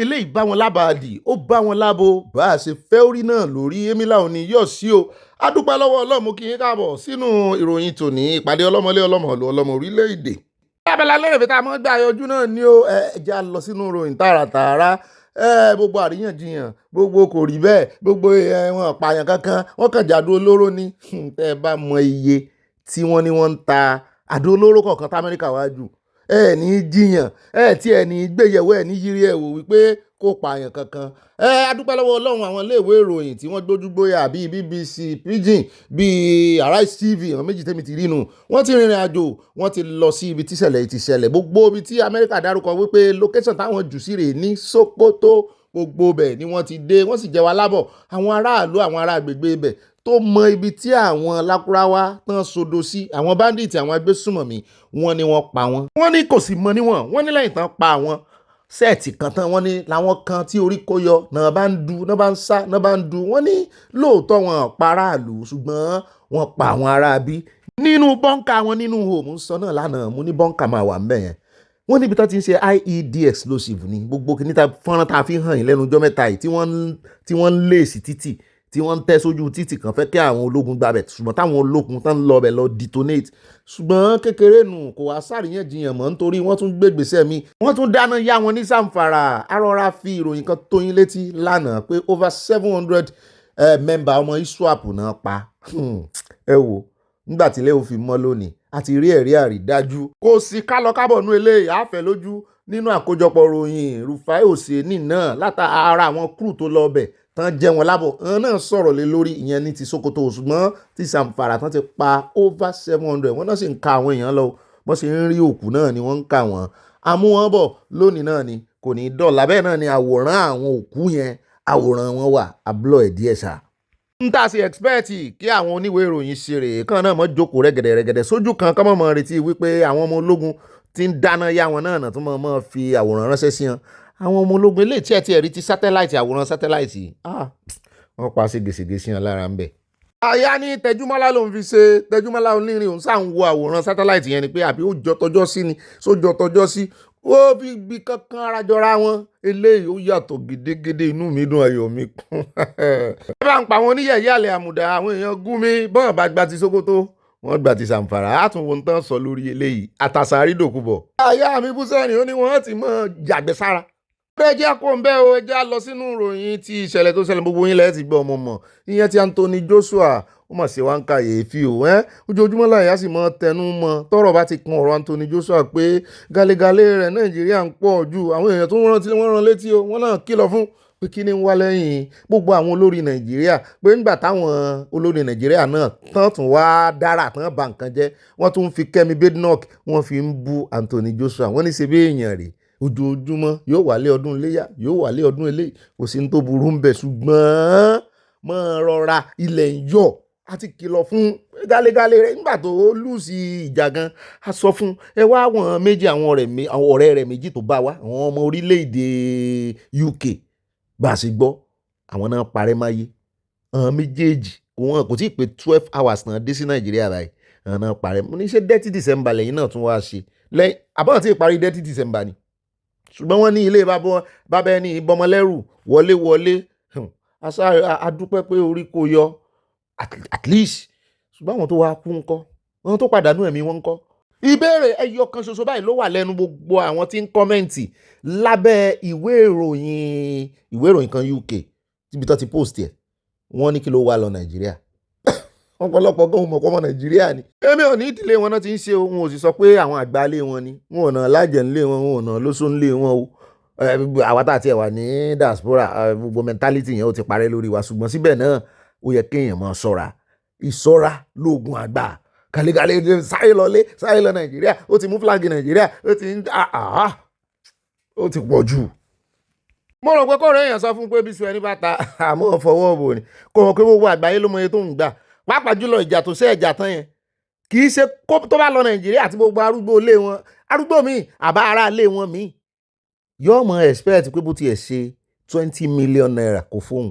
eléyìí bá wọn lábàádì ó bá wọn lábo bá a ṣe fẹ́ orí náà lórí emila òní yọ̀ sí o. adúpẹ́ lọ́wọ́ ọlọ́mú kí yín káàbọ̀ sínú ìròyìn tòní ìpàdé ọlọ́mọlé ọlọ́mọlú ọlọ́mọ orílẹ̀-èdè. Abala Lerefe tá a mọ́ gbà yọjú náà ni ó ẹja lọ sínú ìròyìn tààràtààrà gbogbo àríyànjiyàn gbogbo kò rí bẹ́ẹ̀ gbogbo wọn pààyàn kankan wọ́n kàn jàdó olóró ni tẹ́ ẹ bá mọ iye tí wọ́n ní wọ́n ń ta àdó olóró kọ̀ọ̀kan tá Amẹ́ríkà wájú ní jiyàn tí ní gbéyẹ̀wò ní yírí ẹ̀ wò wípé kò pààyàn kankan. adúpẹ́ lọ́wọ́ Ọlọ́run àwọn iléèwé ìròyìn tí wọ́n gbójú gbóyà bíi BBC Pidgin bíi Arise TV àwọn méjì tẹ́mi ti rí nu wọ́n ti rìnrìn àjò wọ́n ti lọ sí ibi tíṣẹ̀lẹ̀ ti ṣẹlẹ̀ gbogbo ibi tí Amẹ́ríkà dárúkọ wípé location táwọn jù sí rèé ní Sokoto gbogbo bẹ̀ ni wọ́n ti dé wọ́n sì jẹ́ wa lábọ̀ àwọn aráàlú àwọn ará agbègbè ibẹ̀ tó mọ ibi tí àwọn lákúráwá tán sodo sí àwọn bandits àwọn agbésùmọ̀mí wọ́n ní wọ́n pa wọ́n. wọ́n ní kò sì mọ níwọ̀n wọ́n ní lẹ́yìn tán pa àwọn sẹ́ẹ̀tì kan tán wọ́n ní làwọn kan tí orí kó yọ náà bá ń du náà bá ń sá náà bá ń du wọ́n ní lóòótọ́ wọn pa aráàlú ṣùgbọ́n wọ́n pa àwọn aráabí nínú bọ́ńkà wọn nínú hòmù ń sọ náà lánàá mo ní bọ́ńkà máa wà ńbẹ̀ yẹn wọ́n níbi tó ti ń ṣe IED explosive ni gbogbo kìíní ta fọ́nrán tá a fi hàn yín lẹ́nu ọjọ́ mẹ́ta yìí tí wọ́n ń lé sí títì tí wọ́n ń tẹ́ sójú títì kan fẹ́ kí àwọn ológun gbabẹ̀ ṣùgbọ́n táwọn ológun tán lọ bẹ̀ lọ detonate ṣùgbọ́n kékeré nù kò wá sàríyànjiyàn mọ́ nítorí wọ́n tún gbé gbèsè mi wọ́n tún dáná yá wọn ní Zamfara arọra fi ìròyìn kan tó yín létí lánàá pé over 700 mẹ́mbà ọmọ ISWAP náà pa ẹ wò nígbà tí ilé òfin mọ́ lónìí àti rí ẹ̀rí àrídájú kò sí kálọ kábọ̀ nú eléyìí àfẹ́ lójú nínú àkójọpọ̀ ròyìn Rufai Oseni náà látara àwọn kúrú tó lọ bẹ̀ tán jẹ́ wọn lábọ̀ ọ̀hún náà sọ̀rọ̀ lé lórí ìyẹn ní ti Sokoto ṣùgbọ́n ti Zamfara tán ti pa over 700 wọ́n náà sì ń ka àwọn èèyàn lọ wọ́n sì ń rí òkú náà ni wọ́n ń kà wọ́n amú wọn bọ̀ lónìí náà ni kò ní í dọ̀là bẹ́ẹ̀ náà ni àwòrán àwọn òkú yẹn àwòrán wọn wà abúlọ̀ ẹ̀ díẹ̀ ṣá. n ta sí ẹ̀xpẹ́ẹ̀tì kí àwọn oníwèé ìròyìn ṣe rèé kàn náà mọ́ jókòó rẹ́gẹ̀dẹ̀ sójú kan kọ́mọ́ mọ́ retí wípé àwọn ọmọ ológun ti ń dáná yá wọn náà tó mọ́ fi àwòrán ránṣẹ́ sí wọn àwọn ọmọ ológun eléyìí tí ẹ ti ẹ̀rí ti sátáláìtì àwòrán sátáláìtì wọ́n pa ségesège sí wọn lára ń bẹ̀. àyà ni tẹjúmọ́lá ló ń fi ṣe tẹjúmọ́lá onírin òun sáà ń wo àwòrán sátáláìtì yẹn ni pé àbí ó jọ tọjọ́ sí ni sójọ tọjọ́ sí ó fi bí kankan ara jọra wọn eléyìí ó yàtọ̀ gédégédé inú mi dùn ayọ̀ mi kún. ẹ bá ń pa àwọn oníyẹ̀yẹ́ àlẹ́ àmùdá àwọn èèyàn gún mi bọ́ọ̀ bá gba ti Sokoto wọ́n gbà ti Zamfara àtúnwò ń tán sọ lórí eléyìí àtàsàrí dòkúbọ̀. àyà mi bú sẹ́rìn ó ní wọ́n ti mọ̀ jàgbẹ́ sára bẹ́ẹ̀ jẹ́ kó ń bẹ́ o ẹ jẹ́ lọ sínú ìròyìn ti ìṣẹ̀lẹ̀ tó ṣẹlẹ̀ gbogbo yín lẹ́ẹ̀ ti gbọ́ ọmọ mọ̀ ìyẹn ti Anthony Joshua ó mà ṣe wá ń kàyéfì o ojoojúmọ́ láyà sì mọ́ tẹnu mọ́ tọ́rọ̀ bá ti kan ọ̀rọ̀ Anthony Joshua pé galegale rẹ̀ Nàìjíríà ń pọ̀ ju àwọn èèyàn tó ń rántí wọ́n rán létí o wọ́n náà kìlọ̀ fún pé kí ni ń wá lẹ́yìn gbogbo àwọn olórí Nàìjíríà pé ńgbà táwọn olórí Nàìjíríà náà tán tún wá dára tán bà nǹkan jẹ́ wọ́n tún fi Kẹ́mi Badenoch wọ́n fi ń bú Anthony Joshua wọ́n ní ṣe bí èèyàn rèé ojoojúmọ́ yóò wálé ọdún iléyà yóò wálé ọdún eléyìí kò sí ní tó burú ń bẹ̀ ṣùgbọ́n mọ́ rọra ilẹ̀ ń yọ̀ àti kìlọ̀ fún gálegálé rẹ̀ nígbà tó lù sí ìjà gan a sọ fún ẹ wá àwọn méjì àwọn ọ̀rẹ́ rẹ̀ méjì tó bá wá àwọn ọmọ orílẹ̀-èdè UK bá a ṣe gbọ́ àwọn náà parẹ́ máyé àwọn méjèèjì wọn kò tí ì pé 12 hours náà dé sí Nàìjíríà báyìí àwọn náà parẹ́ mo ní ṣe 30 December lẹ́yìn náà tún wá ṣe lẹ́yìn àbọ̀n tí ì parí 30 December ni ṣùgbọ́n wọ́n ní ilé bàbá ẹni ìbọmọlẹ́rù wọlé adúpẹ́ pé orí kò yọ at least ṣùgbọ́n àwọn tó wá kú ńkọ́ àwọn tó pàdánù ẹ̀mí wọn ńkọ́. ìbéèrè ẹyọ kan ṣoṣo báyìí ló wà lẹ́nu gbogbo àwọn tí ń kọ́mẹ́ǹtì lábẹ́ ìwé ìròyìn kan UK tíbi tó ti post ẹ̀ wọ́n ní kí ló wá lọ Nàìjíríà ọ̀pọ̀lọpọ̀ gan mọ̀ pọ́mọ Nàìjíríà ni. èmi ò ní ìdílé wọn náà ti ń ṣe ohun ò sì sọ pé àwọn àgbálẹ̀ wọn ni wọn ò náà lájẹ̀ ńlé wọn wọn ò náà lóṣù ńlé wọn o àwa tá àti ẹ̀ wà ní diaspora gbogbo mentality yẹn ó ti parẹ́ lórí wa ṣùgbọ́n síbẹ̀ náà ó yẹ kéèyàn máa ṣọ́ra ìṣọ́ra lóògùn àgbà kàlẹ́kàlẹ́ sáré lọ Nàìjíríà ó ti mú flag Nàìjíríà ó ti ń ó ti pọ̀ jù. mo rò pé kọ́ọ̀rọ̀ èèyàn sọ fún pé bí sùn ẹni bá ta àmọ́ fọwọ́ bò ní kò mọ̀ pé gbogbo àgbáyé ló mọ iye tó ń gbà pàápàá jùlọ ìjà tó ṣe ẹ̀jà tán yẹn kì í ṣe tó bá lọ Nàìjíríà àti gbogbo arúgbó ilé wọn arúgbó mi àbá ara ilé wọn mi yóò mọ expect pé bó tiẹ̀ ṣe 20 million naira kò fóun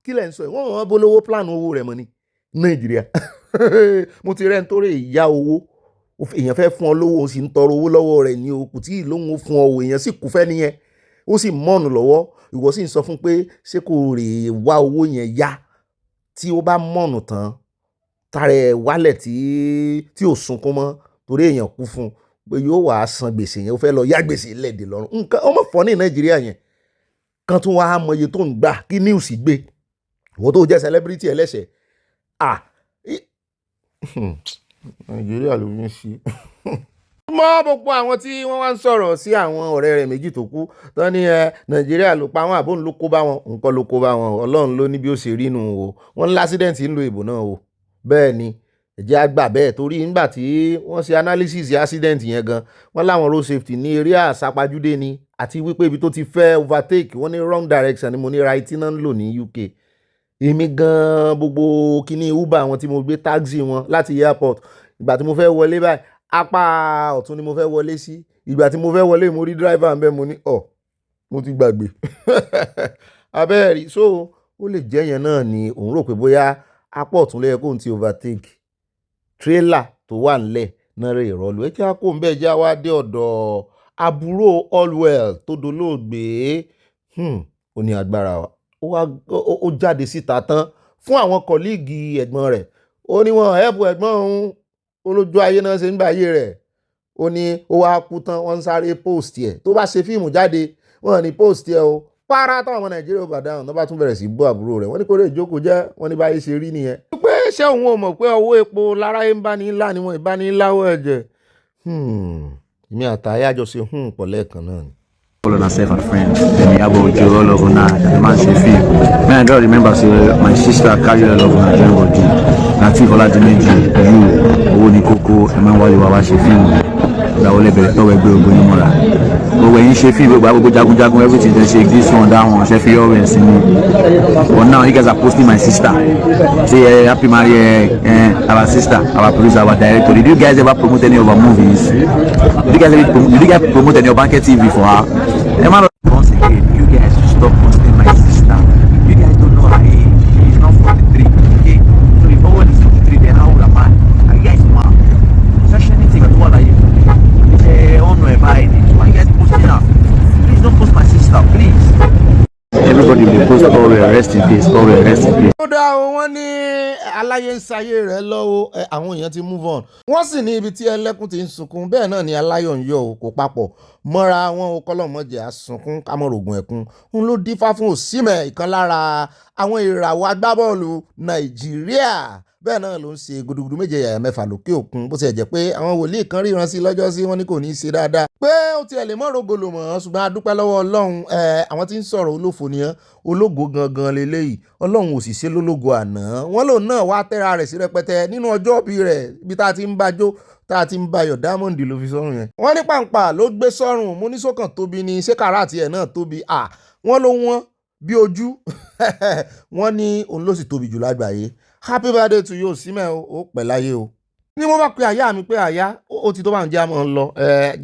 kí lẹ̀ ń sọ wọ́n wọ́n bolówó plan owó rẹ̀ mọ́ ní Nàìjíríà mo ti rẹ́ ń torí ìyá owó èèyàn fẹ́ fún ọ lówó o sì ń tọrọ owó lọ́wọ́ rẹ̀ ní o kò tí ì lóhun ó fún ọ èèyàn sì kú fẹ́ nìyẹn ó sì mọ̀nù lọ́wọ́, ìwọ sì ń sọ fún pé ṣé kò rè wá owó yẹn yá tí ó bá mọ̀nù tán tààrà ẹ̀ wálẹ̀ tí ò sunkún mọ́ torí èèyàn kú fún un pé yóò wá san gbèsè yẹn ó fẹ́ lọ yá gbèsè lẹ́ẹ̀dẹ̀ lọ́rùn nǹkan ọmọ fọ́ ní Nàìjíríà yẹn kan tún wá mọye tó ń gbà kí news gbé ìwọ tó jẹ́ celebrity ẹlẹ́sẹ̀ Nàìjíríà ló ń ṣe. Mọ́ gbogbo àwọn tí wọ́n wá ń sọ̀rọ̀ sí àwọn ọ̀rẹ́ rẹ̀ méjì tó kú tán ní Nàìjíríà ló pa wọn àbóhùn ló kó bá wọn nǹkan ló kó bá wọn Ọlọ́run ló ní bí ó ṣe rí nù o wọ́n ní lásídẹ̀ǹtì ń lo ìbò náà o bẹ́ẹ̀ ni ẹ̀jẹ̀ àgbà bẹ́ẹ̀ torí nígbà tí wọ́n ṣe analysis accident yẹn gan wọ́n láwọn road safety ní eré àsápajúdé ni àti wípé ibi tó ti fẹ́ overtake wọ́n ní wrong direction ni mo ní right náà ń lò ní UK èmi gan gbogbo kíní Uber àwọn tí mo gbé taxi wọn láti airport ìgbà tí mo fẹ́ wọlé báyìí apá ọ̀tún ni mo fẹ́ wọlé sí ìgbà tí mo fẹ́ wọlé mo rí driver ń bẹ mo ní mo ti gbàgbé abẹ́rẹ́ so ó lè jẹ́ yẹn náà ni òun rò pé bóyá apá ọ̀tún lẹ́yẹ kóun ti overtake trailer tó wà nílẹ̀ náà rẹ̀ ìrọ̀lù ẹ jẹ́ kó ń bẹ́ẹ̀ já wá dé ọ̀dọ̀ àbúrò Allwell tó dolóògbé ó ní agbára ó jáde síta tán fún àwọn kọ̀líìgì ẹ̀gbọ́n rẹ̀ ó ní wọn ẹ̀bù ẹ̀gbọ́n òun olójú ayé náà ṣe ń bá ayé rẹ̀ ó ní ó wá kú tán wọ́n ń sáré post ẹ̀ tó bá ṣe fíìmù jáde wọ́n ní post ẹ̀ o párá táwọn ọmọ Nàìjíríà bá dáhùn náà bá tún bẹ̀rẹ̀ sí bú àbúrò rẹ̀ wọ́n ní kó lè jókòó jẹ́ wọ́n ní báyé ṣe rí nìyẹn. pé ṣé òun ò mọ̀ pé owó epo láráyé ń bá ní ńlá ni wọ́n ìbá ní láwọ̀ ẹ̀jẹ̀ èmi àtàyà jọ ṣe pọ̀ lẹ́ẹ̀kan náà ni. All on herself and friends. Then we have Ojo, all of una. The man she feel. Man, I don't remember say my sister carry all of una join body. Na think all that meji you, Owo ni koko, e man wale wa she feel. Da ole bere to we gbe Ogbeni mora. But when you she feel gbogbo jagun everything they say this one that one she feel always in me. But now you guys are posting my sister. Say happy marry our sister, our producer, our director. Did you guys ever promote any of our movies? Did you guys promote any of Banker TV for her? Emma, once again, you guys should stop posting my sister. You guys don't know her age. She's not 43. Okay? So if someone is 43, then how old am I? Are you guys mad? Such anything at all are you? Oh no, why you guys posting her? Please don't post my sister, please. Everybody will post all the rest in peace, all the rest in peace. ó dá o wọ́n ní aláyé ń sayé rẹ̀ lọ́wọ́ àwọn èèyàn ti move on wọ́n sì ní ibi tí ẹlẹ́kùn ti ń sunkún bẹ́ẹ̀ náà ni aláyọ̀ ń yọ̀ o kò papọ̀ mọ́ra wọn o kọ́lọ́mọ́jẹ́ àsunkún kámọ́rògùn ẹ̀kún ń ló dífá fún Osimhen ìkan lára àwọn ìràwọ̀ agbábọ́ọ̀lù Nàìjíríà bẹ́ẹ̀ náà ló ń ṣe gudugudu méje yàyà mẹ́fà lókè òkun bó ti ẹ̀ jẹ́ pé àwọn wòlíì kan ríran sí lọ́jọ́ sí wọn ní kò ní í ṣe dáadáa pé ó tiẹ̀ lè mọ́ rògbòlò mọ́ ṣùgbọ́n a dúpẹ́ lọ́wọ́ Ọlọ́run àwọn tí ń sọ̀rọ̀ olófo nìyẹn ológo gangan leléyìí Ọlọ́run ò sì ṣe lólógo àná wọn lòun náà wá tẹ́ra rẹ̀ sí rẹpẹtẹ nínú ọjọ́ òbí rẹ̀ ibi tá a ti ń bájó tá a ti ń bayọ̀ Diamond ló fi sọ́run yẹn wọ́n ní pàǹpà ló gbé sọ́run mo ní sókàn tóbi ni ṣé kàràtì ẹ̀ náà tóbi wọ́n ló wọ́n bí ojú wọ́n ní òun ló sì tóbi jù lágbàáyé happy birthday to you Osimhen ó pẹ́ láyé o. ní mo bá pe àyà mi pé àyà ó ti tó bá ń jẹ́ àmọ́ ń lọ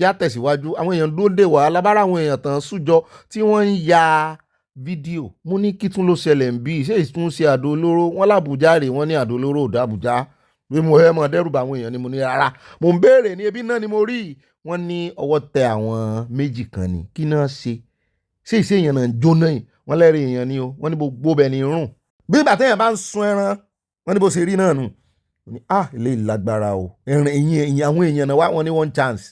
já tẹ̀síwájú àwọn èèyàn dúró dè wá lábára àwọn èèyàn tán sújọ tí wọ́n ń ya fídíò mo ní kí tún ló ṣẹlẹ̀ ń bí ṣé ìtúnṣe àdó olóró wọn làbújá rè wọ́n ní àdó olóró òdà àbújá bí mo mọ̀ dẹ́rù bá àwọn èèyàn ni mo ní rárá mo ń béèrè ní ebi náà ni mo rí wọ́n ní ọwọ́ tẹ àwọn méjì kan ni kí náà ṣe ìṣe èèyàn náà jóná yìí wọ́n lẹ́rìí èèyàn ni o wọ́n ní gbogbo bẹ̀ ní rùn bí ìgbà téèyàn bá ń sun ẹran wọ́n ní bó ṣe rí náà nù ilé ìlágbára o ẹ̀yìn àwọn èèyàn náà wọ́n ní one chance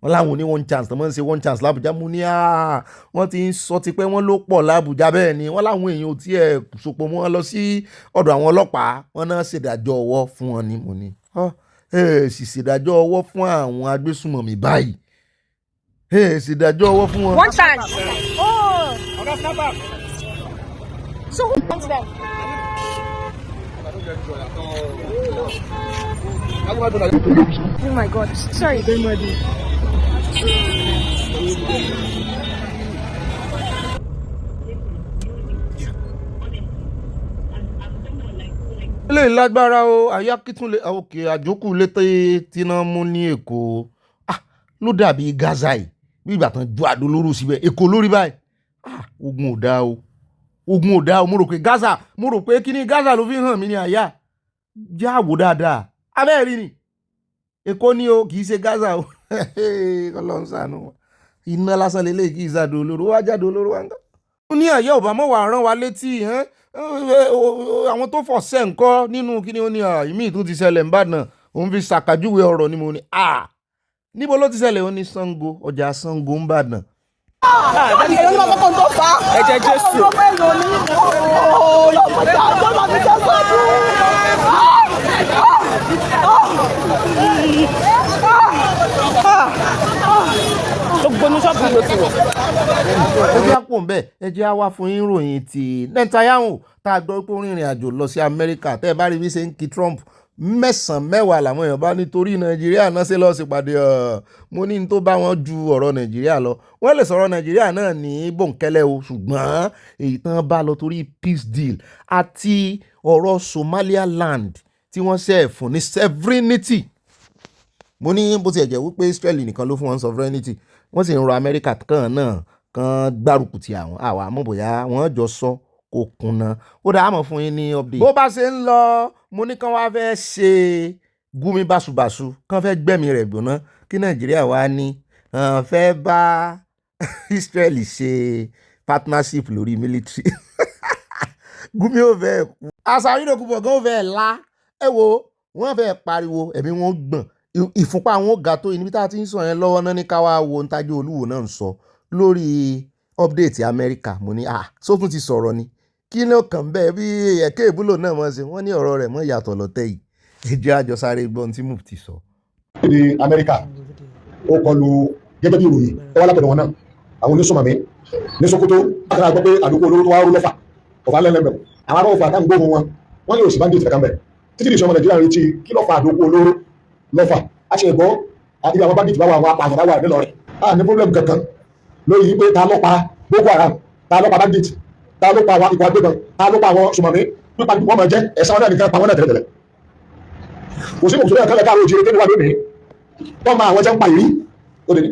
wọ́n láwọn ní one chance tó máa ń ṣe one chance lábújá mo ní wọ́n ti ń sọ ti pé wọ́n ló pọ̀ lábújá bẹ́ẹ̀ ni wọ́n láwọn èèyàn ò tiẹ̀ sopọ̀ mọ́ wọn lọ sí ọ̀dọ̀ àwọn ọlọ́pàá wọ́n náà ṣèdájọ́ ọwọ́ fún wọn ni mo ní sì ṣèdájọ́ ọwọ́ fún àwọn agbésùmọ̀mí báyìí ṣèdájọ́ ọwọ́ fún wọn. One chance. Oh. So who wants them? Oh my God. Sorry. ilé ìlágbára o àyákítúnlé òkè àjókù létí tíná mú ní Èkó ló dàbí Gaza yìí bí ìgbà tán ju àdó lóró síbẹ̀ Èkó lórí báyìí ogun ò dáa o mo rò pé Gaza mo rò pé kíní Gaza ló fi hàn mí ní àyà já wò dáadáa abẹ́ẹ̀rí ni Èkó ni o kì í ṣe Gaza o Ọlọ́run ṣàánú wọn iná lásán lélẹ́yìí kì í jáde olóró wá jáde olóró wá ń gbà. ó ní àyè ọ̀bámọ́ wà rán wa létí àwọn tó fọ̀ sẹ́ ńkọ́ nínú kí ni ó ní ìmí tó ti ṣẹlẹ̀ ńbàdàn òun fi ṣàkàjúwe ọ̀rọ̀ ni mo ní níbo ló ti ṣẹlẹ̀ ó ní Ṣàngó ọjà Ṣàngó ńbàdàn. ẹ̀jẹ̀ Jésù. gbogbo ṣọ́ọ̀bù ló ti wọ̀. ẹ jẹ́ àpò ń bẹ̀ ẹ jẹ́ àwa fún yín ròyìn ti Netanyahu tá a gbọ́ pé ó rìnrìn àjò lọ sí Amẹ́ríkà tẹ́ ẹ bá rí bí ṣe ń kí Trump mẹ́sàn-án mẹ́wàá làwọn èèyàn bá nítorí Nàìjíríà náà ṣe lọ́ọ́ sí pàdé mo ní tó bá wọn ju ọ̀rọ̀ Nàìjíríà lọ wọ́n lè sọ̀rọ̀ Nàìjíríà náà ní bòńkẹ́lẹ́ o ṣùgbọ́n èyí tán bá lọ torí peace deal àti ọ̀rọ̀ Somaliland tí wọ́n ṣe fún ní sovereignty. mo ní bó tiẹ̀ jẹ́ wípé Israeli nìkan ló fún wọn sovereignty wọ́n sì ń rọ Amẹ́ríkà kan náà kan gbárùkù ti àwọn àwa àmọ́ bóyá wọ́n jọ sọ kò kùnà ó dáa mọ̀ fún yín ní update. bó bá ṣe ń lọ mo ní kán wá fẹ́ ṣe gúnmi báṣubàṣu kán fẹ́ gbẹ̀mí rẹ̀ gbóná kí Nàìjíríà wá ní fẹ́ bá Israel ṣe partnership lórí military gúnmi ò fẹ́ kú àṣà onídòkúbọ̀ gan ò fẹ́ la ẹ wo wọ́n fẹ́ pariwo ẹ̀mí wọn gbọ̀n ìfúnpá àwọn ọ̀gá tó níbi tá a ti ń sọ yẹn lọ́wọ́ náà ní káwá wo ntájú olúwo náà ń sọ lórí update Amẹ́ríkà mo ní sótún ti sọ̀rọ̀ ni kí ló kàn bẹ́ẹ̀ bí ẹ̀kẹ́ ìbúlò náà mọ̀ sí wọ́n ní ọ̀rọ̀ rẹ̀ mọ́ ìyàtọ̀ lọ́tẹ̀ yìí ìjẹ́ àjọsáré gbọ́n tí Mufti sọ. ní Amẹ́ríkà ó kọlu gẹ́gẹ́ bí ìròyìn tó wá látọ̀dọ̀ wọn náà àwọn onísùnmọ̀mí ní Sokoto akẹ́rẹ́ àgbọ̀ pé àdúgbò olóró tó wá rú lọ́fà ọ̀fà lẹ́lẹ́mẹ̀ àwọn ará ọ̀fà táwọn gbóhùn wọn yóò sì bá ń dé ìtìkà mbẹ̀ títí di ìṣọ́mọ Nàìjíríà retí kí lọ́fà àdúgbò olóró lọ́fà a ṣe ìbọn àti àwọn bandit bá wà àwọn apààyàn bá wà nílọrin ní problem kankan lórí yìí pé ta ló pa Boko Haram ta ló pa bandit ta ló pa àwọn ikọ̀ agbébọn ta ló pa àwọn sùmọ̀mí pípa wọn máa jẹ́ ẹ̀sán náà nìkan pa wọn náà tẹ̀lẹ̀tẹ̀lẹ̀ kò sí mùsùlùmí ẹ̀kọ́ lẹ́ka àwọn òjìrì tẹ́lẹ̀ wà lónìí wọ́n máa àwọn jẹ́ ń pa ìrí ó dé ní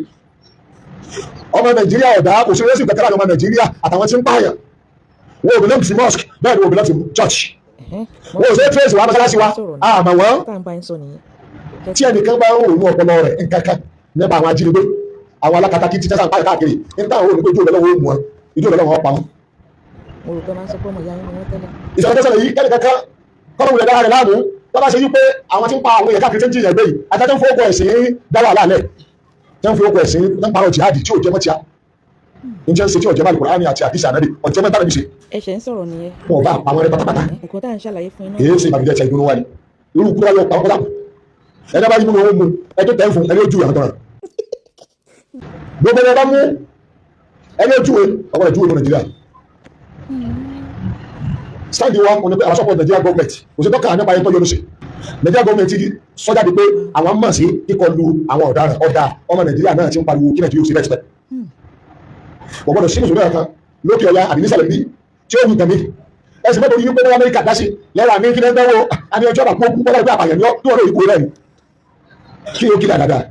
ọmọ Nàìjíríà ọ̀dà kò sí rẹ́sì kẹkẹrẹ ọmọ Nàìjíríà àtàwọn tí ń pààyàn wọn ò bí lọ́ọ̀tì mosque bẹ́ẹ̀ ni wọn ò bí lọ́ọ̀tì church wọn ò sí trace wa mọ́sálásí wa àmọ́ wọn tí ẹnìkan bá ń rònú ọpọlọ rẹ̀ nǹkankan nípa àwọn ajínigbé àwọn alákatakí tí tẹ́sán páyì káàkiri nígbà àwọn olùgbé ìjọ ìlọ́wọ́ mú wọn ìjọ ìlọ́wọ́ pa wọn. mo rò pé máa ń sọ pé ọmọ ìyá yín ni wọ́n tẹ́lẹ̀. ìṣẹ̀lẹ̀ tẹ́sán yìí kẹ́ni kankan kọ́nà wulẹ̀ dára rẹ̀ láàmú tó bá ṣe yí pé àwọn tí ń pa àwọn èèyàn káàkiri tí ń jìyàn gbé yìí àtàtà ń fowó kọ ẹ̀sìn dá wàhálà lẹ̀ tí ń fowó kọ ẹ̀sìn ń parọ́ jihadi tí ò jẹ́ mọ́tíá ń jẹ́ ń ṣe tí ò jẹ́ Al-Qur'ani àti àdìsí ànábì ọ̀jẹ́ mẹ́ta níbi ṣe. ẹ̀ṣẹ̀ ń sọ̀rọ̀ nìyẹn. wọn ò bá àwọn ẹrẹ pátápátá. nǹkan tá à ń ṣàlàyé fún iná. èyí ṣe ìbànújẹ́ ṣe ìgbóná wa ni irú kúrò ayọ̀ pa ọkọ̀ ẹni bá yí mú owó mu ẹjọ́ tẹ́ fún ẹni ojú ìyàtọ̀ rẹ̀ gbogbo ẹni bá mú ẹni ojú ọmọ ìjú ìlú Nàìjíríà sáàdì wa wọn ni pé àwọn sọ́pọ̀ Nàìjíríà gọ́ọ̀mẹ̀tì kò sí tọ́ka nípa ẹni tó yọnu sí Nàìjíríà gọ́ọ̀mẹ̀tì sọ́jà di pé àwọn mọ̀ sí kíkọlù àwọn ọ̀daràn ọ̀dà ọmọ Nàìjíríà náà ti ń pariwo kí Nàìjíríà sí bẹ́ẹ̀ wọ́n gbọ́dọ̀ sí mùsùlùmí kan lókè ọ̀yà àbí nísàlẹ̀ bí tí ó wù tẹ̀mí ẹ̀sìn mẹ́tò yìí pé wọ́n Amẹ́ríkà dá sí lẹ́ra ní kí ní ẹgbẹ́ wo àní ọjọ́ àpò òkú bọ́lá ìgbà àpàyàn ní ọ̀rọ̀ ìkó rẹ̀ kí ó kí dáadáa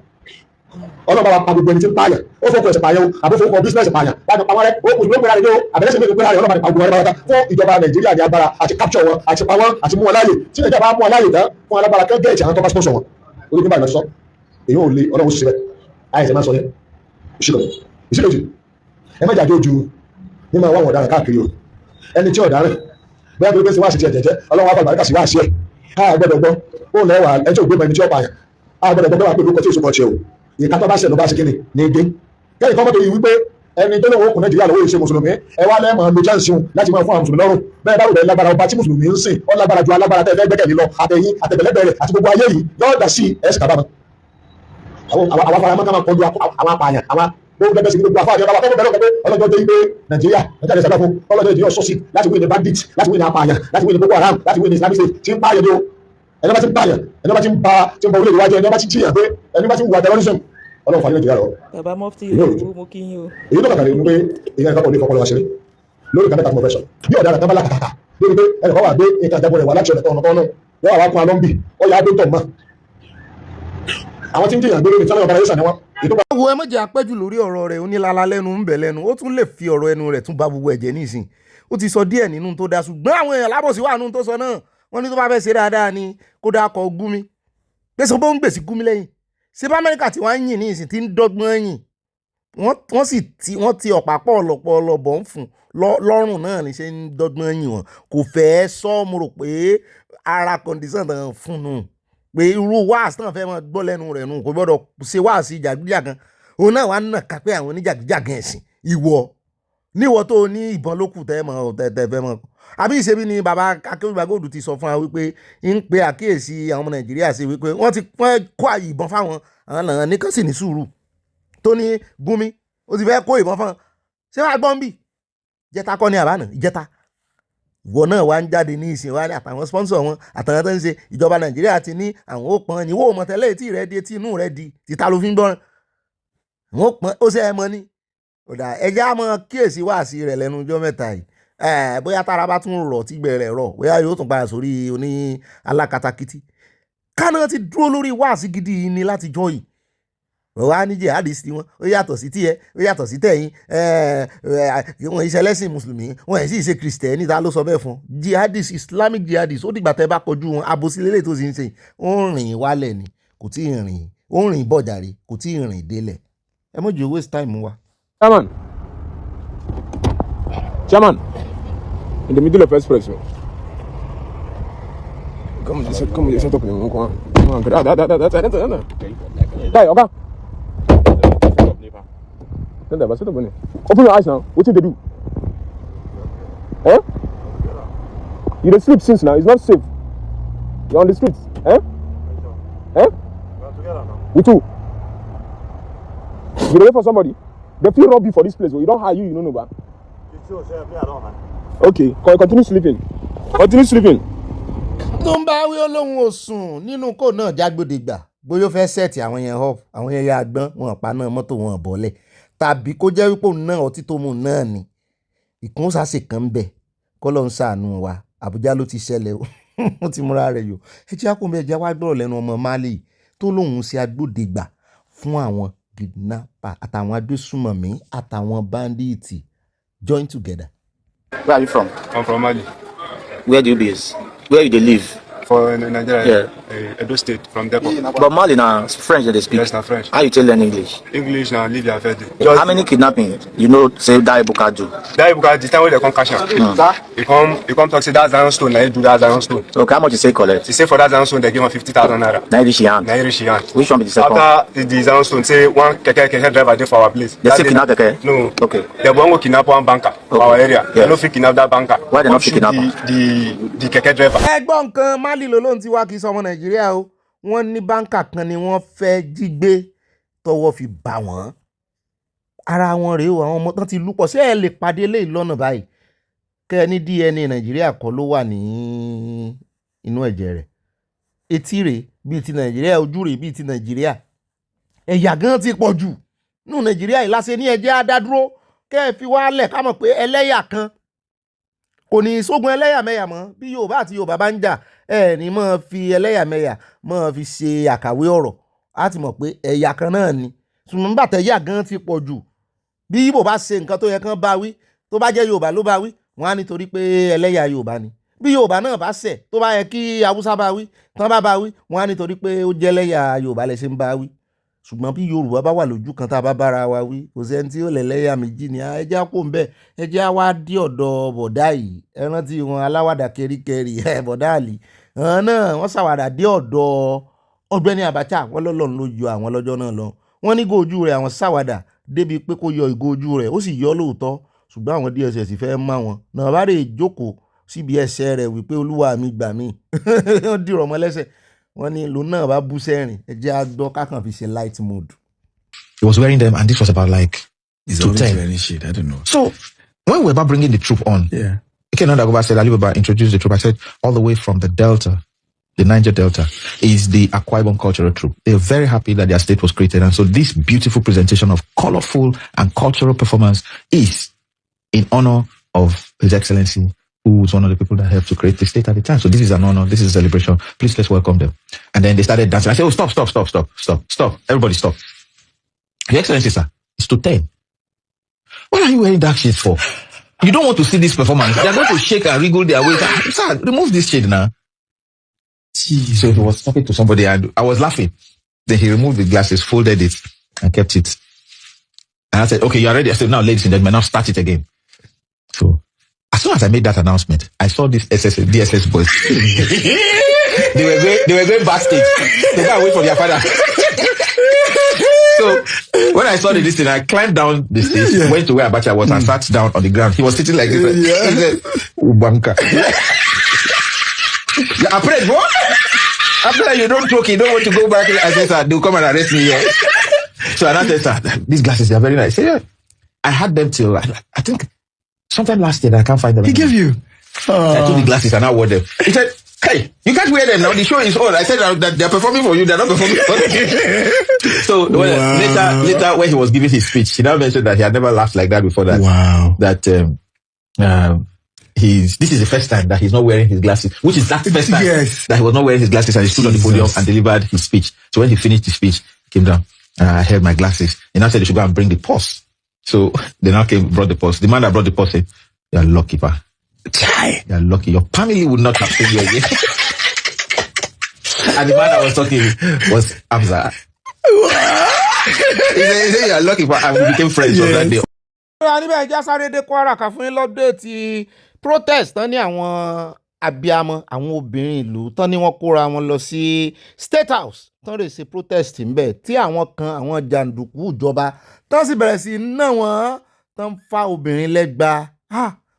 ọlọ́ba wa pa gbogbo ẹni tí ń pààyàn ó fọ́kọ̀ ẹ̀sẹ̀ pààyàn àbó fọ́kọ̀ bísínẹ́sì pààyàn láti pa wọ́n rẹ̀ ó kò sí ló pẹ́ra rẹ̀ yóò àbẹ̀lẹ́sẹ̀ méjì pẹ́ra rẹ̀ ọlọ́ba ní pàgùn wọn fún ìjọba Nàìjíríà ní agbára àti capture wọn àti pa wọn àti mú wọn láàyè tí Nàìjíríà bá mú wọn láàyè tán fún alágbára kan gẹ̀ẹ́tì àwọn tó bá sponsor wọn orí nígbà ìlọsọ èyí ò lé Ọlọ́run ṣiṣẹ́ àìsàn máa sọ yẹn ìṣílòjì ẹ má jàdó ju ní máa wá wọn ọ̀daràn káàkiri o ẹni tí ọ̀daràn bẹ́ẹ̀ bí ó sì wá sí ti ẹ̀jẹ̀jẹ̀ Ọlọ́run wá bàbá sí wá sí ẹ̀ á gbọ́dọ̀ gbọ́ ó lẹ́wà ẹjọ́ ògbé ẹni tí ó pààyàn á gbọ́dọ̀ gbọ́ bẹ́wà pé olùkọ́ tí ó sọmọ ṣe o ìka tó bá ṣẹ̀ ló bá ṣe kíni ní igé kẹ́yìn kan mọ́tò yìí wípé ẹni tó lóun okùn Nàìjíríà lọ́wọ́ ìṣe mùsùlùmí ẹ wá lẹ́mọ̀ lo chance láti máa fún àwọn mùsùlùmí lọ́rùn bẹ́ẹ̀ bá rògbẹ́ lágbára ọba tí mùsùlùmí ń sìn ó lágbára ju alágbára tẹ́ fẹ́ gbẹ́kẹ̀lé lọ àtẹ̀yìn àtẹ̀bẹ̀lẹ́bẹ̀rẹ̀ àti gbogbo ayé yìí yóò dà sí ẹ̀sì kàbámọ́ àwọn afárá máa kọjú àwọn apààyàn àwọn gbogbo bẹ́ẹ̀ sí gbogbo afárá ọba tẹ́lẹ̀ bẹ́ẹ̀ ọlọ́jọ́ dé pé Nàìjíríà Nàìjíríà sàdáfún ọlọ́jọ́ ìdíyọ̀ sọ́sì láti wí ní bandit láti wí ní apààyàn láti wí ní Boko Haram láti wí ní Islamic State tí ń pààyàn ní o ẹni bá ti ń pààyàn ẹni bá ti ń ba orílẹ̀-èdè wájú ẹni bá ti jiyàn pé ẹni bá ti ń wà terrorism Ọlọ́run fàáyé Nàìjíríà lọ. bàbá mọ́fítì ìlú mo kí yín o. èyí tó kàkàrí ní pé èèyàn ìkápọ̀ ní ìfọpọlọ wa ṣeré lórí kan mẹ́ta tí mo fẹ́ sọ bí ọ̀daràn kan bá lákàtàkà lórí pé ẹnì kan wà gbé nǹkan àjẹbọ rẹ̀ wà láti ọ̀nà tọ̀nà tọ̀nà yóò wá kún alọ́mbì ó yà á dé tọ̀ mọ́ àwọn tí ń jìyàn gbé lórí sọ́lẹ̀ ọ̀bára yóò sàn ni wọ́n. wo ẹ mọ̀jẹ̀ apẹ́jù lórí ọ̀rọ̀ rẹ̀ onílala lẹ́nu ń bẹ̀ lẹ́nu ó tún lè fi ọ̀rọ̀ ẹnu rẹ̀ tún ba gbogbo ẹ̀jẹ̀ nísìn ó ti sọ díẹ̀ nínú tó dáa ṣùgbọ́n àwọn èèyàn lábòsí wà nínú tó sọ náà wọ́n ní tó bá fẹ́ ṣe dáadáa ni kó dáa kọ Gumi pé sọ bó ń gbèsè Gumi lẹ́yìn ṣé bá Amẹ́ríkà tí wọ́n ń yìn ní ìsìn tí ń dọ́gbọ́n yìn wọ́n ti ọ̀pá pọ̀ ọlọ́bọ̀ ń fún lọ́rùn náà ní ṣe ń dọ́gbọ́n yìn wọ́n kò fẹ́ sọ mo rò pé ara condition tán fún un pé irú wáàsí náà fẹ́ máa gbọ́ lẹ́nu rẹ̀ nù kò gbọ́dọ̀ ṣe wáàsí jàgídíjàgan òun náà wà ń nà ká pé àwọn oníjàgídíjàgan ẹ̀sìn níwọ tó ní ìbọn lókù tẹ́ fẹ́ mọ̀ àbí ìṣebí ni bàbá Akéwìgbàgòdù ti sọ fún wa wípé ń pe àkíyèsí àwọn ọmọ Nàìjíríà sí wípé wọ́n kó àyè ìbọn fáwọn àwọn làwọn nìkan sì ní sùúrù tó ní Gumi ó ti fẹ́ kó ìbọn fún ṣé wàá gbọ́n bì jẹta kọ́ ni àbánà ìjẹta ìwọ náà wá ń jáde ní ìsìn wa ní àtàwọn sponsor wọn àtàwọn tó ń ṣe ìjọba Nàìjíríà ti ní àwọn ó pọn ní wò mọ tẹ́lẹ̀ tí rẹ di etí inú rẹ di títa ló fi ń gbọ́ràn àwọn ó pọn ó ṣe ẹ mọ ní ọ̀dà ẹja mọ kíyèsí wáàsí rẹ̀ lẹ́nu ọjọ́ mẹ́ta yìí bóyá tára bá tún rọ̀ tí gbẹ̀rẹ̀ rọ̀ bóyá yóò tún padà sórí oní alákatakítí kánà ti dúró lórí wáàsí gidi yìí ni láti jọ yìí wà ní jihadi sí wọn ó yàtọ̀ sí tiẹ̀ ó yàtọ̀ sí tẹ̀yìn wọn iṣẹ́ lẹ́sìn mùsùlùmí wọn ẹ̀ sì ṣe kìrìsìtẹ́nì ta ló sọ bẹ́ẹ̀ fún jihadis Islamic jihadis ó dìgbà tẹ́ bá kọjú wọn abosílélẹ̀ tó sì ń ṣe ó ń rìn wálẹ̀ ni kò tí ì rìn ó ń rìn bọ̀jàre kò tí ì rìn délẹ̀ ẹ mọ̀ jù waste time wa. Chairman, in the middle of express. Come on, set up. Come on, Hey, okay. Open your eyes now. What did they do? Eh? You don't sleep since now. It's not safe. You're on the streets. Eh? Eh? With who? You wait for somebody. They feel rob you for this place. You don't hire you don't know about. Okay, continue sleeping. Continue sleeping. tó ń bá wí olóhùn òsùn nínú kò náà jágbódegbà bóyá ó fẹ́ sẹ́ẹ̀tì àwọn yẹn up àwọn yẹn ya gbọ́n wọn pa náà mọ́tò wọn bọ́lẹ̀ tàbí kó jẹ́ wípé òun náà ọtí tó mú náà ni ìkúnṣàṣe kan ń bẹ̀ kọ́ ló ń ṣàánú wa Àbújá ló ti ṣẹlẹ̀ o ó ti múra rẹ̀ yò ẹ jẹ́ àkóńbẹ́ ẹ jẹ́ wá gbọ́rọ̀ lẹ́nu ọmọ Mali tó lóhùn ṣe agbódegbà fún àwọn kidnapper àtàwọn agbésùmọ̀mí àtàwọn bandits join together. Where are you from? I'm from Mali. Where do you base? Where do you live? For Nigeria, Edo State, from Depot. But Mali now French that they speak. Yes, na French. How you tell learn English? English now, Libya, Fedi. How many kidnapping you know say that Ibuka do? That Ibuka, the time when they come cash out, he come talk say that Zion Stone, now he do that Zion Stone. Okay, how much you say collect? He say for that Zion Stone they give him 50,000 naira. Now you hand. Now he hand. Which one be the second? After the Zion Stone, say one keke driver dey for our place. They say kidnap keke? No. Okay. They won't go kidnap one banker for our area. They no fit kidnap that banker. Why they not fit kidnap the keke driver? ẹgbọ́n nǹkan Mali lolóhùn tí wá kì í sọmọ Nàìjíríà o wọ́n ní báńkà kan ni wọ́n fẹ́ jí gbé tọwọ́ fi bà wọ́n ara wọn rèé o àwọn ọmọ tán ti lúpọ̀ ṣé ẹ lè pàdé eléyìí lọ́nà báyìí kẹ́ ẹ ní DNA Nàìjíríà kọ́ ló wà ní inú ẹ̀jẹ̀ rẹ̀ etí rèé bíi ti Nàìjíríà ojú rèé bíi ti Nàìjíríà ẹ̀yà gan ti pọ̀ jù nínú Nàìjíríà ìláṣẹ ní ẹ̀jẹ̀ adádúró kẹ́ ẹ fi wálẹ̀ ká mọ̀ pé ẹlẹ́yà kan kò ní sógun ẹlẹ́yàmẹ̀yà mọ́ bí Yorùbá àti Yorùbá bá ń jà ẹ ní máa fi ẹlẹ́yàmẹ̀yà máa fi ṣe àkàwé ọ̀rọ̀ á ti mọ̀ pé ẹ̀yà kan náà ni ṣùgbọ́n bàtẹ́ ẹ̀yà gan ti pọ̀ jù bí Ìgbò bá ṣe nǹkan tó yẹ kán bá wí tó bá jẹ́ Yorùbá ló bá wí wọ́n á nítorí pé ẹlẹ́yà Yorùbá ni bí Yorùbá náà bá ṣẹ̀ tó bá yẹ kí Haúsá bá wí tán bá wí wọ́n á nítorí pé ó jẹ́ ẹlẹ́yà Yorùbá lẹ ṣe ń bá wí ṣùgbọ́n bí Yorùbá bá wà lójú kan tá a bá bára wa wí kò sẹ́ni tí ó lẹ̀lẹ́yà méjì ni ẹjẹ́ á kó ń bẹ́ẹ̀ ẹjẹ́ á wá dé ọ̀dọ̀ bọ̀dá yìí ẹ rántí wọn aláwàdà kẹríkẹrí bọ̀dá àlì àwọn náà wọ́n ṣàwàdà dé ọ̀dọ̀ Ọ̀gbẹ́ni Abacha wọ́n lọ́lọ́run ló yọ àwọn lọ́jọ́ náà lọ wọ́n ní góòjú rẹ̀ àwọn ṣàwàdà débi pé kó yọ ìgò ojú rẹ̀ ó sì yọ lóòótọ́ ṣùgbọ́n àwọn DSS fẹ́ má wọn náà bá rè jókòó síbi ẹsẹ̀ rẹ̀ wípé olúwa mi gbà mí wọ́n dìrọ̀ mọ́ lẹ́sẹ̀ wọ́n ní lòun náà bá bú sẹ́rìn ẹjẹ́ àgbọ̀ kákan fi ṣe light mode. He was wearing them and this was about like He's to always 10. wearing shit. I don't know. So when we were about bringing the troop on, Yeah. Dagoba said, Alibaba introduced the troop. I said, all the way from the Delta, the Niger Delta, is the Akwa Ibom Cultural Troop. They're very happy that their state was created. And so this beautiful presentation of colorful and cultural performance is in honor of His Excellency, who was one of the people that helped to create the state at the time. So this is an honor. This is a celebration. Please, let's welcome them. And then they started dancing. I said, oh, stop. Everybody stop. Your Excellency, sir, it's to 10. What are you wearing dark shades for? You don't want to see this performance. They're going to shake and wriggle their way. Sir, remove this shade now. Jeez. So he was talking to somebody and I was laughing. Then he removed the glasses, folded it, and kept it. And I said, okay, you're ready. I said, now, ladies and gentlemen, now start it again. So as soon as I made that announcement, I saw this DSS boys. they were going backstage. They can't wait for their father. So when I saw this thing, I climbed down the stage, went to where Abacha was, and sat down on the ground. He was sitting like this. He said, Ubanka. After that, you don't talk, you don't want to go back. I said, sir, they'll come and arrest me here. So I said, sir, these glasses, they are very nice. Yeah. I had them till, I think, sometime last year, I can't find them. He gave you? I took the glasses and I wore them. He said, hey, you can't wear them now. The show is on. I said that they're performing for you. They're not performing for you. So later, when he was giving his speech, he now mentioned that he had never laughed like that before. That that this is the first time that he's not wearing his glasses, which is that the first time that he was not wearing his glasses, and he stood on the podium and delivered his speech. So when he finished the speech, he came down. I held my glasses. He now said they should go and bring the purse. So they now brought the purse. The man that brought the purse said, "You're lucky, pa. You're lucky. Your family would not have seen you again." And the man that was talking was Hamza. He said, "You're lucky, pa." And we became friends from that day. níbẹ̀ ẹja sáré dé Kwara kà fún yín lọ́dẹ̀ ti protest tán ní àwọn abiyamọ àwọn obìnrin ìlú tán ní wọ́n kóra wọn lọ sí State House tán lè ṣe protest ńbẹ̀ tí àwọn kan àwọn jàǹdùkú ìjọba tán sì bẹ̀rẹ̀ sí ná wọn tán fa obìnrin lẹ́gba.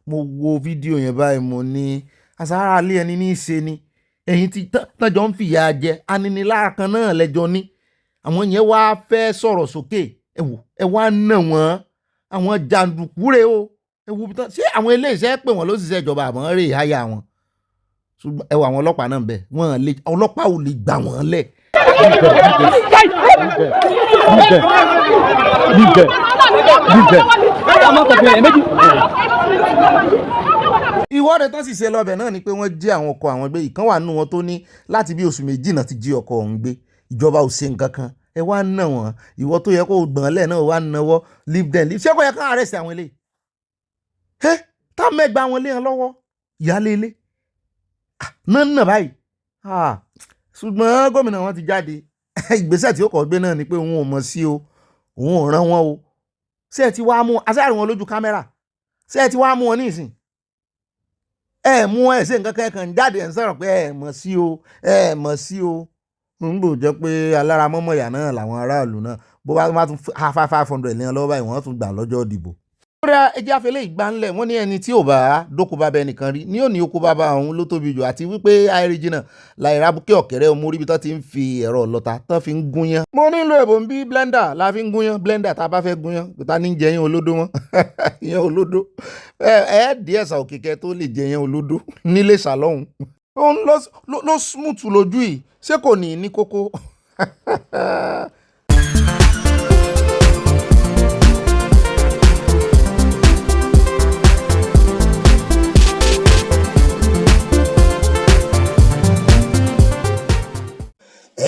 Mo wo fídíò yẹn báyìí mo ní àsárá alẹ́ ẹni ní í ṣe ni ẹ̀yin tí tọ́jọ́ ń fìyà jẹ aninilára kan náà lẹ́jọ́ ní àwọn yẹn wá fẹ́ sọ̀rọ̀ sókè ẹ wá ná wọn àwọn jàǹdùkú rèé o ewu bí tán ṣé àwọn iléeṣẹ́ pè wọ́n ló ṣiṣẹ́ ìjọba àmọ́ rè háyà wọn ṣùgbọ́n ẹwà àwọn ọlọ́pàá náà bẹ̀ wọ́n lè ọlọ́pàá ò lè gbà wọ́n lẹ̀. ìwọ́de tán sì ṣe lọ́bẹ̀ náà ni pé wọ́n jí àwọn ọkọ̀ àwọn gbé ìkan wà nínú wọn tó ní láti bí oṣù méjì náà ti jí ọkọ̀ ọ̀hún gbé ìjọba ò ṣe nǹkan kan ẹ wá ná wọn ìwọ tó yẹ kó gbọ̀n lẹ̀ náà wá náwó leave them leave ṣé kò yẹ ká arrest àwọn eléyìí tá mẹ́gbàá wọn lé wọn lọ́wọ́ ìyáálé ilé náà báyìí ṣùgbọ́n gómìnà wọn ti jáde ìgbésẹ̀ tí ó kọ̀ gbé náà ni pé òun ò mọ̀ sí o òun ò rán wọn o ṣé ẹ ti wá mú aṣáàrùn wọn lójú kámẹ́rà ṣé ẹ ti wá mú wọn ní ìsìn ẹ mú ẹ ṣe nǹkan kẹ́kàn jáde ẹ̀ ń sọ̀rọ̀ pé ẹ mọ̀ sí o ẹ mọ̀ sí o ń gbò jẹ́ pé alára mọ́mọ́yà náà làwọn aráàlú náà bó bá tún 500 lẹ́yìn lọ́wọ́ báyìí wọ́n tún gbà lọ́jọ́ ìdìbò. lórí ẹjẹ́ afẹ́lẹ́ ìgbàanlẹ̀ wọ́n ní ẹni tí ò bá dókò bá bẹ nìkan rí ní òní oko bàbá òun ló tóbi jù àti wípé àìríjìnà láìra búkẹ́ ọ̀kẹ́rẹ́ ọmọ orí ibi tó ti ń fi ẹ̀rọ ọlọ́ta tó fi ń gúnyán. mo nílò ẹ̀bùn ń bí blender la fi ń gúnyán blender tá a bá fẹ́ gúnyán ta ní jẹ yẹn olódó wọn yẹn olódó díẹ̀ sà òkèkẹ́ tó lè jẹ yẹn olódó nílé sàlọ́hún òun ló smooth lójú yìí ṣé kò ní kókó.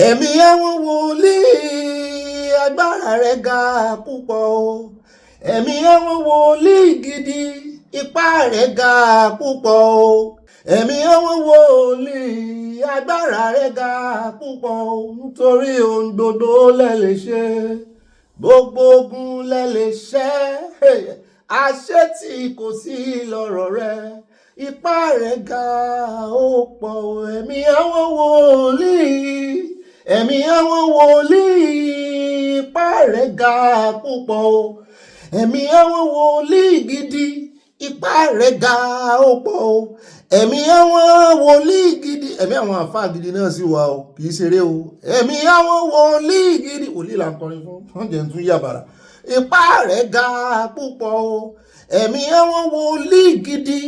ẹ̀mí àwọn wòlíì agbára rẹ̀ ga púpọ̀ o ẹ̀mí àwọn wòlíì gidi ipá rẹ̀ ga púpọ̀ o ẹ̀mí àwọn wòlíì agbára rẹ̀ ga púpọ̀ o nítorí ohun gbogbo lẹ lè ṣe gbogbo ogun lẹ lè ṣẹ́ àṣetì kò sí lọ́rọ̀ rẹ̀ ipá rẹ̀ ga ó pọ̀ o ẹ̀mí àwọn wòlíì ẹ̀mí àwọn wòlíì ipá rẹ̀ ga púpọ̀ o ẹ̀mí àwọn wòlíì gidi ipá rẹ̀ ga ó pọ̀ o ẹ̀mí àwọn wòlíì gidi ẹ̀mí àwọn àfáà gidi náà sì wà o kì í ṣeré o ẹ̀mí àwọn wòlíì gidi wòlíì là ń kọrin fún wọ́n jẹ́ ń tún yàbàrà ipá rẹ̀ ga púpọ̀ o ẹ̀mí àwọn wòlíì gidi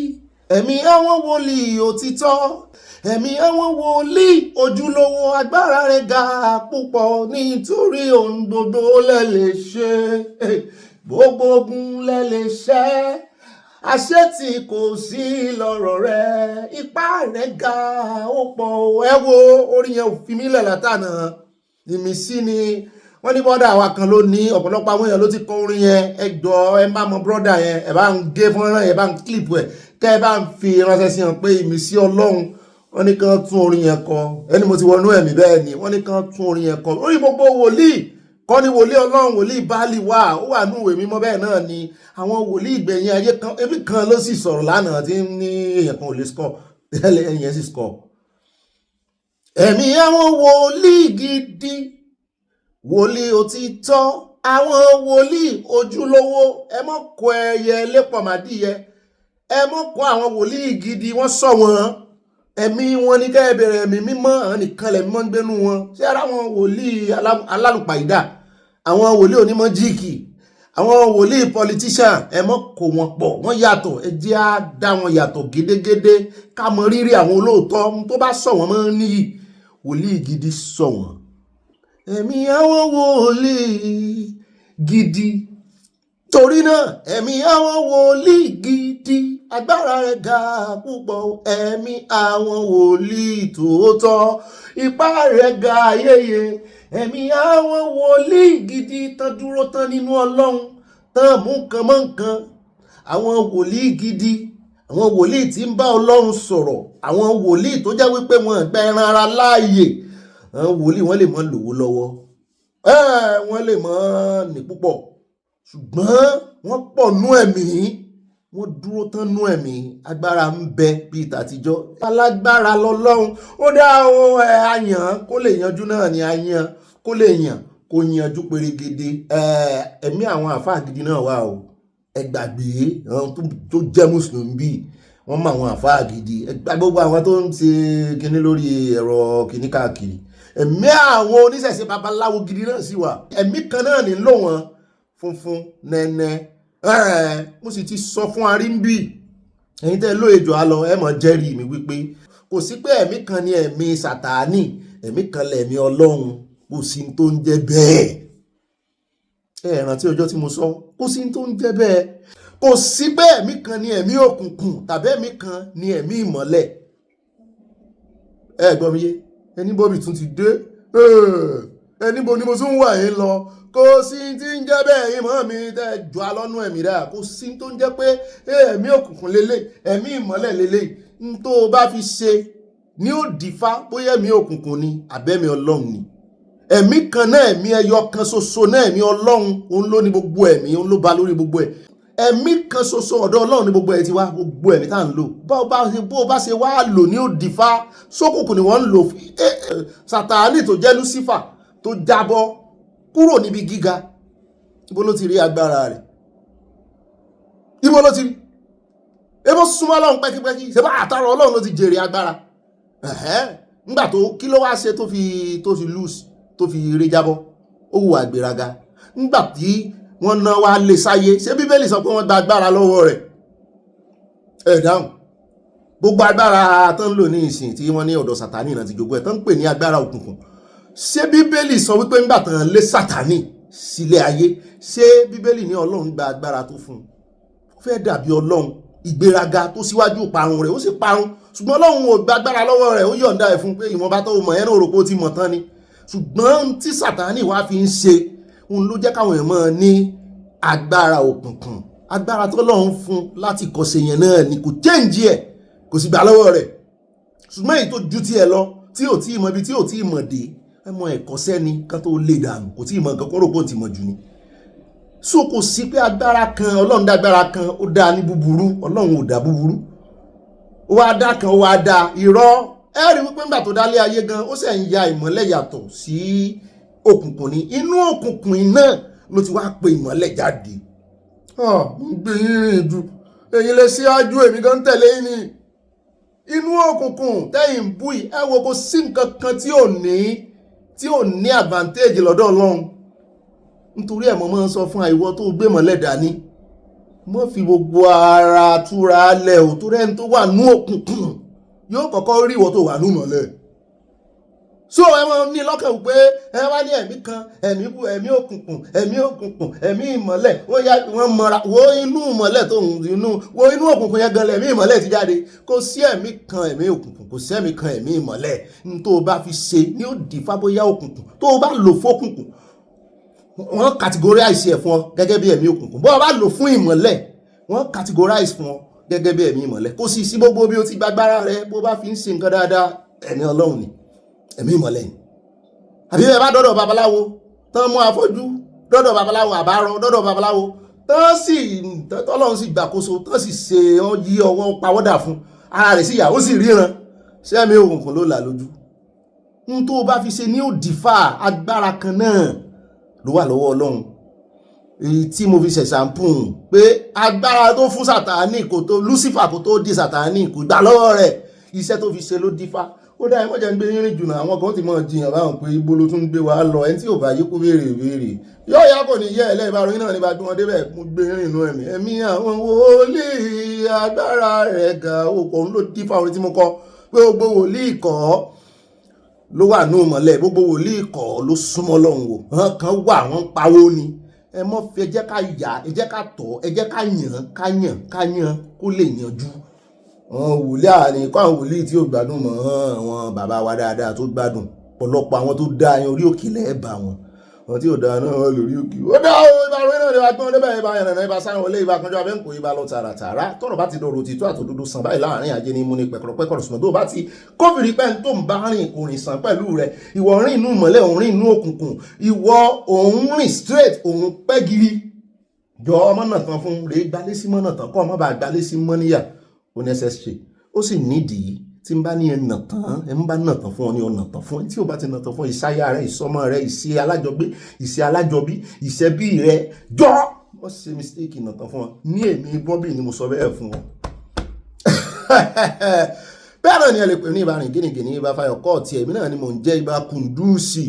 ẹ̀mí àwọn wòlíì òtítọ́ ẹ̀mí àwọn wòlíì ojúlówó agbára rẹ̀ ga púpọ̀ nítorí ohun gbogbo lẹ lè ṣe gbogbo ogun lẹ lè ṣẹ́ àṣetì kò sí lọ́rọ̀ rẹ̀ ipá rẹ̀ ga ó pọ̀ ẹ wo orin yẹn ò fi mí lẹ̀ látànà ìmísí ni wọ́n ní bọ́dà wa kan ló ní ọ̀pọ̀lọpọ̀ àwọn èèyàn ló ti kọ orin yẹn ẹ jọ ẹ má mọ bọ́dà yẹn ẹ bá ń gé fúnra yẹn ẹ bá ń kílìpù ẹ kẹ́ ẹ bá ń fi ránṣẹ́ sí hàn pé ìmísí Ọlọ́run wọ́n ní kán tún orin yẹn kọ ẹni mo ti wọnú ẹ̀mí bẹ́ẹ̀ ni wọ́n ní kán tún orin yẹn kọ orí gbogbo wòlíì kọ́ ní wòlíì ọlọ́run wòlíì báàlì wà ó wà ní ìwé mímọ́ bẹ́ẹ̀ náà ni àwọn wòlíì ìgbẹ̀yìn ayé kan ebi kan ló sì sọ̀rọ̀ lánàá tí ní èèyàn kan ò lè score ẹ̀yìn yẹn sì score. ẹ̀mí àwọn wòlíì gidi wòlíì òtítọ́ àwọn wòlíì ojúlówó ẹ mọ́ kó ẹyẹ lépọ̀ màdíyẹ ẹ mọ́ kó àwọn wòlíì gidi wọ́n sọ wọn ẹ̀mí wọn ní kẹ́ ẹ bẹ̀rẹ̀ ẹ̀mí mímọ́ àwọn nìkan lẹ̀mí mọ́ ń gbénú wọn ṣé ara àwọn wòlíì alálùpàídà àwọn wòlíì onímọ̀ jíìkì àwọn wòlíì politician ẹ mọ́ kó wọn pọ̀ wọ́n yàtọ̀ ẹ jẹ́ á dá wọn yàtọ̀ gédégédé ká mọ rírì àwọn olóòótọ́ tó bá sọ wọn mọ́ níyì wòlíì gidi sọ wọn ẹ̀mí àwọn wòlíì gidi torí náà ẹ̀mí àwọn wòlíì gidi agbára rẹ̀ ga púpọ̀ ẹ̀mí àwọn wòlíì tòótọ́ ipá rẹ̀ ga yéye ẹ̀mí àwọn wòlíì gidi tán dúró tán nínú ọlọ́run tán mú nǹkan mọ́ nǹkan àwọn wòlíì gidi àwọn wòlíì tí ń bá ọlọ́run sọ̀rọ̀ àwọn wòlíì tó jẹ́ wípé wọn gba ẹran ara láàyè àwọn wòlíì wọ́n lè mọ́ lówó lọ́wọ́ wọ́n lè mọ́ ní púpọ̀ ṣùgbọ́n wọ́n pọ̀ nú ẹ̀mí wọ́n dúró tán nú ẹ̀mí agbára ń bẹ bíi tàtijọ́ alágbára lọ́lọ́run ó dá o àyàn kó lè yanjú náà ni àyàn kó lè yàn kó yanjú pérégede ẹ̀mí àwọn àfáà gidi náà wà o ẹ gbàgbé àwọn tó jẹ́ mùsùlùmí bíi wọ́n mọ àwọn àfáà gidi ẹ gbà gbogbo àwọn tó ń ṣe kinní lórí ẹ̀rọ kinní káàkiri ẹ̀mí àwọn oníṣẹ̀ṣe babaláwo gidi náà sì wà ẹ̀mí kan náà ní lò wọ́n funfun nẹ́nẹ́ mo sì ti sọ fún arímbì ẹ̀yin tẹ́ lóye jọ á lọ ẹ mọ̀ jẹ́rìí mi wípé kò sí pé ẹ̀mí kan ní ẹ̀mí sàtáánì ẹ̀mí kan lẹ̀mí ọlọ́run kò sí tó ń jẹ́ bẹ́ẹ̀ ẹ rántí ọjọ́ tí mo sọ kò sí tó ń jẹ́ bẹ́ẹ̀ kò sí pé ẹ̀mí kan ní ẹ̀mí òkùnkùn tàbí ẹ̀mí kan ní ẹ̀mí ìmọ́lẹ̀ ẹ gbọ́ mi yé ẹni bóbi tún ti dé ẹni bo ni mo tún wà yín lọ kò sí tí ń jẹ́ bẹ́ẹ̀ yín mọ́ mi tẹ́ jọ alọ́nú ẹ̀mí rẹ̀ kò sí tó ń jẹ́ pé ẹ̀mí òkùnkùn lélẹ̀ ẹ̀mí ìmọ́lẹ̀ lélẹ̀ ń tó o bá fi ṣe ní ó dìfá bóyá ẹ̀mí òkùnkùn ni àbẹ́mi ọlọ́run ni ẹ̀mí kan náà ẹ̀mí ẹyọ kan ṣoṣo náà ẹ̀mí ọlọ́run òun ló ní gbogbo ẹ̀mí òun ló ba lórí gbogbo ẹ̀ ẹ̀mí kan ṣoṣo ọ̀dọ̀ ọlọ́run ní gbogbo ẹ̀ ti wá gbogbo ẹ̀mí tá à ń lò bó bá ṣe wá lò ní ó dìfá sókùnkùn ni wọ́n ń lò sàtáánì tó jẹ́ Lucifer tó jábọ́ kúrò níbi gíga ibo ló ti rí agbára rẹ̀ ibo ló ti rí ebo súnmọ́ ọlọ́run pẹ́kípẹ́kí ṣe bá àtàrà ọlọ́run ló ti jèrè agbára nígbà tó kí ló wá ṣe tó fi lose tó fi rí jábọ́ ó hùwà ìgbéraga nígbà tí wọ́n ná wá lè sáyé ṣé bíbélì sọ pé wọ́n gba agbára lọ́wọ́ rẹ̀ ẹ̀ dáhùn gbogbo agbára tó ń lò ní ìsìn tí wọ́n ní ọ̀dọ̀ sàtánì náà ti jogún ẹ̀ tó ń pè ní agbára òkùnkùn ṣé bíbélì sọ wípé nígbà tán lé sátánì sílé ayé ṣé bíbélì ní ọlọ́run gba agbára tó fún un ó fẹ́ dàbí ọlọ́run ìgbéraga tó síwájú parun rẹ̀ ó sì parun ṣùgbọ́n ọlọ́run ò gba agbára lọ́wọ́ rẹ̀ ó yọ̀ǹda ẹ̀ fún pé ìwọ̀nba tó mọ̀ ẹnu òròpó ti mọ̀ tán ni ṣùgbọ́n tí sátánì wá fi ń ṣe òun ló jẹ́ káwọn èèyàn máa ní agbára òkùnkùn agbára tó lọ́run fún láti kọ́ṣe yẹn náà ni kò change ẹ̀ kò sì gbà lọ́wọ́ rẹ̀ ṣùgbọ́n èyí tó ju tiẹ̀ lọ tí ò tí ì mọ ibi tí ò tí ì mọ̀ dé ẹmọ ẹ̀kọ́ sẹ́ni kan tó lè dànù kò tí ì mọ̀ nǹkan kó rò pé ó ti mọ̀ jù ni so kò sí pé agbára kan ọlọ́run dá agbára kan ó dá ní búburú ọlọ́run ò dá búburú ó wá dá kan ó wá dá irọ́ ẹ rí wípé nígbà tó dálé ayé gan ó sì ń ya ìmọ́lẹ̀ yàtọ̀ sí òkùnkùn ni inú òkùnkùn náà ló ti wá pe ìmọ́lẹ̀ jáde mo gbé yín rìn jù èyí lè ṣíwájú èmi gan tẹ̀lé yín ni inú òkùnkùn tẹ́yìn ń bú yìí ẹ wo kò sí nǹkan kan tí ò ní advantage lọ́dọ̀ ọlọ́run nítorí ẹ̀ mọ́ máa ń sọ fún àìwọ́ tó gbé mọ́lẹ̀ dání mọ́ fi gbogbo ara túra lẹ̀ ò tó rẹ́ni tó wà ní òkùnkùn yóò kọ́kọ́ rí ìwọ tó wà ní mọ́lẹ̀ so ẹ máa ní lọ́kàn pé ẹ wá ní ẹ̀mí kan ẹ̀mí òkùnkùn ẹ̀mí ìmọ́lẹ̀ wọ́n mọ́ra wo inú ìmọ́lẹ̀ tó wo inú òkùnkùn yẹn gan lẹ̀mí ìmọ́lẹ̀ ti jáde kò sí ẹ̀mí kan ẹ̀mí òkùnkùn kò sí ẹ̀mí kan ẹ̀mí ìmọ́lẹ̀ ní tó o bá fi ṣe ní ó dì fábóyá òkùnkùn tó o bá lò fókùnkùn wọ́n categorize ẹ̀ fún ọ gẹ́gẹ́ bí ẹ̀mí òkùnkùn bó o bá lò fún ìmọ́lẹ̀ wọ́n categorize fún ọ gẹ́gẹ́ bí ẹ̀mí ìmọ́lẹ̀ kò sì sí gbogbo bí o ti gbàgbára rẹ bó o bá fi ń ṣe nǹkan dáadáa ẹ̀mí ọlọ́run ni ẹ̀mí ìmọ́lẹ̀ ni àbí ẹ bá dọ́dọ̀ babaláwo tán mú afọ́jú dọ́dọ̀ babaláwo àbárọ̀ dọ́dọ̀ babaláwo tọ́lọ́run sì gbàkóso tán sì ṣe wọ́n yí ọwọ́ pawọ́dà fún ara rẹ̀ sí ìyá ó sì ríran sẹ́mi òkùnkùn ló là lójú n tó bá fi ṣe ní òdìfà agbára kan náà ló wà lọ́wọ́ Ọlọ́run èyí tí mo fi ṣẹ̀ṣàmpùn pé agbára tó fún Sátánì kò tó Lucifer kò tó di Sátánì kò gbà lọ́wọ́ rẹ̀ iṣẹ́ tó fi ṣe ló dífá ó dá ẹmọ́ jẹ́ ń gbé yínrín jùlọ àwọn kan ti mọ̀ jiyàn báwọn pé ibo ló tún gbé wa lọ ẹni tí ò bá yí kó béèrè béèrè yóò yá kò ní yẹ ẹlẹ́bàárọ̀ yín náà nípa bí wọ́n débẹ̀ mú gbé yínrín inú ẹ̀mí àwọn wòlíì agbára rẹ̀ ga òkò ń ló dífá orin tí mo kọ pé gbogbo wòlíì kọ́ ló wà ní ìmọ̀lẹ̀ gbogbo wòlíì kọ́ ló súnmọ́ lọ́hùn wò hàn kan wà wọ́n pawó ni ẹ mọ́ fi ẹ jẹ́ ká yà ẹ jẹ́ ká tọ̀ ẹ jẹ́ ká yàn kó lè yanjú àwọn wòlíì àní kó àwọn wòlíì tí ó gbádùn mọ́ àwọn bàbá wa dáadáa tó gbádùn ọ̀pọ̀lọpọ̀ àwọn tó dá yan orí òkè lẹ́ẹ̀bà wọn tí ò dá náà lórí òkè ó dá o ibà ròyìn náà nípa gbọ́n débẹ̀ ibà yànnà ibà Sanawole ibà kanjọ́ abẹ́ǹkó ibà lọ tààràtàrà tọ́rọ̀ bá ti dọ̀rọ̀ òtítọ́ àtòdodo sàn báyìí láàrin ajé ní múni pẹ̀kọ̀rọ̀pẹ̀kọ̀rọ̀ sùn tó bá ti kófìrí pẹ́ tó ń bá rìn kò rìn sàn pẹ̀lú rẹ̀ ìwọ rìn inú mọ́lẹ̀ òun rìn inú òkùnkùn ìwọ òun rìn straight òun pẹ́ giri jọ ọmọ náà tán fún rèé gbalé sí mọ́ náà tán kọ́ ọmọ bá gbalé sí mọ́ níyà ó necessary ó sì nídìí tí n bá ní ẹnà tán ẹ ń bá nà tán fún ọ ní ọ̀nà tán fún ẹ tí ò bá ti nà tán fún ìsáyà rẹ ìsọmọ rẹ ìṣe alájọgbé ìṣe alájọbí ìṣẹbí rẹ jọ wọ́n ṣe mistake nà tán fún ọ ní èmi Bobby ni mo sọ bẹ́ẹ̀ fún ọ. bẹ́ẹ̀ náà ni ẹ lè pè ní ibà rìn gínìgínì ibà fayọ̀ kọ́ọ̀tì ẹ̀mí náà ni mò ń jẹ́ ibà kùndùsì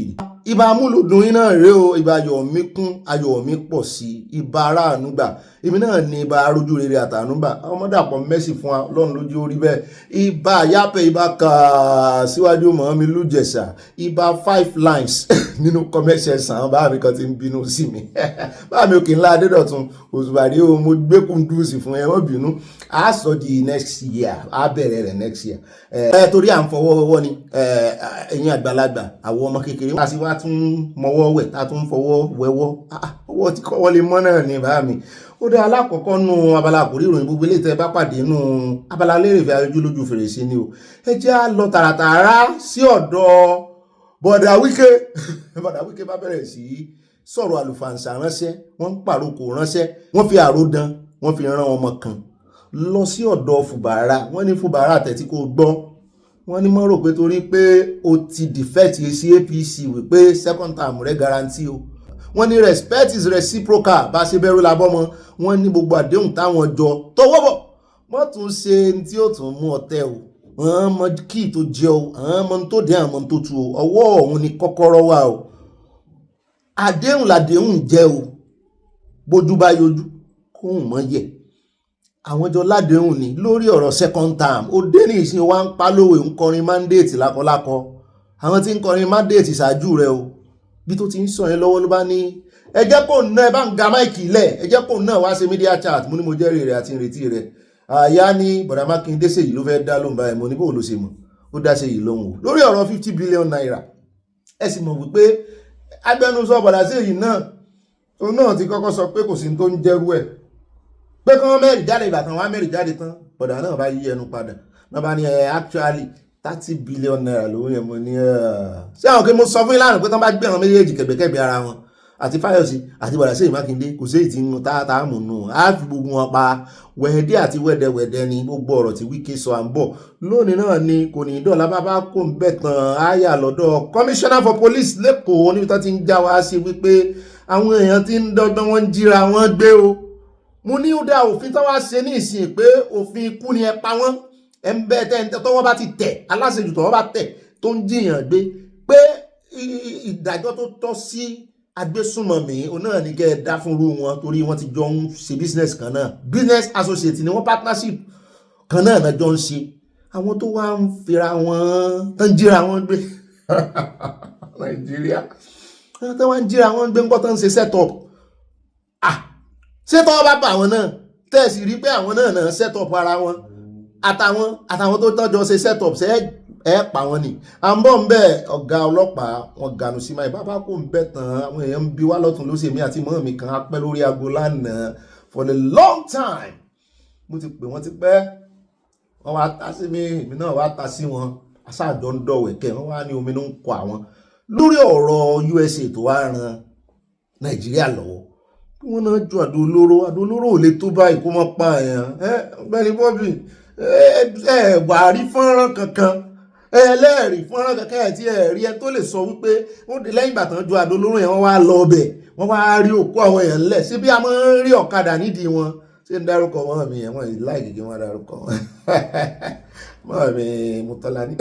ibà amúlòdùn iná rèé o ibà ayọ̀ mi kún ayọ̀ mi pọ̀ sí ibà aráàánú gbà èmi náà ní ibà arójú rere àtànúgbà ọmọdàpọ̀ mẹ́sì fún wa lọ́run lójú orí bẹ́ẹ̀ ibà yápẹ̀ ibà kà síwájú mọ́mí lújẹ̀sà ibà 5 lines nínú commercial sàn bá mi kan ti ń bínú sí mi bá mi òkè ńlá adédọ̀tun òṣùbàdì o mo gbé kùndùsì fún ẹ wọ́n bínú a sọ di next year a bẹ̀rẹ̀ rẹ̀ next year torí à ń fọwọ́ wọ́wọ́ ni ẹ̀yin àgbàlagbà àwọn ọmọ kékeré wá sí wá tún mọwọ́ wẹ̀ tá tún fọwọ́ wẹ́wọ́ ọwọ́ tí kọ́wọ́ lè mọ́ náà ní bá mi ó dá alákọ̀ọ́kọ́ nù abala àkórí ìròyìn gbogbo ilé tẹ́ bá pàdé nù Abala Lerefe ayójúlójú fèrèsé ni o ẹ jẹ́ á lọ tààràtàrà sí ọ̀dọ̀ bọ̀dà Wike bọ̀dà Wike bá bẹ̀rẹ̀ sí sọ̀rọ̀ àlùfàǹsà ránṣẹ́ wọ́n ń pàrokò ránṣẹ́ wọ́n fi àròdàn wọ́n fi rán ọmọ kan lọ sí ọ̀dọ̀ Fubara wọ́n ní Fubara tẹ̀tí kò gbọ́ wọ́n ní mọ́ rò pé torí pé o ti defect sí APC wípé second term rẹ̀ guarantee o wọ́n ní respect is reciprocal bá ṣe bẹ̀rù labọ́mọ wọ́n ní gbogbo àdéhùn táwọn jọ tọwọ́ bọ̀ wọ́n tún ṣe tí ó tún mú ọtẹ o àwọn ọmọ kí tó jẹ o àwọn ọmọ tó dé àwọn ọmọ tó tu o ọwọ́ ọ̀hún ni kọ́kọ́rọ́ wà o àdéhùn làdéhùn jẹ́ o bójú bá yọjú kóhùn mọ́ yẹ àwọn jọ ládéhùn ni lórí ọ̀rọ̀ second term ó dé ní ìsìn wa ń pa lówe ń kọrin mandate lákọlákọ àwọn tí ń kọrin mandate ṣáájú rẹ o bí tó ti ń sọ yẹn lọ́wọ́ ló bá ní ẹ jẹ́ kó ná ẹ bá ń ga máìkì lẹ̀ ẹ jẹ́ kó ná wá ṣe media chat mo ní mo jẹ́rìí rẹ̀ àti ìrètí rẹ̀ àyà ní bọ̀dà Mákindé Ṣèyí ló fẹ́ dá lóhùn báyìí mo ní bóun ló ṣe mọ̀ ó dá Ṣèyí lóhùn lórí ọ̀rọ̀ 50 billion naira ẹ sì mọ̀ wípé agbẹnusọ bọ̀dà Ṣèyí náà òun náà ti kọ́kọ́ sọ pé kò sí tó ń jẹ́rú ẹ̀ pé kí wọ́n mẹ́rin jáde ìbàtàn wọn mẹ́rin jáde tán bọ̀dà náà bá yí ẹnu padà náà bá ní actually 30 billion naira lówó yẹn mo ní ṣé àwọn kí mo sọ fún ìlànà pé tán bá gbé àwọn méjèèjì kẹ̀bẹ̀kẹ̀bẹ̀ ara wọn àti Fáyọ̀sí àti bọ̀dà Ṣèyí Mákindé kò sí èyí tí ń tá mú nù á fi gbogbo wọn pa wẹ̀ẹ́dẹ́ àti wẹ̀dẹ̀wẹ̀dẹ̀ ni gbogbo ọ̀rọ̀ tí Wike sọ à ń bọ̀ lónìí náà ni kò ní dọ̀là bábá kò ń bẹ̀ tán áyà lọ́dọ̀ commissioner for police lẹ́kọ̀ọ́ níbi tó ti ń já wa sí wípé àwọn èèyàn ti ń dọ́gbọ́n wọn ń jíra wọn gbé o mo ní ó dá òfin tó wá ṣe ní ìsìn pé òfin ikú ni ẹ pa wọ́n ẹ ń bẹ́ẹ̀ tẹ́ tọ́wọ́ bá ti tẹ̀ aláṣejù tọ́wọ́ bá tẹ̀ tó ń jiyàn gbé pé ìdájọ́ tó tọ́ sí agbésùnmọ̀mí òun náà ní kẹ́ ẹ dá fúnrú wọn torí wọ́n ti jọ ń ṣe business kan náà business associate ni wọ́n partnership kan náà náà jọ ń ṣe àwọn tó wá ń fira wọn tó ń jíra wọn gbé Nàìjíríà tó wá ń jíra wọn gbé ńkọ́ tó ń ṣe set up ṣé tọ́wọ́ bá bá àwọn náà tẹ̀sí rí pé àwọn náà set up ara wọn àtàwọn tó tọ́jọ́ ṣe set up ṣe ẹ pa wọn ni à ń bọ̀ ń bẹ́ ọ̀gá ọlọ́pàá wọn gànù sí máa bàbá kò ń bẹ̀ tán àwọn èèyàn ń bi wá lọ́tún lóṣèmí àti mọ́ mi kan á pẹ́ lórí aago lánàá for a long time mo ti pè wọ́n ti pẹ́ wọ́n wá ta sí mi èmi náà wá ta sí wọn aṣáàjọ ń dọ̀wẹ̀kẹ́ wọ́n wá ní omi ló ń kọ àwọn lórí ọ̀rọ̀ USA tó wá ran Nàìjíríà lọ́wọ́ bí wọ́n náà ju àdó olóró ò lè tó báyìí kó mọ́ pa èèyàn Ọ̀gbẹ́ni Bobby wà rí fọ́nrán kankan ẹlẹ́rìí fọ́nrán kankan ẹ̀ tí rí ẹ tó lè sọ wípé lẹ́yìn ìgbà tán ju àdó olóró yẹn wọ́n wá lọ ọbẹ̀ wọ́n wá rí òkú àwọn èèyàn lẹ̀ sí bí a máa ń rí ọ̀kadà nídìí wọn ṣé ń dárúkọ mọ́ mi yẹn wọ́n láì kìkì wọ́n dárúkọ mọ́ mi Mọ́tọ́lá ní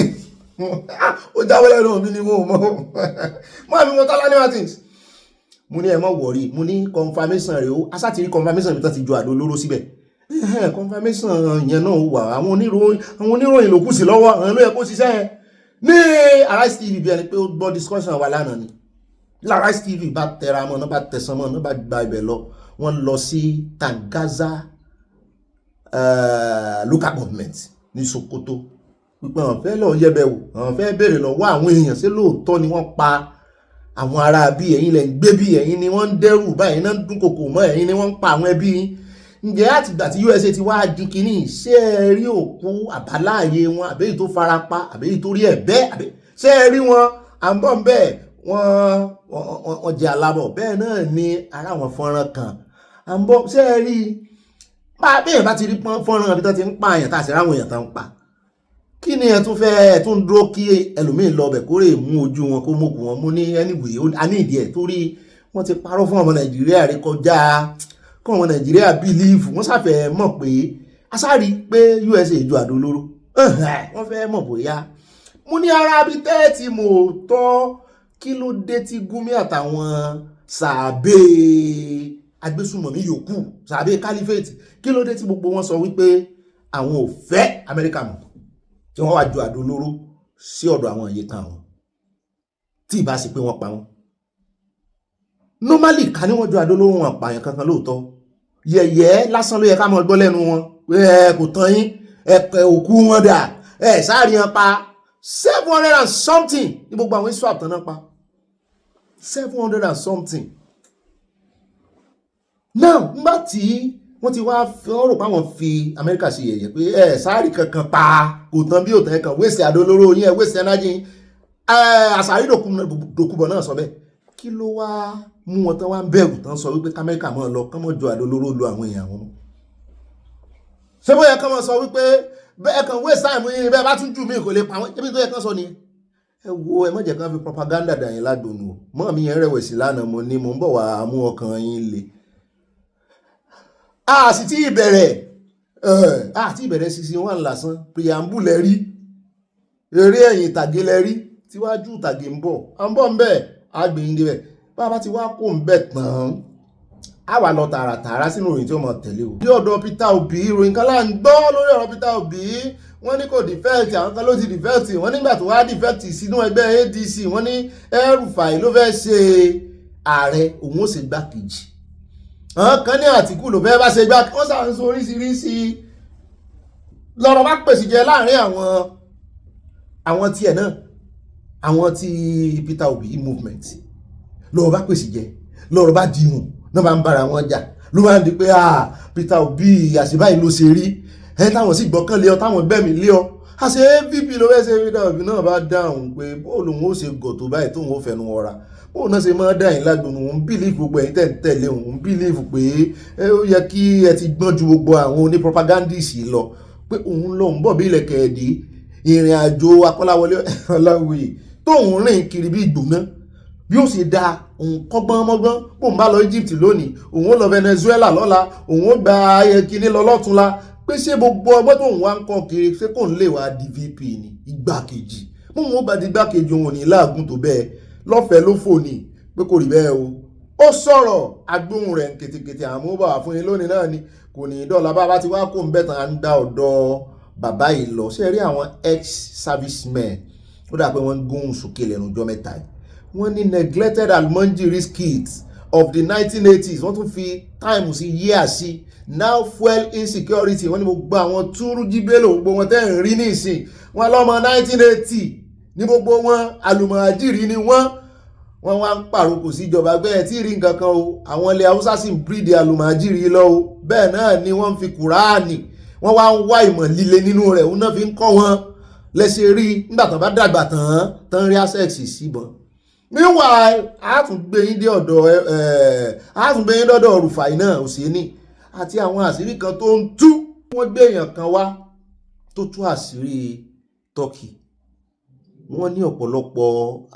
ó jáwé lẹ́nu mi ni mo mọ́ mọ́ mi Mọ́tọ́lá ní Martins mo ní ẹ mọ́ wọ̀rí mo ní confirmation rẹ̀ ó asátìrí confirmation mi tán ti ju àdó olóró síbẹ̀ confirmation yẹn náà wà àwọn oníròyìn ló kù sí lọ́wọ́ àwọn ló yẹ kó ṣiṣẹ́ yẹn ní Arise TV bí ẹni pé ó gbọ́ discussion wà lánàá ni Arise TV bá tẹra mọ́ náà bá tẹ̀sán mọ́ náà bá gba ibẹ̀ lọ wọ́n lọ sí Tangaza local government ní Sokoto pípẹ́ àwọn fẹ́ lọ yẹbẹ̀ wò àwọn fẹ́ béèrè lọ́wọ́ àwọn èèyàn ṣé lóòótọ́ ni wọ́n pa àwọn ará bí ẹ̀yin lẹ̀ ń gbé bí ẹ̀yin ni wọ́n ń dẹ́rù báyìí náà ń dúnkòkò mọ́ ẹ̀yin ni wọ́n ń pa àwọn ẹbí yín ǹjẹ́ àtìgbà tí USA ti wá ju kínní ṣé ẹ rí òkú àbáláàyè wọn àbẹ́yì tó farapa àbẹ́yì tó rí ẹ̀bẹ́ ṣé ẹ rí wọn à ń bọ̀ ń bẹ́ẹ̀ wọ́n jẹ́ alábọ̀ bẹ́ẹ̀ náà ni ara wọn fọ́nrán kan à ń bọ̀ ṣé ẹ rí bẹ́ẹ̀ bá ti rí fọ́nrán àbí tó ti ń pa àyàn tá a sì ráwọn èèyàn tó ń pa kí ni ẹ tún fẹ́ ẹ tún dúró kí ẹlòmíín lọ bẹ̀ kórè mú ojú wọn kó mọ̀kù wọn mú ní anyway a ní ìdí ẹ̀ torí wọ́n ti parọ́ fún ọmọ Nàìjíríà rí kọjá kọ́ ọmọ Nàìjíríà bílíìfù wọ́n sáfẹ́ mọ̀ pé asárí pé USA ju àdó olóró wọ́n fẹ́ mọ̀ bóyá mo ní ara bí tẹ́ẹ̀tì mo tọ́ kí ló dé tí Gumi àtàwọn sàbẹ̀ agbésùmọ̀mí yòókù sàbẹ̀ kálífẹ̀tì kí ló dé tí gbogbo wọn sọ wípé àwọn ò fẹ́ Amẹ́ríkà mọ̀ tí wọ́n wá ju àdó olóró sí ọ̀dọ̀ àwọn ìyẹ̀kan wọn tí ìbá sì pé wọ́n pa wọn normally ká ní wọ́n ju àdó olóró wọn pààyàn kankan lóòótọ́ yẹ̀yẹ́ lásán ló yẹ ká mọ̀ gbọ́ lẹ́nu wọn pé kò tán yín ẹ̀pẹ̀ òkú wọn dà sáàrí wọn pa 700 and something ní gbogbo àwọn iswap tán náà pa 700 and something now nígbà tí wọ́n ti wá rò pé àwọn fi Amẹ́ríkà sí yẹ̀yẹ́ pé sáàrí kankan pa kò tán bí òtán kan wéṣẹ̀ àdó olóró yín wéṣẹ̀ ẹnájí àṣàrí dòkúbọ̀ náà sọ bẹ́ẹ̀ kí ló wá mú wọn tán wá ń bẹ̀rù tán sọ wípé k'Amẹ́ríkà mọ́ lọ kán mọ́ ju àdó olóró lu àwọn èèyàn wọn ṣé bóyá kán mọ́ sọ wípé bẹ́ẹ̀ kan wé sáìmù yìí bẹ́ẹ̀ bá tún jù mí kò lè pa wọ́n ebi tó yẹ kán sọ ni ẹ wo ẹ má jẹ́ kán fi propaganda dà yín ládùn o mọ́ mi yẹn rẹ̀wẹ̀sì lánàá mo ní mo ń bọ̀ wá mú ọkàn yín le a sì tí ìbẹ̀rẹ̀ season 1 lásán preamble lẹ rí eré ẹ̀yìn ìtàgé lẹ rí tíwájú ìtàgé ń bọ̀ à ń bọ̀ ń bẹ̀ àgbèyìn débẹ̀ bàbá ti wá kó ń bẹ̀ tán a wà lọ tààràtààrà sínú ìròyìn tí ó mọ̀ tẹ̀lé o. bí ọ̀dọ̀ Peter Obi ìròyìn kan láà ń gbọ́ lórí ọ̀rọ̀ Peter Obi wọ́n ní kò dìfẹ́ẹ̀tì àwọn kan ló ti dìfẹ́ẹ̀tì wọ́n nígbà tó wá dìfẹ́ẹ̀tì sínú ẹgbẹ́ ADC wọ́n ní El-Rufai ló fẹ́ ṣe ààrẹ òun ó ṣe gbákejì àwọn kan ní Àtìkù ló fẹ́ bá ṣe gbákejì wọ́n sàn sọ oríṣiríṣi lọ́rọ̀ bá pèsè jẹ láàrin àwọn tiẹ̀ náà àwọn ti Peter Obi movement lọ́rọ̀ bá pèsè jẹ lọ́rọ̀ bá dìhùn náà bá ń bára wọn jà ló máa ń di pé Peter Obi àṣìbáyìí ló ṣe rí táwọn sì gbọ́kàn lé ọ táwọn gbẹ̀mí lé ọ àṣẹ AVP ló fẹ́ ṣe Peter Obi náà bá dáhùn pé bóòlù òun ó ṣe gọ̀ tó báyìí tóun ó fẹnu ọ̀ra bóòlù náà ṣe máa dá yín lágbónú òun bílíìfù gbogbo ẹ̀yin tẹ̀lé òun bílíìfù pé ó yẹ kí ẹ ti gbọ́n ju gbogbo àwọn onípropagandist lọ pé òun lọ ń bọ̀ bí ilẹ̀ kẹ̀ẹ́dì ìrìn àjò Akọ́láwọlé Ọláwuyì tóun rìn kiri bí ìgbóná bí ó ṣe da òun kọ́gbọ́n mọ́gbọ́n bóun bá lọ Egypt lónìí òun ó lọ Venezuela lọ́la òun ó gba ayẹkíní lọ lọ́túnla pé ṣé gbogbo ọgbọ́n tóun wá ń kọ́ kiri ṣé kò ń lè wá di VP ni igbákejì bóun ó bá di igbákejì òun ní láàgùn tó bẹ́ẹ̀ lọ́fẹ̀ẹ́ ló fò ní pé kò rí bẹ́ẹ̀ o ó sọ̀rọ̀ agbóhùn rẹ̀ kètèkètè àmọ́ ó bá wà fún yín lónìí náà ni kò ní dọ́là bá ti wá kó ń bẹ̀tàn à ń gba ọ̀dọ̀ bàbá yìí lọ ṣe rí àwọn ex-servicemen ó dà pé wọ́n ń gbóhùn sókè lẹ́nu ọjọ́ mẹ́ta yìí wọ́n ní neglected almonjiris kids of the 1980s wọ́n tún fi time sí year sí now fuel insecurity wọ́n ní gbogbo àwọn túrújí bélò gbogbo wọn tẹ́ ń rí ní ìsìn wọn lọ́mọ 1980 ní gbogbo wọn alùmọ̀ájìrì ni wọ́n wá ń pàrokò sí ìjọba bẹ́ẹ̀ tí rí nǹkan kan o àwọn ilẹ̀ haúsá sì ń bírídì alùmọ̀ájìrì lọ o bẹ́ẹ̀ náà ni wọ́n ń fi kùránì wọ́n wá ń wá ìmọ̀ líle nínú rẹ̀ òun náà fi ń kọ́ wọn lẹ́sẹ̀ rí nígbà tán bá dàgbà tán rí access síbọn meanwhile a tún gbé yín dé ọ̀dọ̀ Rufai náà Òsínì àti àwọn àṣírí kan tó ń tú. Wọ́n gbé èèyàn kan wá tó tú àṣírí Turkey. Wọ́n ní ọ̀pọ̀lọpọ̀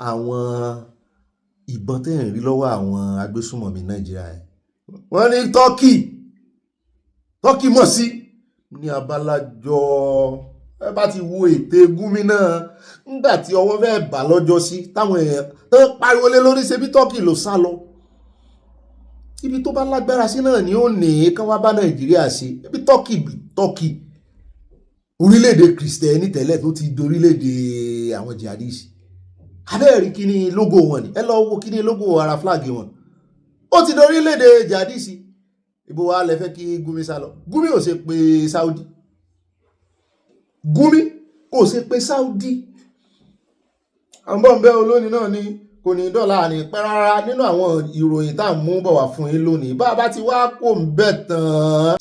àwọn ìbọn tẹ́ ń rí lọ́wọ́ àwọn agbésùmọ̀mí Nàìjíríà ẹ̀ wọ́n ní Turkey mọ̀ sí ní abalajọ. Ẹ bá ti wo ète Gumi náà nígbà tí ọwọ́ fẹ́ bà lọ́jọ́ sí táwọn èèyàn tó pariwo lé lórí ṣe bí Turkey ló sá lọ. Ibi tó bá lágbára sí náà ni ó ní kán wá bá Nàìjíríà ṣe. Ibi Turkey orílẹ̀-èdè Kristẹni tẹ́lẹ̀ tó ti dorílẹ̀-èdè àwọn jihadis. Abẹ́ẹ̀rí kí ni logo wọn ni, ẹ lọ wo kí ni logo ara flag wọn. Ó ti dorílẹ̀-èdè jihadis. Ibo wa lẹ fẹ́ kí Gumi sá lọ? Gumi ò ṣe pé Saudi. Gumi kò ṣe pé Saudi. Àbọ̀nbẹ́ olónìí náà ni kò ní dọ́là ní pẹ́ rárá nínú àwọn ìròyìn tá à ń mú bọ̀ wá fún yín lónìí. Bàbá ti wá kó ń bẹ̀ tán.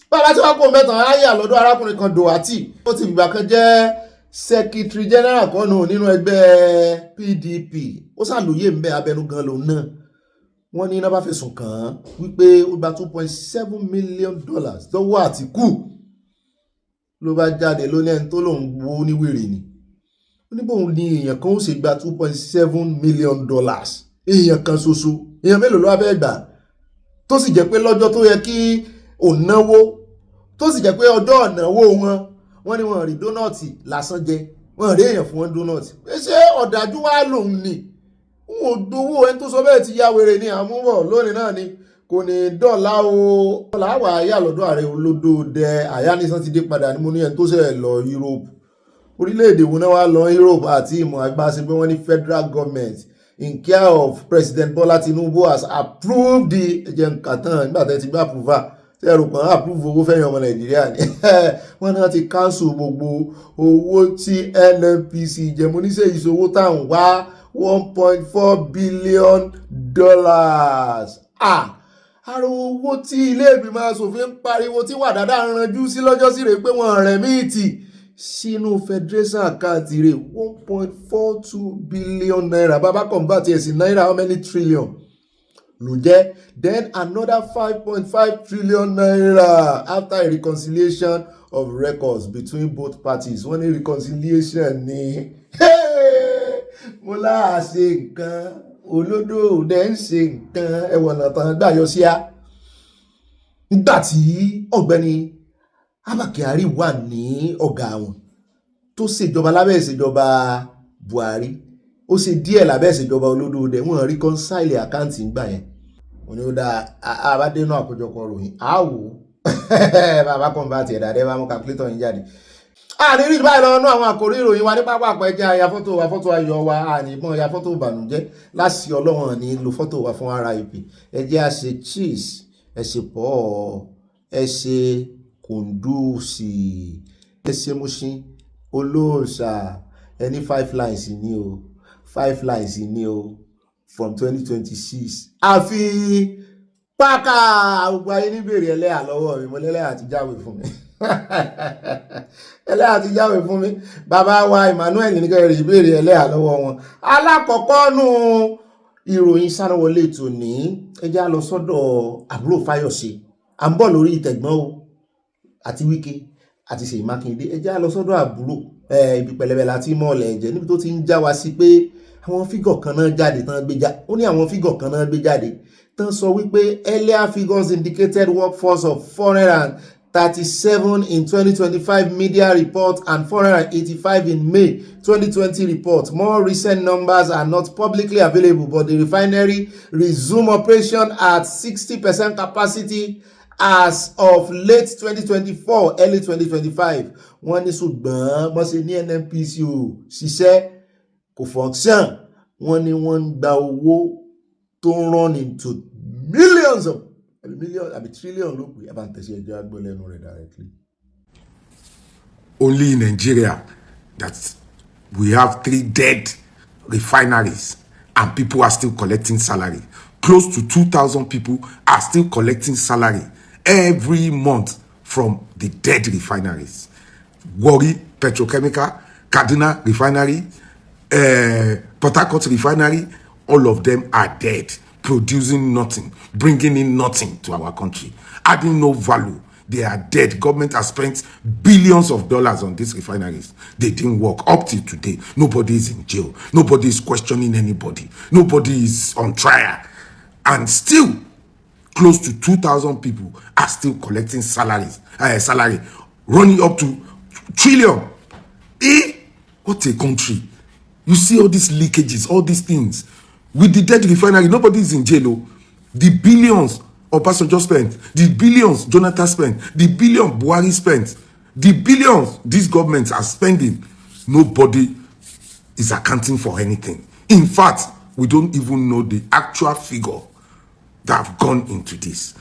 Ayé àlọ́dọ̀ arákùnrin kan Dòwátì. Ó ti fìgbà kan jẹ́ secretary general kọ́nù nínú ẹgbẹ́ PDP. Ó ṣàlùyé ń bẹ abẹnugan lòun náà. Wọ́n ní iná bá fẹ̀sùn kàn án wípé ó gba $2.7 million lọ́wọ́ Àtíkù. Ló bá jáde ló ní ẹni tó lòun wo níwèrè ni. Ó ní bóun ní èèyàn kan ó ṣe gba $2.7 million. Èèyàn kan ṣoṣo. Èèyàn mélòó ló wá fẹ́ gbà? Tó sì jẹ́ pé lọ́jọ́ tó yẹ kí òun náwó, tó sì jẹ́ pé ọjọ́ ọ̀nàwó wọ́n ní wọ́n rí dónọ́ọ̀tì lásán jẹ. Wọ́n rí èèyàn fún wọn dónọ́ọ̀tì. Ṣé ọ̀dájú wá lòun ni? Wọ́n ò gbowó ẹni tó sọ bẹ́ẹ̀ ti ya wèrè ní àmúbọ̀ lónìí náà ni kò ní dọ́là o. Dọ́là wà ayé àlọ́dọ̀ ààrẹ olódòdẹ àyánísán ti dé padà ní mo ní ẹni tó ṣẹ̀ lọ Europe. Orílẹ̀-èdè wo náà wá lọ Europe àti ìmọ̀ àgbàṣe pé wọ́n ní federal government in care of President Bola Tinubu has approved the ẹ̀jẹ̀ǹkàtàn nígbà tẹ́ ti gbé approval. Ṣé ẹ̀rù kan approve owó fẹ́yìn ọmọ Nàìjíríà ni? Wọ́n náà ti cancel gbogbo owó tí NNPC jẹ. Mo ní sẹ́yìn ìṣòwò táwọn wá $1.4 billion. Àrò owó tí ilé ìgbìmọ̀ aṣòfin ń pariwo tí wà dáadáa ń ranjú sí lọ́jọ́ sí rèé pé wọ́n rẹ̀ míìtì sínú federation account rẹ̀ $1.42 billion. Bàbá convert ẹ̀ sí náírà how many trillion ló jẹ́? Then another $5.5 trillion after a reconciliation of records between both parties. Wọ́n ní reconciliation ni mo láà ṣe nǹkan olódò dẹ̀ ń ṣe nǹkan ẹ̀wọ̀n náà tán gbà yọ sí á. Nígbà tí Ọ̀gbẹ́ni Abba Kyari wà ní ọ̀gá wọn tó ṣèjọba lábẹ́ ìṣèjọba Buhari, ó ṣe díẹ̀ lábẹ́ ìṣèjọba olódò dẹ̀ wọ́n reconcile àkáǹtì ńgbà yẹn. Wọ́n ní ó dáa àbádẹ́nú àkójọpọ̀ ròyìn àwò bàbá kan bá tiẹ̀ dáadẹ́ bá mú calculator yín jáde. Àní rí báyìí lọ́nà àwọn àkòrí ìròyìn wa ní pápá àpẹjẹ àyà fọ́tò ayọ̀ wa àníbọn ya fọ́tò ìbànújẹ́ láti Ọlọ́run ní lo fọ́tò wa fún RIP. Ẹ jẹ́ a ṣe cheese, ẹ ṣe pọ̀, ẹ ṣe kùndùsì, ẹ ṣe Mushin olóòṣà ẹni 5 lines ni o 5 lines ni o from 2026. Àfi pákà gbogbo ayé ní bèrè ẹlẹ́yà lọ́wọ́ mi mo lẹ́lẹ́yà ti jáwé fún mi. Ẹlẹ́yà ti jáwé fún mi. Bàbá wa Emmanuel ní kẹrì ìbéèrè ẹlẹ́yà lọ́wọ́ wọn. Alákọ̀ọ́kọ́ nù ìròyìn Sanawole tòní ẹ já lọ sọ́dọ̀ àbúrò Fáyọ̀ṣe. À ń bọ̀ lórí ìtẹ̀gbọ́n o àti Wike àti Seyi Makinde. Ẹ já lọ sọ́dọ̀ àbúrò ibi pẹlẹbẹ láti mọ́ọ̀lẹ̀ ẹ̀jẹ̀ níbi tó ti ń já wa sí pé àwọn fígọ̀ kan náà jáde tán gbé jáde. Ó ní àwọn fígọ̀ kan náà gbé jáde tán sọ wípé earlier figures indicated workforce of 437 in 2025 media report and 485 in May 2020 report. More recent numbers are not publicly available, but the refinery resumed operation at 60% capacity as of late 2024, early 2025. Wọ́n ní ṣùgbọ́n wọ́n ṣe ní NNPC ò ṣiṣẹ́ kò function. Wọ́n ní wọ́n ń gba owó tó ń run into millions of trillion ló pè abáǹtẹ̀sí ẹjọ́ agbọ́lẹ́nu rẹ̀ directly. Only in Nigeria that we have 3 dead refineries and people are still collecting salary. Close to 2,000 people are still collecting salary every month from the dead refineries. Warri Petrochemical, Kaduna Refinery, Port Harcourt Refinery, all of them are dead, producing nothing, bringing in nothing to our country, adding no value. They are dead. Government has spent billions of dollars on these refineries. They didn't work. Up till today, nobody is in jail. Nobody is questioning anybody. Nobody is on trial. And still, close to 2,000 people are still collecting salary, running up to trillion. What a country. You see all these leakages, all these things. With the dead refinery, nobody is in jail. The billions Obasanjo spent, the billions Jonathan spent, the billion Buhari spent, the billions these governments are spending, nobody is accounting for anything. In fact, we don't even know the actual figure that have gone into this.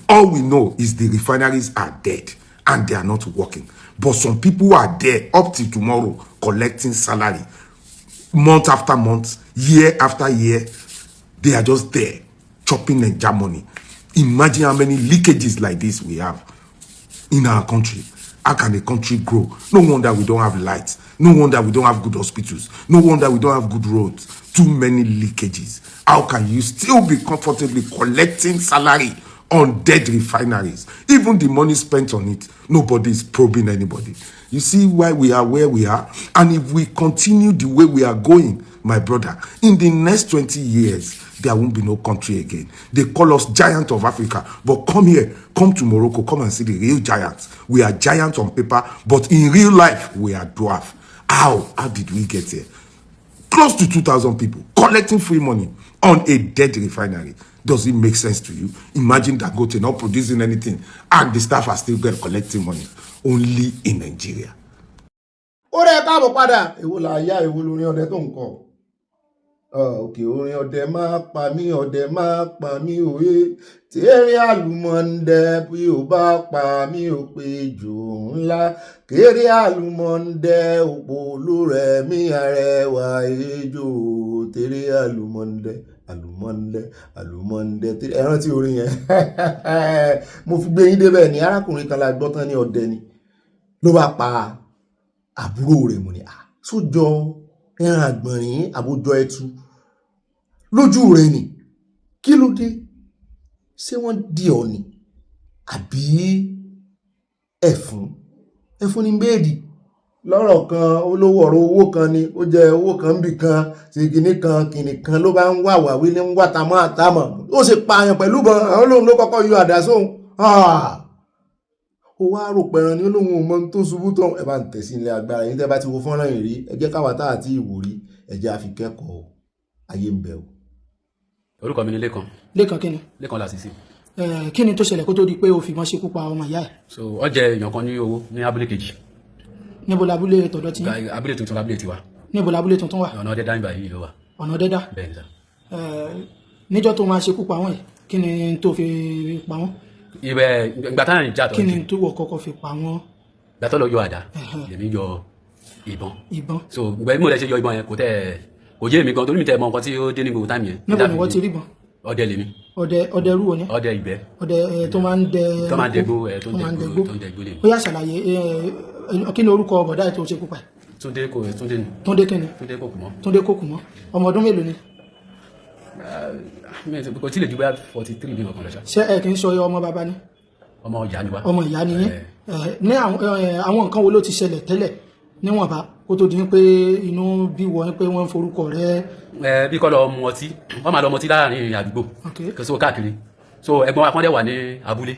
All we know is the refineries are dead and they are not working. But some people are there up till tomorrow collecting salary. Month after month, year after year, they are just there chopping Naija money. Imagine how many leakages like this we have in our country. How can the country grow? No wonder we don't have lights. No wonder we don't have good hospitals. No wonder we don't have good roads. Too many leakages. How can you still be comfortably collecting salary on dead refineries? Even the money spent on it, nobody is probing anybody. You see why we are where we are? And if we continue the way we are going, my brother, in the next 20 years, there won't be no country again. They call us giant of Africa. But come here, come to Morocco, come and see the real giants. We are giants on paper, but in real life, we are dwarf. How did we get here? Close to 2,000 people collecting free money on a dead refinery. Does it make sense to you? Imagine Dangote not producing anything and the staff are still collecting money only in Nigeria. Ó rẹ̀ káàbọ̀ padà èwo la yá èwo lórí ọdẹ tó ń kọ. Òkè orin ọdẹ máa pa mí òye tèrè àlùmọ̀ǹdẹ bí ó bá pa mí ò pé jù ńlá kéré àlùmọ̀ǹdẹ òpó olúrẹ̀ mí arẹwà ejò tèrè àlùmọ̀ǹdẹ tèrè ẹ rántí orin yẹn mo fi gbé yín débẹ̀ ní arákùnrin kan la gbọ́ tán ní ọdẹ ni ló bá pa àbúrò rẹ̀ mo ní sójọ ẹran àgbọ̀nrín àbójọ ẹtu lójú rẹ̀ ni kí ló dé ṣé wọ́n di ọ ni àbí ẹfun ní bẹ́ẹ̀dì lọ́rọ̀ kan olówó ọ̀rọ̀ owó kan ni ó jẹ owó kan bì kan ṣe kìnnì kan ló bá ń wà wàwí ní ń wà tamọ́ àtàmọ́ ó sì pààyàn pẹ̀lú bọ́n àwọn olóhùn ló kọ́kọ́ yọ àdá sóhun ó wá rò pẹ̀ràn ní olóhùn ọmọ tó ṣubú tán ẹ bá ń tẹ̀sí ilé agbára yìí tẹ́ bá ti wo fọ́nrán yìí rí ẹ jẹ́ káwa tá àti ìwòrí ẹ jẹ́ àfi kẹ́kọ̀ọ́ ayé ń bẹ o. Orúkọ mi ni Lékan. Lékan kí ni? Lékan Lásìsì. Kí ni tó ṣẹlẹ̀ kó tó di pé o fìbọn ṣekú pa ọmọ ìyá ẹ̀? So ó jẹ èèyàn kan ní owó ní abúlé kejì. Níbo labúlé tọ̀dọ̀ tí? Abúlé tuntun labúlé tiwa. Níbo labúlé tuntun wà? Ọ̀nà Ọ̀dẹ́dá nígbà yìí ló wà. Ọ̀nà Ọ̀dẹ́dá? Bẹ́ẹ̀ ni sà. Níjọ́ tó máa ṣekú pa wọ́n yìí kí ni tó fi pa wọ́n? Ìgbà táyà ń jà tọ́ kí ni tó wọ̀ kọ́kọ́ fi pa wọ́n? Ìgbà tó lọ yọ àdá lèmi yọ ìbọn. So ìgbà tí mo lè ṣe yọ ìbọn yẹn kò yé mi gan torí mi tẹ mọ nǹkan tí ó dé ní gbogbo táìmù yẹn. Níbo ni wọ́n ti rí bọn? Ọdẹ lèmi. Ọdẹ rú wo ni? Ọdẹ ìgbẹ́. Ọdẹ tó máa ń dẹ. Tó máa ń dẹgbó lèmi. Ó yá ṣàlàyé kí ni orúkọ bọ̀dá ẹ̀ tó ṣekú pa? Túndé ni. Túndé kí ni? Túndé Kòkùmọ́. Ọmọ ọdún mélòó ni? Kò tí lè ju bá 43 bí ọkàn lọ́sà. Ṣé ẹ kì í sọ ọmọ bàbá ni? Ọmọ ìyá ni wá. Ọmọ ìyá ni yín. Ní àwọn nǹkan wo ló ti ṣẹlẹ̀ tẹ́lẹ̀ níwọ̀nba kó tó di pé inú bí wọ́n pé wọ́n ń forúkọ rẹ̀? Bí kọ́ lọ mu ọtí wọ́n máa lọ mọtí láàrin àdúgbò kò sí káàkiri so ẹ̀gbọ́n wa kan dẹ̀ wà ní abúlé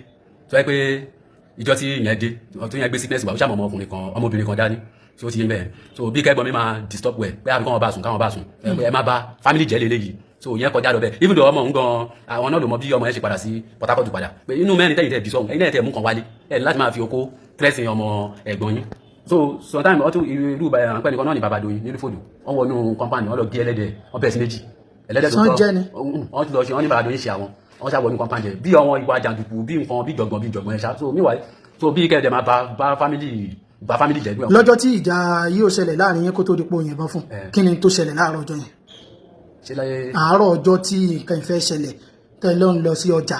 tó yẹ pé ìjọ tí ìyẹn dé tó yẹn gbé sickness wà ó ṣàmọ̀ ọmọbìnrin kan dání tí ó ti yín bẹ́ẹ̀ so bí kẹ́gbọ́n mi máa disturb wẹ̀ pé àbí káwọn bá sùn ẹ má bá family jẹ́ lélẹ́yìí so ìyẹn kọjá lọ bẹ́ẹ̀ even though ọmọ òun gan àwọn náà ló mọ bí ọmọ yẹn ṣe padà sí Port Harcourt padà pé inú mẹ́rin tẹ̀yìn tẹ̀ bí sọ̀hún ẹ̀yin náà tẹ̀ mú kan wálé ẹ̀ láti máa fi okó tẹ́sìn ọmọ ẹ̀gbọ́n yín so sometimes ọtún irú àpẹẹrẹ nìkan náà ní bàbá doyin nínú fòdù wọn wọnú company wọn lọ gé ẹlẹ́dẹ̀ wọn bẹ̀rẹ̀ sí méjì ẹlẹ́dẹ̀ tó tọ́ wọn ti lọ ṣe wọn ní bàbá doyin ṣe àwọn wọn ṣàwọnú company jẹ bí àwọn ìwà jàǹdùkú bí nǹkan bí jọ̀gbọ̀n ẹ̀ṣá so meanwhile so bí kẹ́ẹ̀dẹ̀ máa bá family jẹ́ gbé wọn. Lọ́jọ́ tí ìjà yìí ó ṣẹlẹ̀ láàrin yẹn kó tó di pé ó yìnbọn fún kí ni tó ṣẹlẹ̀ láàárọ̀ ọjọ́ yẹn? Àárọ̀ ọjọ́ tí nǹkan ìfẹ́ ṣẹlẹ̀ tẹ́lẹ̀ ń lọ sí ọjà.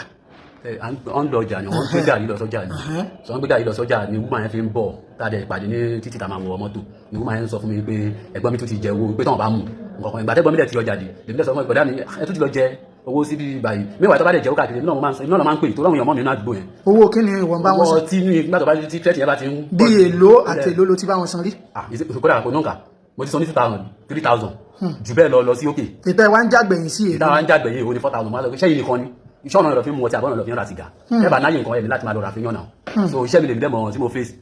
Wọ́n lọ ọjà ni wọ́n gbé gàrí lọ sọ́jà ni so wọ́n gbé gàrí lọ sọ́jà ni woman yẹn fi ń bọ̀ tàdé ìpàdé ní títí tá máa wọ mọ́tò ni woman yẹn sọ fún mi pé ẹ̀gbọ́n mi tún ti jẹ owó pé táwọn bá mú nǹkan kan ìgbà tẹ́gbọ́n mi dẹ̀ ti lọ jáde lèmi dẹ̀ sọ fún ìgbọ̀dá mi ẹ tún ti lọ jẹ owó síbi báyìí mẹ́wàá tó bá dẹ̀ jẹ́ ó káàkiri iná lọ́ máa ń pè tó lọ́wọ́ èèyàn mọ́ mi náà àdúgbò yẹn. owó kí ni ìwọ̀n bá wọn san. owó tí nígbà tó bá ti fẹ́ẹ̀tì yẹn bá ti ń. bí èlò àti èlò ló ti bá wọn san rí. kódà kò nọ́ǹkà mo ti san ní 2,000 3,000 jù bẹ́ẹ̀ lọ sí òkè. ìtẹ́ wa ń jàgbẹ̀yìn sí èlò. ìtẹ́ wa ń jàgbẹ̀yìn òní 4,000 máa lọ iṣẹ́ yìí nìkan ni iṣẹ́ ọ̀nà lọ fi mú ọtí àbọ̀nà lọ fi ń ra sìgá ẹ bá náyè nǹkan ẹ̀mí láti máa lọ ra fi yàn náà so iṣẹ́ mi lè dẹ́mọ̀ tí mo face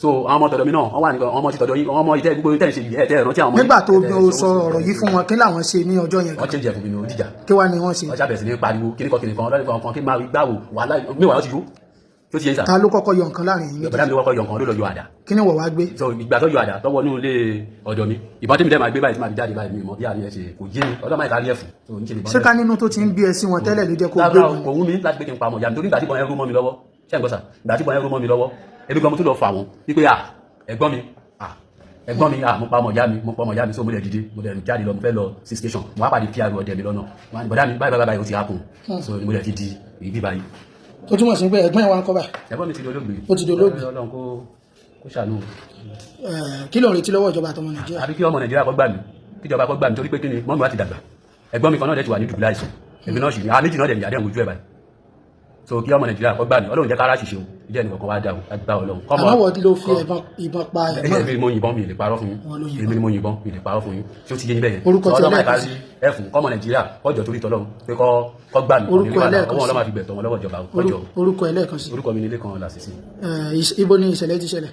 so àwọn ọmọ tọ̀dọ̀ mi náà wọ́n wà nìkan ọmọ ti tọ̀dọ̀ yín ọmọ ìtẹ́ gbogbo ìtẹ́ ìṣe yìí ẹ̀tẹ́ ìrántí àwọn ọmọ. nígbà tó sọ ọ̀rọ̀ yìí fún wọn kí làwọn ṣe ní ọjọ́ yẹn. wọ́n change ẹ̀fún mi ní oníjà. kí wàá ni wọ́n ṣe. ọjà bẹ̀rẹ̀ sí ní pariwo kíníkan lọ́nìkan kan kí máa gbáwò wàhálà mẹ́wàá ti yó tó ti yé sà. ta ló kọ́kọ́ yọ nǹkan láàrin yín. bàbá mi ló kọ́kọ́ yọ nǹkan ló lọ yọ àdá. kí ni wọ́n wá gbé. so ìgbà tó yọ àdá tọwọ́ nínú ilé ọ̀dọ̀ mi ìbọn tí mi dẹ́ máa gbé báyìí tí máa fi jáde báyìí mi mọ̀ bí àníyàn ṣe kò yé mi ọlọ́mọ ìka rí ẹ̀fù. ṣé ká nínú tó ti ń bí ẹ sí wọn tẹ́lẹ̀ ló jẹ́ kó gbé wọn. kò wú mi láti gbé kí n pa ọmọ ìyá mi torí ìgbà tí bọ́n ẹrú mọ́ mi lọ́wọ́ ṣé ń gbọ́ sà ìgbà tí bọ́n ẹrú mọ́ mi lọ́wọ́ ebi gan mo tún lọ fà wọ́n wípé ẹ̀gbọ́n mi mo pa ọmọ ìyá mi so mo lè dìde mo lè jáde lọ mo fẹ́ lọ sí station mo wá pàdé pr ọdẹ mi lọ́nà bọ̀dá mi báyìí ó ti hápùn so mo lè fi di ìbí báyìí. tó túmọ̀ sí pé ẹ̀gbọ́n ẹ̀ wá ń kọ́ báyìí. ẹ̀gbọ́n mi ti di olóògbé. ó ti di olóògbé. Ọlọ́run kó ṣàánú. kí ló ń retí lọ́wọ́ ìjọba àtọmọ Nàìjíríà. àbí kí ọmọ Nàìjíríà kó gbà mí kíjọba kó gbà mí torí pé kí ni mọ́mí wa ti dàgbà ẹ̀gbọ́n mi kan náà dẹ̀ ti wà ní dùbúlẹ̀ àìsàn èmi náà sì ní àméjì náà dẹ̀ ní àdéhùn ojú ẹ̀ báyìí so kí ọmọ Nàìjíríà kó gbà mí Ọlọ́run jẹ́ kára ṣìṣe o ìjẹ́ ẹnì kankan wá dá o lágbá Ọlọ́run. àmọ́ wọ́n ló fi ìbọn pa ẹ̀gbọ́n. èmi mo yìnbọn mi lè parọ́ fún yín èmi ni mo yìnbọn mi lè parọ́ fún yín tí ó ti yé yín bẹ́ẹ̀ orúkọ tí ọlọ́ọ̀ kárí ẹ̀fún kọ́mọ Nàìjíríà kọjọ torí tọ́lọ́run pé kọ́ gbà mí orúkọ ẹlẹ́ẹ̀kan sí ọlọ́mọ àfi gbẹ̀tọ̀ wọn lọ́wọ́ ìjọba kọjọ. orúkọ ẹlẹ́ẹ̀kan sí. orúkọ mi ni Lékan Lásìsì. ibo ni ìṣẹ̀lẹ̀ ti ṣẹlẹ̀.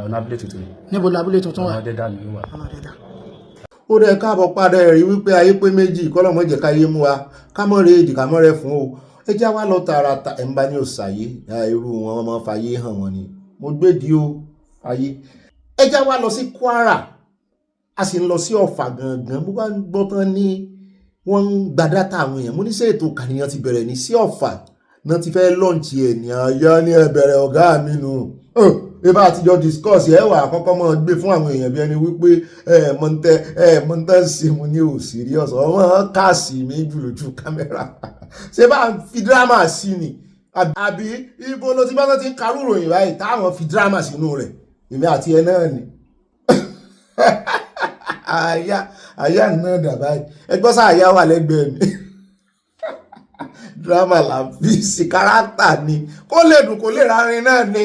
ọ̀nà abúlé tuntun ni. níbo la abúlé tuntun wà. ọ̀dẹ́dá ni ó wà. ó dẹ káàbọ̀ padà rí wípé ayé pé méjì kọ́lọ́mọ́ jẹ́ káyé mú wa kámọ́rẹ́ èdè kámọ́rẹ́ fún o ẹ já wá lọ tààràtà ẹ̀ ń bá ní òsàyé irú wọn máa fàyè hàn wọn ni mo gbèdì o ayé ẹ já wá lọ sí Kwara a sì ń lọ sí Ọ̀fà gangan bó bá ń gbọ́ tán ní wọ́n ń gba dátà àwọn èèyàn mo ní ṣé ètò kànìyàn ti bẹ̀rẹ̀ ní sí Ọ̀fà náà ti fẹ́ lọ́ǹchì ẹ̀ ní ayá ní ẹ̀bẹ̀rẹ̀ ọ̀gá mi nù ebá àtijọ́ discourse ẹ̀ wà àkọ́kọ́ mọ́ gbé fún àwọn èèyàn bí ẹni wípé mọ̀ntẹ́ sí mu ní ò serious ọmọ káàsì mi jù lójú kámẹ́rà ṣé bá fi dírámà sí ni àbí ibo ló ti bá tó ti ń karú ròyìn báyìí táwọn fi dírámà sínú rẹ̀ èmi àti ẹ náà ni àyà náà dà báyìí ẹgbọ́n sá àyà wà lẹ́gbẹ̀ẹ́ mi dírámà là ń fi sí kárátà ni kó lè dùn kó lè rárin náà ni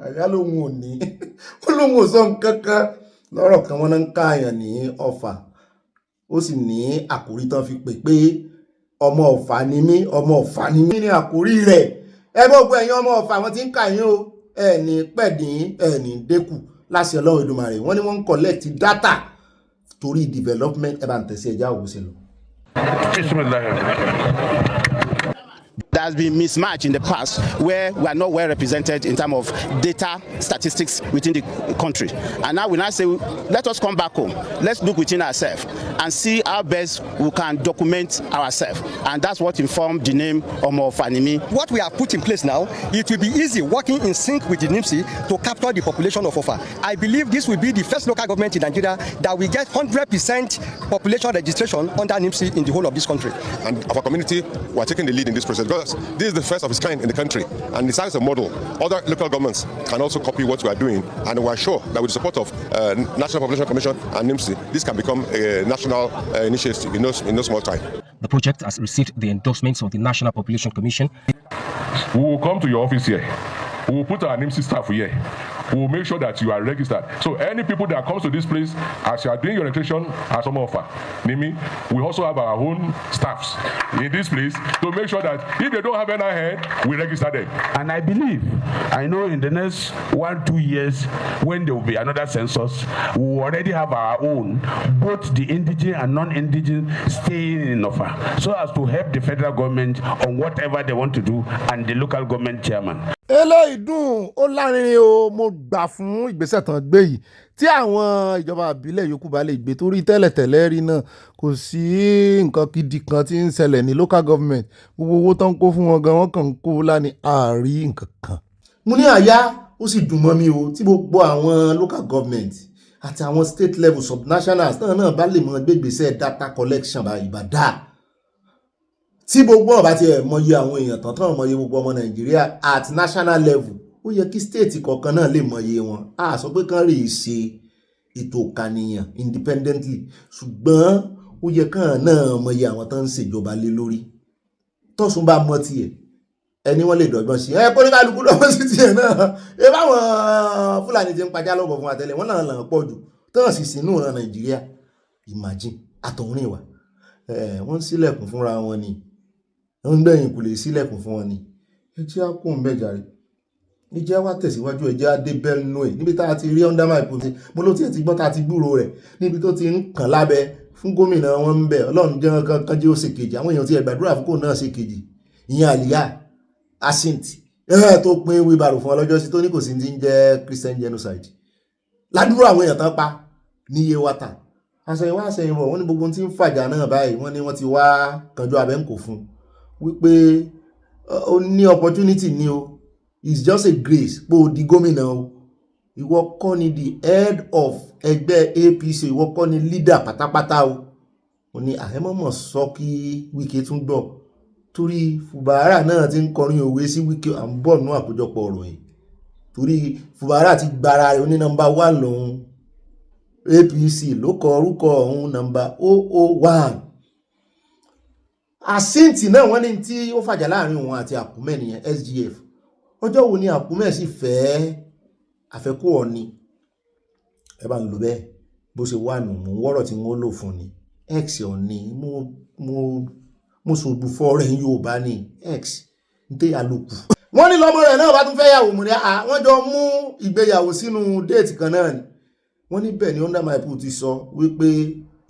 àyà lóhun ò ní ó lóhun ò sọ nǹkan kan lọ́rọ̀ kan wọ́n náà ń káàyàn ní Ọ̀fà ó sì ní àkórí tán fi pè pé ọmọ Ọ̀fà ni mí ní àkórí rẹ̀ ẹ gbogbo ẹ̀yin ọmọ Ọ̀fà wọn ti ń kà yín o ẹni pẹ̀dín ẹni dẹ́kù láti Ọlọ́run Èdùmàrè wọ́n ní wọ́n ń collect data torí development ẹ bá ń tẹ̀sí ẹja òwúṣe lọ. There has been mismatch in the past where we are not well represented in terms of data statistics within the country. And now we now say, let us come back home. Let's look within ourselves and see how best we can document ourselves. And that's what informed the name Omo Fanimi. What we have put in place now, it will be easy working in sync with the NIMSI to capture the population of Ofa. I believe this will be the first local government in Nigeria that will get 100% population registration under NIMSI in the whole of this country. And our community, we are taking the lead in this process because this is the first of its kind in the country, and it's as a model. Other local governments can also copy what we are doing, and we are sure that with the support of National Population Commission and NIMSI, this can become a national initiative in no small time. The project has received the endorsements of the National Population Commission. We will come to your office here. We will put our NIMSI staff here. We will make sure that you are registered. So any people that comes to this place, as you are doing your registration as some offer, Nimi, we also have our own staffs in this place to make sure that if they don't have any head, we register them. And I know in the next 1-2 years, when there will be another census, we will already have our own, both the indigenous and non-indigenous staying in offer, so as to help the federal government on whatever they want to do and the local government chairman. eléyìí dùn ó lárinrin o mo gbà fún ìgbésẹ̀ tán gbé yìí tí àwọn ìjọba àbílẹ̀ yòókù bá lè gbé torí tẹ́lẹ̀tẹ́lẹ̀ rí náà kò sí nǹkan gidi kan tí ń ṣẹlẹ̀ ní local government gbogbo owó tán ń kó fún wọn gan wọn kàn ń kó láni àárí nǹkan kan. mo ní àyà ó sì dùn mọ́ mi o tí gbogbo àwọn local government àti àwọn state level subnationals náà bá lè mọ gbégbèsè data collection bá ìbàdà tí gbogbo ọba ti ẹ̀ mọyì àwọn èèyàn tán mọyì gbogbo ọmọ Nàìjíríà at national level ó yẹ kí state kọ̀ọ̀kan náà lè mọyì wọn a sọ pé kán rèé ṣe ètò ìkànìyàn independently ṣùgbọ́n ó yẹ kàn náà mọyì àwọn tó ń ṣèjọba lé lórí tọ́sùn bá mọ tiẹ̀ ẹni wọ́n lè dọ̀gbọ́n sí kó ní kálukú lọ́wọ́ sí tiẹ̀ náà ẹ báwọn Fúlàní ti ń pajá lọ́bọ̀ fún àtẹlẹ wọ́n náà làn pọ̀ jù tán sì sínú ìran Nàìjíríà imagine àtọ̀húnrìn wa wọ́n ń sílẹ̀kùn fúnra wọn ni wọ́n ń gbẹ̀yìn kò lè sílẹ̀kùn fún wọn ni ẹ jẹ́ á kó ń bẹ̀ jàre ẹ jẹ́ á wá tẹ̀síwájú ẹ jẹ́ á dé Benue níbi tá a ti rí under my post mo ló tiẹ̀ ti gbọ́ tá a ti gbúrò rẹ̀ níbi tó ti ń kàn lábẹ́ fún gómìnà wọn ń bẹ̀ Ọlọ́run jẹ́ kankan jẹ́ ó ṣe kejì àwọn èèyàn ti ẹ̀ gbàdúrà fún kò náà ṣe kejì ìyẹn àlìyá asint tó pín wíbarò fún ọlọ́jọ́ sí tó ní kò sí ti ń jẹ́ Christian genocide ládùúrò àwọn èèyàn tán pa níye wata àṣẹyìnwá àṣẹyìnbọ̀ wọ́n ní gbogbo tí ń fàjà náà báyìí wọ́n ní wọ́n ti wá kanjú abẹ́ǹkò fún wípé ó ní opportunity ní o it's just a grace pé o di gómìnà o ìwọ kọ́ ni the head of ẹgbẹ́ APC ìwọ kọ́ ni leader pátápátá o ó ní àhẹ́mọ́mọ́ sọ kí Wike tún gbọ́ torí Fubara náà ti ń kọrin òwe sí Wike à ń bọ̀ nú àkójọpọ̀ ọ̀rọ̀ yìí torí Fubara ti gbára rẹ̀ ó ní nọ́mbà 1 lòun APC ló kọ orúkọ ọ̀hún nọ́mbà 001 àsíǹtì náà wọ́n ní tí ó fàjà láàrin òun àti Àkúmẹ́ nìyẹn SGF ọjọ́ wo ni Àkúmẹ́ sì fẹ́ àfẹ́kù Ọ̀ọ̀ni ẹ bá ń lò bẹ́ẹ̀ bó ṣe wà nù mú wọ́rọ̀ tí wọ́n lò fún ni x Ọ̀ọ̀ni mo sògbù fọ́ rẹ̀ Yorùbá ní x ń tẹ́ àlòkù. wọ́n ní lọ́mọ rẹ̀ náà bá tún fẹ́ yàwó mú ni wọ́n jọ mú ìgbéyàwó sínú déètì kan náà ni wọ́n ní bẹ́ẹ̀ ni under my pool ti sọ wípé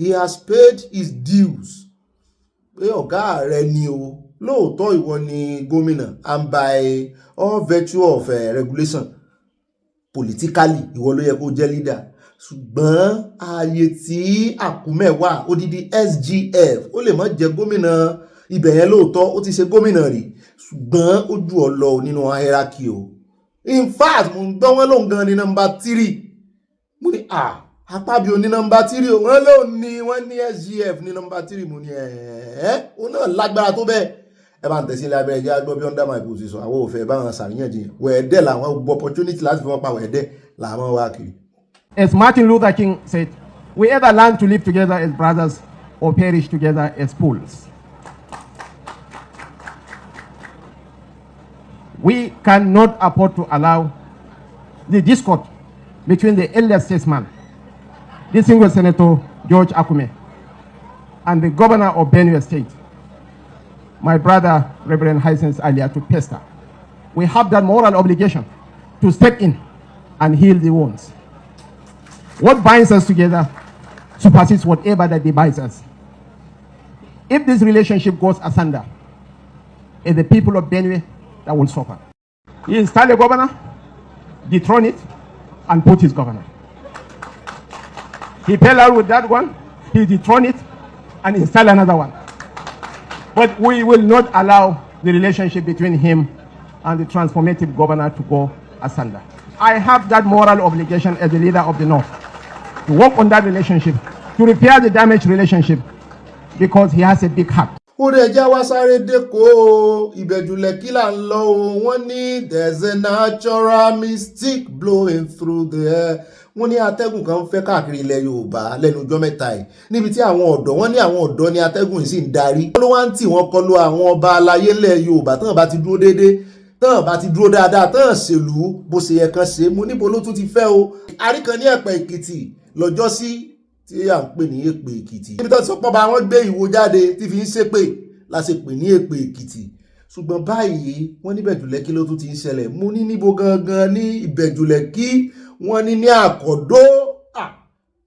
he has paid his dues pé ọ̀gá rẹ̀ ni o lóòótọ́ ìwọ ni gómìnà and by all virtue of regulation politically ìwọ ló yẹ kó jẹ́ leader ṣùgbọ́n ààyè tí Àkúmẹ́ wà odidi SGF ó lè má jẹ́ gómìnà ibẹ̀ yẹn lóòótọ́ ó ti ṣe gómìnà rí ṣùgbọ́n ó jù ọ lọ nínú hierarchy o in fact mo ń gbọ́ wọn lóun gan ni nọ́mbà 3 mo ní Akpabio ní nọ́mbà 3 o wọ́n lóun ní wọ́n ní SGF ní nọ́mbà 3 mo ní ó náà lágbára tó bẹ́ẹ̀ ẹ bá ń tẹ̀sí ilé abẹ́rẹ́ jẹ́ agbọ́ bí under my post sọ àwọn òfẹ́ bá wọn ṣàríyànjiyàn wẹ̀ẹ́dẹ́ làwọn gbọ́ opportunity láti fi wọ́n pa wẹ̀ẹ́dẹ́ làwọn wá kiri. As Martin Luther King said, we either learn to live together as brothers or perish together as fools. We cannot afford to allow the discord between the elder statesman, the single Senator George Akume, and the governor of Benue State, my brother Reverend Hyacinth Alia, to pester. We have that moral obligation to step in and heal the wounds. What binds us together supersedes whatever that divides us. If this relationship goes asunder, it's the people of Benue that will suffer. He installed a governor, dethrone it, and put his governor. He fell out with that one, he dethroned it, and installed another one. But we will not allow the relationship between him and the transformative governor to go asunder. I have that moral obligation as the leader of the North to work on that relationship, to repair the damaged relationship, because he has a big heart. ó rẹ̀ já wá sáré dẹ́kọ̀ ìbẹ̀jùlẹ̀ kí là ń lọ o wọ́n ní there's a natural mystic blowing through the air wọ́n ní atẹ́gùn kan fẹ́ káàkiri ilẹ̀ Yorùbá lẹ́nu ọjọ́ mẹ́ta yìí níbi tí àwọn ọ̀dọ́ wọ́n ní àwọn ọ̀dọ́ ní atẹ́gùn yìí sì ń darí wọ́n ló wá ń tì wọ́n kọlu àwọn ọba aláyé ilẹ̀ Yorùbá tán bá ti dúró déédéé tán bá ti dúró dáadáa tán ṣèlú bó ṣe yẹ kan ṣe mo níbo ló tún ti fẹ́ o àríkan ní Ẹ̀pẹ́ Èkìtì lọ́jọ́ sí tí à ń pè ní Ẹ̀pẹ́ Èkìtì níbi tó ti sọ pọ́ bá wọn gbé ìwo jáde tí fi ń ṣépè la ṣe pè ní Ẹ̀pẹ́ Èkìtì ṣùgbọ́n báyìí wọ́n ní Ìbẹ̀jùlẹ́kí ló tún ti ń ṣẹlẹ̀ mo ní níbo gangan ní Ìbẹ̀jùlẹ́kí wọ́n ní Àkọ́dó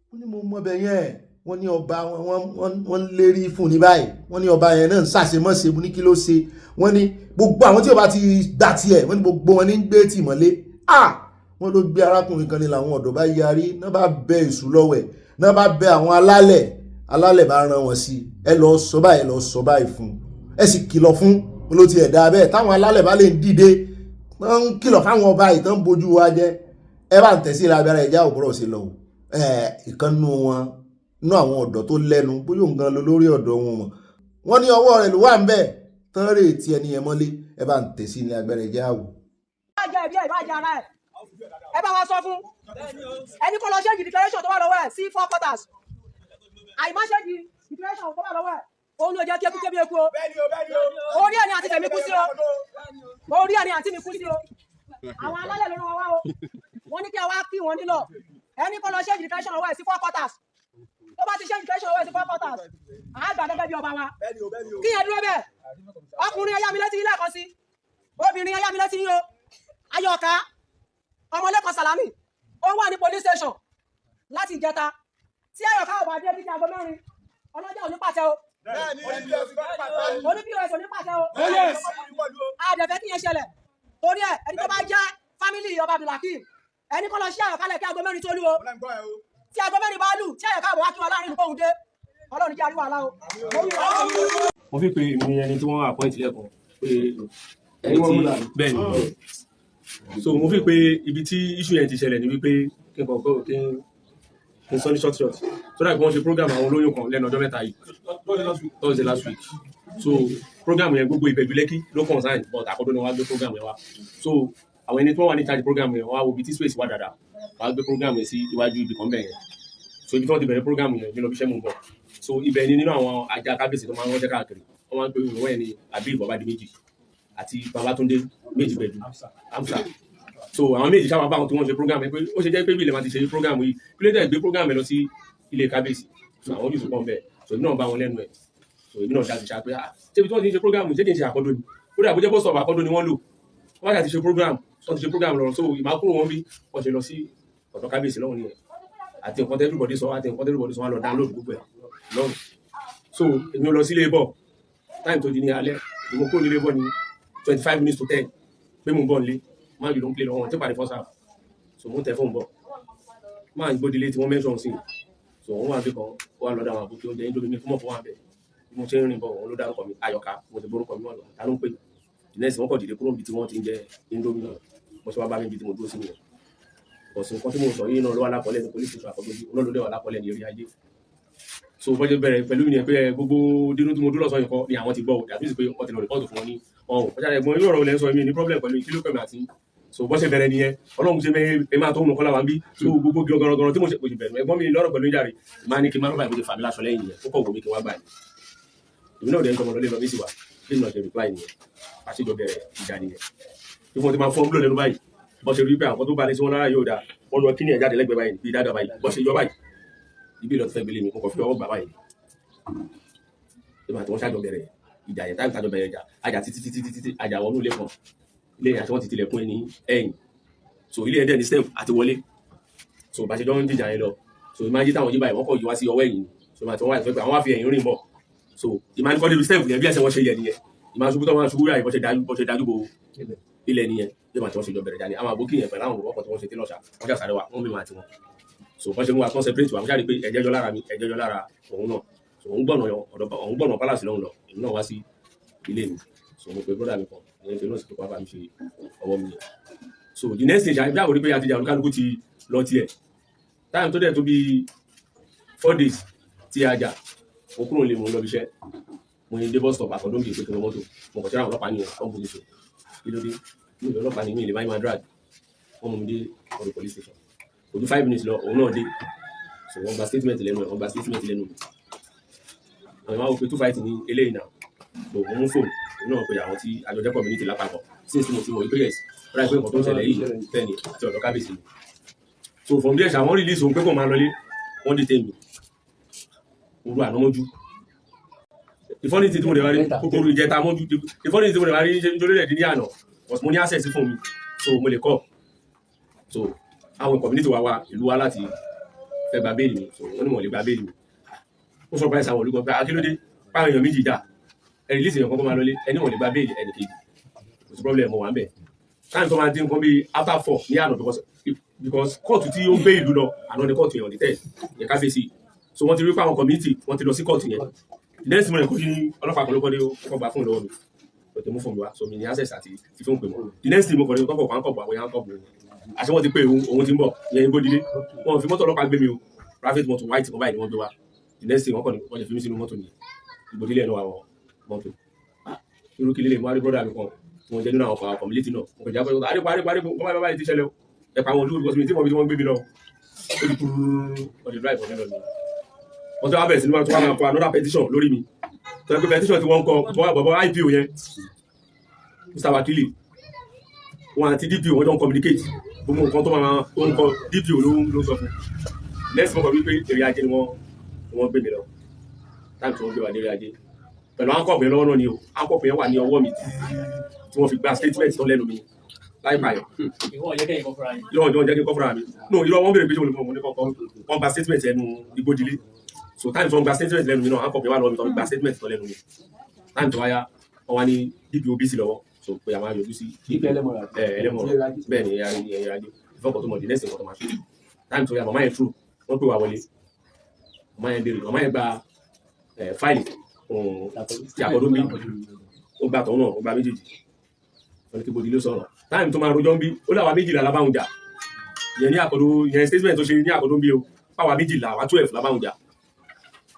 wọ́n ní mo mọ bẹ̀ yẹn wọ́n ní ọba wọ́n lérí fún ní báyìí wọ́n ní ọba yẹn náà ń ṣàṣemọ́ṣe mo ní kí ló ṣe wọ́n ní gbogbo àwọn tí ọba ti gbà tiẹ̀ wọ́n ní gbogbo wọn ní gbé tì mọ́lé wọ́n ló gbé arákùnrin kan ní làwọn ọ̀dọ́ bá yarí náà bá bẹ èṣù lọ́wẹ̀ náà bá bẹ àwọn alálẹ̀ bá rán wọn sí ẹ lọ sọ báyìí fún ẹ sì kìlọ̀ fún ló ti ẹ̀dá bẹ́ẹ̀ táwọn alálẹ̀ bá lè dìde wọ́n ń kìlọ̀ fáwọn ọba ìtàn bójú wa jẹ́ ẹ bá ń tẹ̀sí lábẹ́rẹ́ ẹja òbúrọ̀ sí lọ ìkànnù wọn nú àwọn ọ̀dọ́ tó lẹ́nu bóyá nǹkan lọ lórí ọ̀dọ́ wọn wọ́n ní ọwọ́ rẹ̀ ló wà ń bẹ̀ tán rè tí ẹni yẹn mọ́lé ẹ bá ń tẹ̀sí lábẹ́rẹ́ ẹja wò. ẹ bá wa sọ fún ẹni kó lọ ṣéǹjì declaration tó wà lọ́wọ́ ẹ̀ sí 4 quarters àìmọ́ ṣéǹjì declaration tó wà lọ́wọ́ ẹ̀ òun ló jẹ́ kí ekú kébí eku o orí ẹni àti tèmi kú sí o orí ẹni àti mi kú sí o àwọn alálẹ̀ ló rán wa o wọ́n ní kí ẹ wá kí wọ́n nílò ẹni kó lọ ṣéǹjì declaration lọ́wọ́ ẹ̀ sí 4 quarters tó bá ti ṣéǹjì declaration lọ́wọ́ ẹ̀ sí 4 quarters àgbà gẹ́gẹ́ bí ọba wa kí yẹn dúró bẹ́ẹ̀ ọkùnrin ẹ̀yà mi létí ilé ẹ̀kọ́ sí obìnrin ẹ̀yà mi létí yín o Ayọ̀ká ọmọlẹ́kọ̀ọ́ Sàlámì ó wà ní police station láti ìjẹta tí Ayọ̀ká ò bá dé bí aago 4 ọlọ́jà ò ní pàṣẹ o oní pos ò ní pàṣẹ o àdẹ̀fẹ́ kí yẹn ṣẹlẹ̀ torí ẹ̀ ẹni tó bá jẹ́ fámìlì ọba Abdulhakeem ẹni kọ́ lọ sí Ayọ̀ká lẹ̀ kí aago 4 tó lù o tí aago 4 bá lù tí Ayọ̀ká àbọ̀ wá kí wọn láàrin nǹkan òun dé Ọlọ́run jẹ́ àríwá àlá o. mo fi pe èmi ni ẹni tí wọ́n appoint lẹ́kọ̀ọ́ pé ẹni tí bẹ́ẹ̀ ni so mo fi pe ibi tí issue yẹn ti ṣẹlẹ̀ ni wípé kí n kọ̀ọ̀kọ́ kí n sọ ní short so that wọ́n ṣe program àwọn olóyún kan lẹ́nu ọjọ́ mẹ́ta yìí Thursday last week so program yẹn gbogbo Ìbẹ̀jú Lẹ́kì ló concern but Àkọ́dọ̀ ni wọ́n á gbé program yẹn wá so àwọn ẹni tí wọ́n wà ní charge program yẹn wọ́n á wo ibi tí space wà dáadáa wọ́n á gbé program yẹn sí iwájú ibì kan bẹ̀ yẹn so ibi tí wọ́n ti bẹ̀rẹ̀ program yẹn ní lọ bí iṣẹ́ mú bọ̀ so ibẹ̀ ni nínú àwọn ajá kábíyèsí tó máa ń rọ́jẹ́ káàkiri wọ́n máa ń pe òun ẹ̀ ní Abib Ọbádìméjì àti Babátúndé Méjìbẹ̀jú Amsa so àwọn méjì sábà bá àwọn tí wọ́n ṣe program yẹn pé ó ṣe jẹ́ pé bí ilẹ̀ máa ti ṣe program yìí kí ló dé gbé program yẹn lọ sí ilé kábíyèsí so àwọn ojú ìsopọ̀ bẹ́ẹ̀ so èmi náà bá wọn lẹ́nu ẹ̀ so èmi náà dájú ṣá pé ṣé ibi tí wọ́n ti ń ṣe program ṣé kì í ṣe Àkọ́dọ̀ ni ó dà bó jẹ́ bọ́sọ̀ Àkọ́dọ̀ ni wọ́n lò wọ́n bá ti ṣe program lọ́rọ̀ so ìmákúrò wọn bí wọ́n ṣe lọ sí ọ̀dọ̀ kábíyèsí lọ́wọ́ nìyẹn àti nǹkan everybody sọ wọn lọ download gbogbo ẹ̀ lọ́rùn so èmi lọ sí ilé bọ̀ time tó di ní alẹ́ mo kúrò nílé bọ̀ ní 25 minutes to 10 pé mo ń bọ̀ nílé máa yìí ló ń play lọ́wọ́ wọn tí pàdé first half so mo ń tẹ fóun bọ̀ máa ń gbódìlé tí wọ́n mention sí so wọ́n wà bí kan wọ́n lọ́dọ̀ àwọn àbúkí oúnjẹ indomie mi fún mọ̀ fún wa bẹ̀ bí mo ṣe ń rìn bọ̀ wọn ló dárúkọ mi Ayọ̀ká mo ti borúkọ mi wọn lọ ta ló ń pè ìnẹ́sì wọn kọ̀ dìde kúrò níbi tí wọ́n ti ń jẹ indomie náà mo ṣe wá bá mi ibi tí mo dúró sí nìyẹn ọ̀sìn nǹkan tí mo sọ yìí náà ló wà lápọ̀lẹ̀ ní police station Àkọ́dọ̀ olólùdé wà lápọ̀lẹ̀ ní eré ayé so bọ́jẹ́ bẹ̀rẹ̀ pẹ̀lú mi ni pé gbogbo dínú tí mo dúró lọ́sọ̀ yìí kọ́ ni àwọn ti gbọ́ àbí sì pé wọ́n ti lọ rìpọ́ọ̀tù fún wọn ní ọ̀hún ọjà ẹ̀gbọ́n yóò rọ̀ lẹ́ sọ èmi ní problem pẹ̀lú ìkíló pẹ̀lú àti so bọ́sẹ̀ bẹ̀rẹ̀ nìyẹn Ọlọ́run ṣe mẹ́ máa tó ń kọ́lá wa ń bí so gbogbo gọ̀rọ̀gọ̀rọ̀ tí mo ṣe bẹ̀rẹ̀ ẹ̀gbọ́n mi lọ́rọ̀ pẹ̀lú ìjàre máa ní kí n má lọ́ba ìbòjì fàmí láṣọ lẹ́yìn nìyẹn ó kọ̀ wò mí kí wọ́n gbà ní èmi náà dẹ̀ ń tọmọ lọ́lé lọ bí sì wà kí n náà ṣe reply nìyẹn àṣejọ bẹ̀rẹ̀ ìjà nìyẹn bí wọ́n ti máa fọ́n búlọ̀ lẹ́nu báyìí bọ́ ṣe rí pé àwọn tó bá lé sí wọn lára yóò dáa wọ́n lọ kí ni ẹ̀ jáde lẹ́gbẹ̀ẹ́ báyìí bí dáadáa báyìí bọ́ ṣe yọ báyìí ibi ìlọ ti fẹ́ gbélé mi kò fi ọwọ́ gbà báyìí ìgbà tí wọ́n ṣàjọ bẹ̀rẹ̀ ìjà yẹn táìpì tájọ bẹ̀rẹ̀ ìjà àjà títí àjà wọnú ilé kan ilé àti wọ́n ti tilẹ̀kùn ẹni ẹ̀yìn so ilé ẹ̀dẹ̀ ní stamp àti wọlé so bá ṣe jọ ń dìjà yẹn lọ so ìmáa yí táwọn yí báyìí wọ́n kọ̀ yí wá sí ọwọ́ ẹ̀yìn so ìmáa tí wọ́n wá ìfẹ́ pé àwọn wá fi ẹ̀yìn rìn bọ̀ so ìmáa ní kọ́ débi stamp yẹn bí ẹsẹ̀ wọn ṣe yẹ nìyẹn ìmáa ṣubú tó wọn ṣubú ráì bọ́ ṣe dájú bo ilẹ̀ nìyẹn ìmáa tí wọ́n ṣe jọ bẹ̀rẹ̀ jáde àwọn àbókì yẹn pẹ̀lú àwọn ọkọ̀ tí wọ́n ṣe tẹ́lọ̀ṣà wọ́n ṣàṣàrẹ wa wọ́n mímọ̀ àti wọn so wọ́n ṣe mú wa tán separate wa wọ́n ṣàrí pé ẹ̀jẹ̀ jọ lára mi ẹ̀jẹ̀ jọ lára òun náà so òun gbọ̀nà palace lọ́hùn lọ èmi náà wá sí ilé mi so mo pe brother mi kan ìyẹn fi náà sì tó pa bá mi ṣe ọwọ́ mi yẹn so the next stage àbí àwòrán pé àti ìjà olúkálukú ti lọ tiẹ̀ time tó dẹ̀ tó bí 4 days tí a jà mo kúrò lè mo lọ bí iṣẹ́ mo ní dé bus stop Àkọ́dọ̀ mi pé kí n lọ mọ́tò mo kọ̀ sí àwọn ọlọ́pàá nìyẹn wọ́n bú mi so kí ló dé mi ò ọlọ́pàá ní mi ìlẹ̀ báyìí máa drag wọ́n mú mi dé ọ̀dọ̀ police station kò ju 5 minutes lọ òun náà dé so wọ́n gba statement lẹ́nu ẹ̀ wọ́n gba statement lẹ́nu mi àwọn ìwà òpin 2 fight ní eléyìí náà so mo mú fóònù òun náà pé àwọn tí àjọjẹ́ community lápapọ̀ since mo ti mọ̀ wípé yes ráì pé nǹkan tó ń ṣẹlẹ̀ yìí tẹ́ni àti ọ̀dọ̀ kábíyèsí mi so from there ṣàwọn release òun pé kò máa lọlé wọ́n detain mi òru ànámọ́jú ìfọ́nì tí mo lè wá rí kòkòrò ìjẹta mọ́jú ìfọ́nì tí mo lè wá rí nítorí rẹ̀ dín ní àná mo ní access fún mi so mo lè kọ́ so àwọn community wa ìlú wa láti fẹ́ gba béèlì mi so wọ́n ní mo lè gba béèlì mi ó sọ price àwọn olùkọ́ pé akílódé páwọn èèyàn méjì jà ẹ release èèyàn kan kó máa lọlé ẹni mo lè gba béèlì ẹnì kejì kò sí problem mo wà ń bẹ̀ time tó máa dín nǹkan bíi after 4 ní àná because kóòtù tí ó gbé ìlú lọ àná ni kóòtù yẹn ò ní tẹ̀ yẹ ká fèsì so wọ́n ti rí pé àwọn community wọ́n ti lọ sí kóòtù yẹn next morning kò sí ọlọ́pàá kan ló kọ́ dé kọ́ gba fóònù lọ́wọ́ mi kò tẹ́ mú fóònù wa so mi ní access àti fi fóònù pè mọ́ the next day mo kọ̀ dé kọ́kọ́ kan kọ̀ọ̀bù àwọn yẹn kọ̀ọ̀bù àṣẹ wọ́n ti pé òun ti ń bọ̀ yẹn gbódìlé wọn fi mọ́tò ọlọ́pàá gbé mi o private motor white kan báyìí ni wọ́n gbé wa the next day wọ́n kọ̀ ní wọ́n lè fi mí sínú mọ́tò nìyẹn ìgbòdìlé ẹ̀ náà wà mọ́tò irú kí lélẹ̀ mo wá rí brọ́dà mi kan mo jẹ́ nínú àwọn community náà mo kò já pé àdìpọ̀ kọ́ báyìí ti ṣẹlẹ̀ o ẹ pa àwọn olúwo because mi tí wọ́n gbé mi lọ ó di kúrú ọ̀dẹ̀ drive ọ̀dẹ̀ lọ ni wọ́n ti wá bẹ̀rẹ̀ sí ní wọ́n máa kọ another petition lórí mi tó yẹ pé petition tí wọ́n ń kọ bọ̀bọ̀ IPO yẹn Mr. Wakili wọn àti DPO wọ́n jọ ń communicate gbogbo nǹkan tó ń kọ DPO ló sọ fún next month wípé èrè ajé ni wọ́n gbé mi lọ táìmù tí wọ́n gbé wà ní èrè ajé pẹ̀lú àńkọ̀pù yẹn lọ́wọ́ náà ni o àńkọ̀pù yẹn wà ní ọwọ́ mi tí wọ́n fi gba statement tó lẹ́nu mi láì báyọ̀. Ìwọ́n jẹ́ kí n kọ́ fúnra mi. No, irọ́ wọn bèrè pé mo ní kọ́kọ́ wọ́n gba statement ẹnu Igbódilé. So time tí wọ́n gba statement lẹ́nu mi náà àńkọ̀pù yẹn wà lọ́wọ́ mi tó gba statement tó lẹ́nu mi. Time tó wáyá wọ́n wá ní DPO BC lọ́wọ́ so pé a máa yọjú sí ẹlẹ́mọ̀ràn bẹ́ẹ̀ ni ẹ̀yà ajé ìfọ̀kọ̀ tó mọ̀ di next nǹkan tó máa ṣe. Time tó yá màmá yẹn true wọ́n pè wá wọlé màmá yẹn gba fáìlì tí àkọ́dọ́ mi ó gba tọ̀hún náà ó gba méjèèjì wọ́n ní kí Igbódilé sọ̀rọ̀ táìmù tó máa rojọ́ ń bí ó láwa méjìlá lábáhùn jà yẹn ní àkọ́dọ́ yẹn statement tó ṣe ní àkọ́dọ́ ń bí o fáwa méjìlá wa 12 lábáhùn jà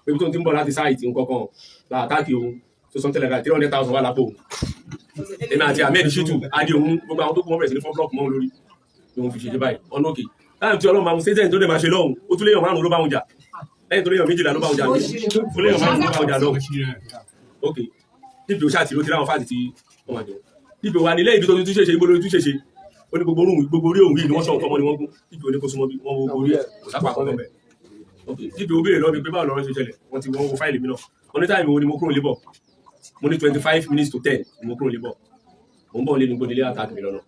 pé tó ń ti ń bọ̀ láti sáìtì nǹkankan láàtàkì ohun tó sọ tẹ́lẹ̀ 300,000 wà lápò èmi àti Ahmed Shitu adi ohun gbogbo àwọn tó kún wọn bẹ̀rẹ̀ sí ní fọ́ blọọkì mọ́ lórí ni wọ́n fi ṣe báyìí ọ̀nà òkè táìmù tí Ọlọ́run máa mú statement tó dẹ̀ máa ṣe lọ́hùn ó tún léèyàn márùn-ún ló báhùn jà lẹ́yìn tó léèyàn méjìlá ló báhùn jà tó léèyàn márùn-ún ló báhùn jà lọ́hùn ok níbi òṣà tí ló ti ráwọn fáàtì tí wọ́n máa jẹun níbi wà nílẹ̀ ibi tó tún ṣeṣe ìgbòho tún ṣeṣe ó ní gbogbo orí òun yìí ni wọ́n ṣọ̀kan mọ́ ni wọ́n gún níbi oní kó súnmọ́ bí wọ́n wo orí ẹ̀ kò sápá kan bẹ́ẹ̀ ok níbi ó béèrè lọ́bi pé báwo lọ́rọ́ ṣe ṣẹlẹ̀ wọ́n ti wọ́n wo fáìlì mi náà wọ́n ní táìmù wo ni mo kúrò lébọ̀ mo ní 25 minutes to 10 ni mo kúrò lébọ̀ mo ń bọ̀ lé ní Igbódilé àtàkì mi lọ́nà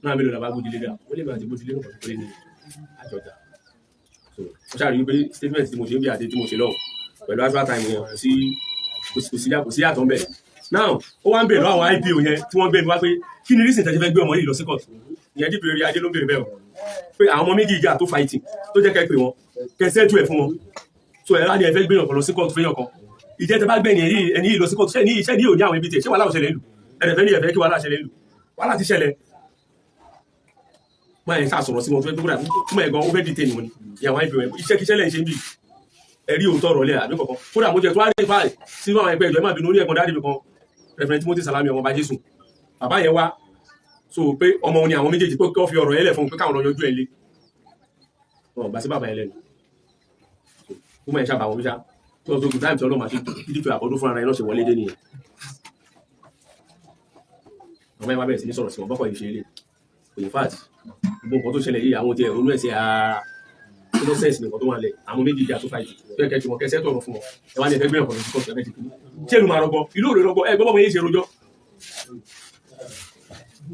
náà mélòó làbá Igbódilé dà ó lè máa ti Igbódilé náà pé ní àjọjà so mo ṣáà rí i pé statement tí mo ṣe ń bí àti tí mo ṣe lọ́wọ́ pẹ̀lú actual time yẹn kò sí yàtọ̀ ń bẹ̀ now ó wá ń bèèrè àwọn IPO yẹn tí wọ́n gbé wá pé kí ni reason tẹ́jú fẹ́ gbé ọmọ yìí lọ sí court ìyẹn dìbò eré ajé ló ń bèèrè bẹ́ẹ̀ o pé àwọn ọmọ méjì ìjà tó fighting tó jẹ́ kẹ́ pé wọn kẹ́ sẹ́tù ẹ̀ fún wọn so ẹ̀rọ adìẹ fẹ́ gbé yàn kan lọ sí court fẹ́yàn kan ìjẹ́ tẹ bá gbé ẹni yìí lọ sí court ṣẹ́ ní òní àwọn ibi tẹ̀ ṣé wàhálà ò ṣẹlẹ̀ lù ẹ̀rẹ̀ fẹ́ ní ẹ̀fẹ́ kí wàhálà ṣẹlẹ̀ lù wàhálà ti ṣẹlẹ̀ máa ẹ̀ sáà sọ̀rọ̀ sí wọn tó fẹ́ tó kúrò fún ẹ̀gbọ́n ó fẹ́ dìtẹ̀ ni wọn ni ìyàwó IPO iṣẹ́ kíṣẹ́ lẹ́yìn ṣe ń bì ẹ̀rí òótọ́ ọ̀rọ̀ lẹ́ àbí kọ̀ọ̀kan kódà mo jẹ́ tó wá rí fáì sí àwọn ẹgbẹ́ ìjọ ẹ̀ má bínú ní ẹ̀gbọ́n dáàdì mi kan Reverend Timothy Salami ọmọ ọba Jésù bàbá yẹn wá so pé ọmọ òun ni àwọn méjèèjì pé kí wọ́n fi ọ̀rọ̀ yẹn lẹ̀ fún un pé káwọn lọ yanjú ẹ̀ lé wọn gbà sí bàbá yẹn lẹ́nu kó mọ̀ ẹ̀ ṣàbà wọn bíṣá tó tó kù táìmù tí ọlọ́mà ṣe dídí fẹ́ àkọ́dún fúnra ẹ̀ náà ṣe wọlé dé nìyẹn ọmọ yẹn wá bẹ̀rẹ̀ sí ní sọ̀rọ̀ sí wọn bọ́kọ̀ yìí ṣe lé in fact gbogbo nǹkan tó ṣẹlẹ̀ yìí àwọn ti ẹ̀rọ inú ẹ̀ sí innocence nìkan tó wà lẹ̀ àwọn méjì ìjà tó fà yìí tó yẹ kẹ́ tí wọn kẹsẹ́ tọ̀rọ̀ fún wọn ẹ wá ní ẹgbẹ́ gbẹ̀rẹ̀ kọ̀ọ̀kan tó kọ̀ ṣé ìlú máa rọgbọ ìlú òrè rọgbọ ẹ gbọ́dọ̀ yẹn ṣe rojọ́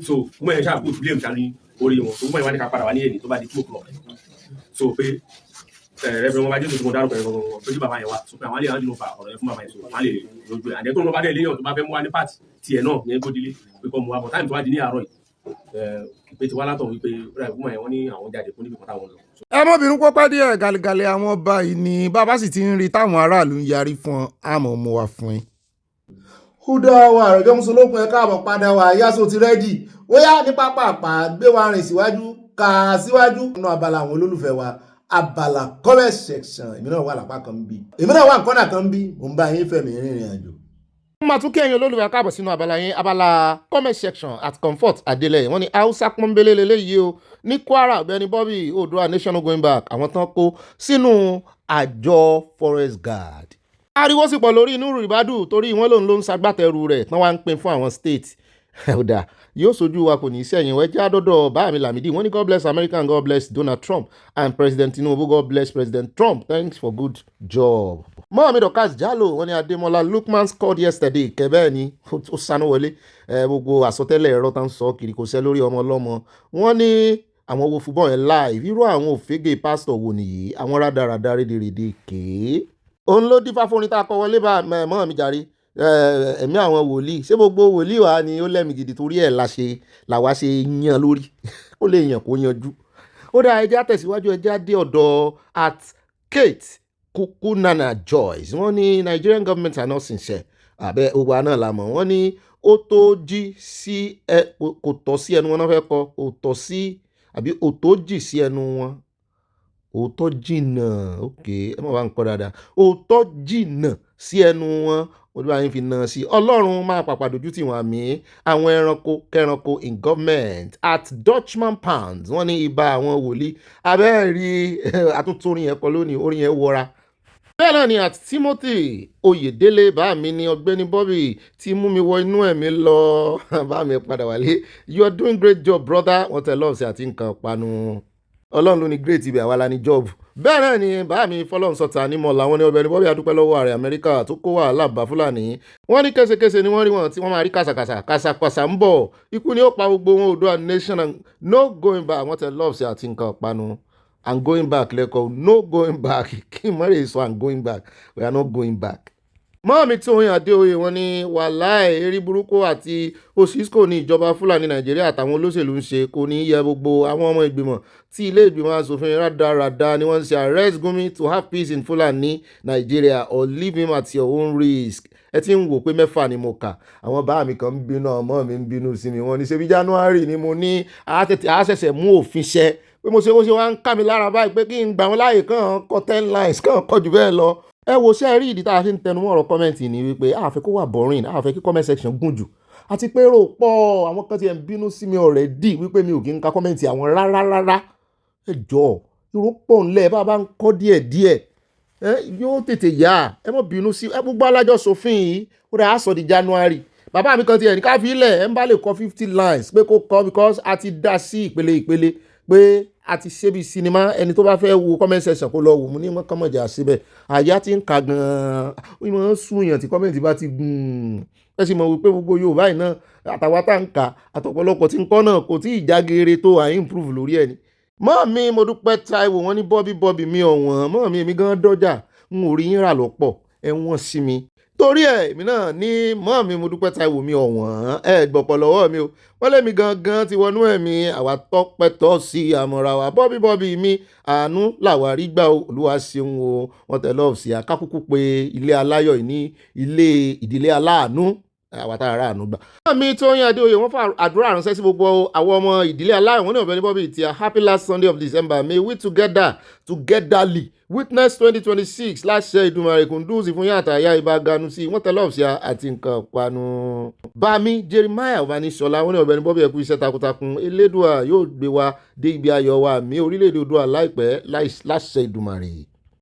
so mo yẹn ṣáà kó blame ta ní orí wọn so mo yẹn wá ní ká padà wá ní èdè tó bá di 2 o'clock so pé Reverend wọn bá Jésù tó mo dárúkọ ẹ̀rọ tó jí bàbá yẹn wá so pé àwọn lè hàn nínú fa ọ̀rọ̀ yẹn fún bàbá yẹn so àwọn lè rojú ẹ̀ àdé tó ń lọ bá dé léyàn tó bá fẹ́ mú wá ní pàtì tiẹ̀ náà ní Igbódilé pé kọ́ mu wá bọ̀ táìmù tó wá di ní àárọ̀ yìí ìpè tí wá látọ̀ wípé rẹ̀ fún ẹ̀ wọ́n ní àwọn jáde fún níbi kan táwọn lọ. ẹ mọ́bìnrin pọ́pẹ́ díẹ̀ gàlégàlé àwọn ọba yìí ni bàbá sì ti ń rí táwọn aráàlú ń yarí fún àmọ́ mo wà fún yín. kúdà wà àròjọ mùsùlùmí ẹ káàbọ̀ padà wà yásó ti rẹ́dì ó yá ní pápápá gbé wa rìn síwájú kà síwájú nínú abala àwọn olólùfẹ́ wa abala comment section èmi náà wà lápá kan bí èmi náà wà kọ́nà kan bí mo ń bá yín fẹ̀mí rìnrìn àjò. mo máa tún kí ẹ̀yin olólùfẹ́ káàbọ̀ sínú abala yẹn abala comment section at Comfort Adeleye wọ́n ní Hausa pọ́nbélé lélẹ́yìí o ní Kwara Ọ̀gbẹ́ni Bobby Oòduà nation no going back àwọn tán kó sínú àjọ forest guard. ariwo sì pọ̀ lórí inú rìbádù torí wọ́n lòun ló ń ṣagbátẹrù rẹ̀ tán wá ń pín fún àwọn state ọ̀dà yóò sojú wa kò ní í sẹ́yìn wẹ́jẹ́ àdọ́dọ̀ báàmì Lámìdí wọ́n ní God bless America and God bless Donald Trump and President Tinubu God bless President Trump thanks for good job. Mọ́ọ̀mí ige-Jalo wọ́n ní Adémọ́lá Lookman scored yesterday kẹ́bẹ́ẹ̀ ni ó Sanawole gbogbo àsọtẹ́lẹ̀ ẹ̀rọ tá ń sọ kiri kò sẹ́ lórí ọmọ ọlọ́mọ wọ́n ní àwọn owó fúbọ̀ yẹn live irú àwọn òfégè pásítọ̀ wò nìyí àwọn rádaràda rédèrèdè kéé òun ló dífá fórin tá a kọ wọlé bá mọ́ọ̀mí jàre ẹ̀mí àwọn wòlíì ṣé gbogbo wòlíì wa ni ó lẹ́mìí gidi torí ẹ̀ làwa ṣe yan lórí ó lè yàn kó yanjú. ó dá ẹjẹ́ àtẹ̀síwájú ẹjẹ́ àdé ọ̀dọ̀ at Kate Kukunana Joyce wọ́n ní Nigerian government are not sincere àbẹ́ gbogbo àná la mọ̀ wọ́n ní ó tó jí sí kò tọ́ sí ẹnu wọn náà fẹ́ kọ́ kò tọ́ sí àbí ó tó jì sí ẹnu wọn òótọ́ jìnnà ok ẹ má bá ń kọ́ dáadáa òótọ́ jìnnà sí ẹnu wọn ojú àyín fi náà sí ọlọ́run máa pàpà dojú tì wọ́n àmì àwọn ẹranko kẹranko in government at Dutchman Pounds wọ́n ní ibà àwọn wòlíì abẹ́ẹ̀rí àtúntò orin yẹn kọ lónìí orin yẹn wọra. Bẹ́ẹ̀ náà ni àti Timothy Oyèdélé bá mi ní Ọgbẹ́ni Bobby tí mú mi wọ inú ẹ̀mí lọ bá mi padà wálé you are doing great job brother wọ́n tẹ lọ́ọ̀sì àti nǹkan panu ọlọ́run ló ní great ibẹ̀ àwa la ní job. Bẹ́ẹ̀ náà ni bá mi fọlọ́run sọ̀tà nímọ̀ làwọn ní Ọgbẹ́ni Bobby adúpẹ́ lọ́wọ́ ààrẹ Amẹ́ríkà tó kó wàhálà bá Fúlàní wọ́n ní késekése ni wọ́n rí wọn tí wọ́n máa rí kàsàkàsà ń bọ̀ ikú ni ó pa gbogbo wọn Oòduà nation and no going back wọ́n tẹ lọ́ọ̀sì àti nǹkan panu. I'm going back lẹ́kọ̀ọ́ no going back kí n mọ̀rẹ́ sọ I'm going back we are not going back. Mọ́ọ̀mí tí Oyin Adéoyè wọn ní wàláì erí burúkú àti òṣìṣkò ní ìjọba Fúlàní Nàìjíríà àtàwọn olóṣèlú ń ṣe kò ní yẹ gbogbo àwọn ọmọ ìgbìmọ̀ tí ilé ìgbìmọ̀ asòfin rádaràda ni wọ́n ń ṣe arrest Gumi to have peace in Fulani Nigeria or leave him at your own risk. Ẹ ti ń wò pé mẹ́fà ni mo kà àwọn bá mi kan ń bínú ọmọ mi ń bínú sí mi wọ́n ní ṣebí January ni mo ní àṣẹ̀ṣẹ̀ mú òfin ṣẹ pé mo ṣe wá ń ká mi lára báyìí pé kí n gbà wọn láàyè kàn kọ 10 lines kàn kọ jù bẹ́ẹ̀ lọ. Ẹ wo ṣe rí ìdí tá a fi ń tẹnu mọ́ ọ̀rọ̀ kọ́mẹ̀ntì ni wípé a fẹ́ kó wà boring a fẹ́ kí comment section gùn jù àti pé rò pọ̀ àwọn kan ti ẹ̀ ń bínú sí mi already wípé mi ò kí ń ka kọ́mẹ̀ntì àwọn rárá ẹ jọ̀ọ́ irú pọ̀ ńlẹ̀ bá a bá ń kọ́ díẹ̀díẹ̀ yóò tètè yá ẹ mọ̀ bínú sí gbogbo alájọ sòfin yìí ó dà á sọ di January bàbá mi kan ti ẹ̀ ní ká fi ilẹ̀ ẹ̀ ń bá lè kọ 50 lines pé kó kọ because a ti dá sí ìpele pé a ti ṣe bí sinimá ẹni tó bá fẹ́ wo comment section kó lọ wò mú ní mọ́kànmọ́jà síbẹ̀ àyà ti ń ka gan-an ó máa ń súnyàn tí kọ́mẹ̀ntì bá ti gùn ẹ sì mọ̀ wípé gbogbo Yorùbá yìí náà àtàwọn tá ń kà àtọ̀pọ̀lọpọ̀ tí ń kọ́ náà kò tí ì jágeere tó à ń improve lórí ẹ̀ ni. Mọ́ọ̀mí mo dúpẹ́ Táíwò wọn ní Bobby mi ọ̀wọ́n mọ́ọ̀mí èmi gan dọ́jà n ò rí yín rà lọ́pọ̀ ẹ wọ́n sí mi torí ẹ̀ èmi náà ní Mọ́ọ̀mí mo dúpẹ́ Táíwò mi ọ̀wọ́n ẹ gbọ̀pọ̀ lọ́wọ́ mi o wọ́n lé mi gangan ti wọnú ẹ̀mí àwa tọ́pẹ́tọ́ sí àmọ́ra wa Bobby mi àánú làwa rí gbà o Olúwa ṣeun o wọ́n tẹ̀ lọ́ọ̀ sí akákúkú pé ilé aláyọ̀ yìí ní ilé ìdílé aláàánú àwa tá a rà àánú gbà. Mọ́ọ̀mí tí Oyin Adéoyè wọ́n fa àdúrà ránṣẹ́ sí gbogbo àwọn ọmọ ìdílé aláyọ̀ wọn ní Ọ̀gbẹ́ni Bobby ti a happy last Sunday of December may we togetherly witness 2026 láṣẹ Ìdùmarè kùndùsì fún yàtà àyà ibà ganu sí wọ́n tẹ́lọ̀ sí àti nǹkan panu. Bámi Jeremiah Ọbaníṣọlá wọn ní Ọ̀gbẹ́ni Bobby ẹ̀kú iṣẹ́ takuntakun Elédùà yóò gbé wa dé ibi ayọ̀ wa mi orílẹ̀-èdè Oòduà láìpẹ́ láṣẹ Ìdùmarè.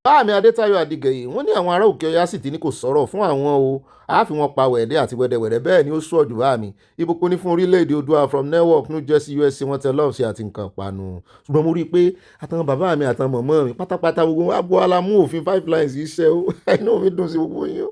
Báàmì Adétáyọ̀ Adìgẹ̀yìn wọ́n ní àwọn ará Òkè Ọya sì ti ní kò sọ̀rọ̀ fún àwọn o àáfi wọn pa wẹ̀dẹ́ àti wẹ̀dẹ̀wẹ̀dẹ̀ bẹ́ẹ̀ ni ó sọ̀ jù báàmì ìbùkún ní fún orílẹ̀-èdè Oòduà from Newark New Jersey USA wọ́n tẹ lọ́ọ̀ sí àti nǹkan panu. Ṣùgbọ́n mo rí i pé àtàwọn bàbá mi àtàwọn mọ̀mọ́ mi pátápátá gbogbo abo alamú òfin 5 lines iṣẹ́ o inú mi dùn sí gbogbo yín o.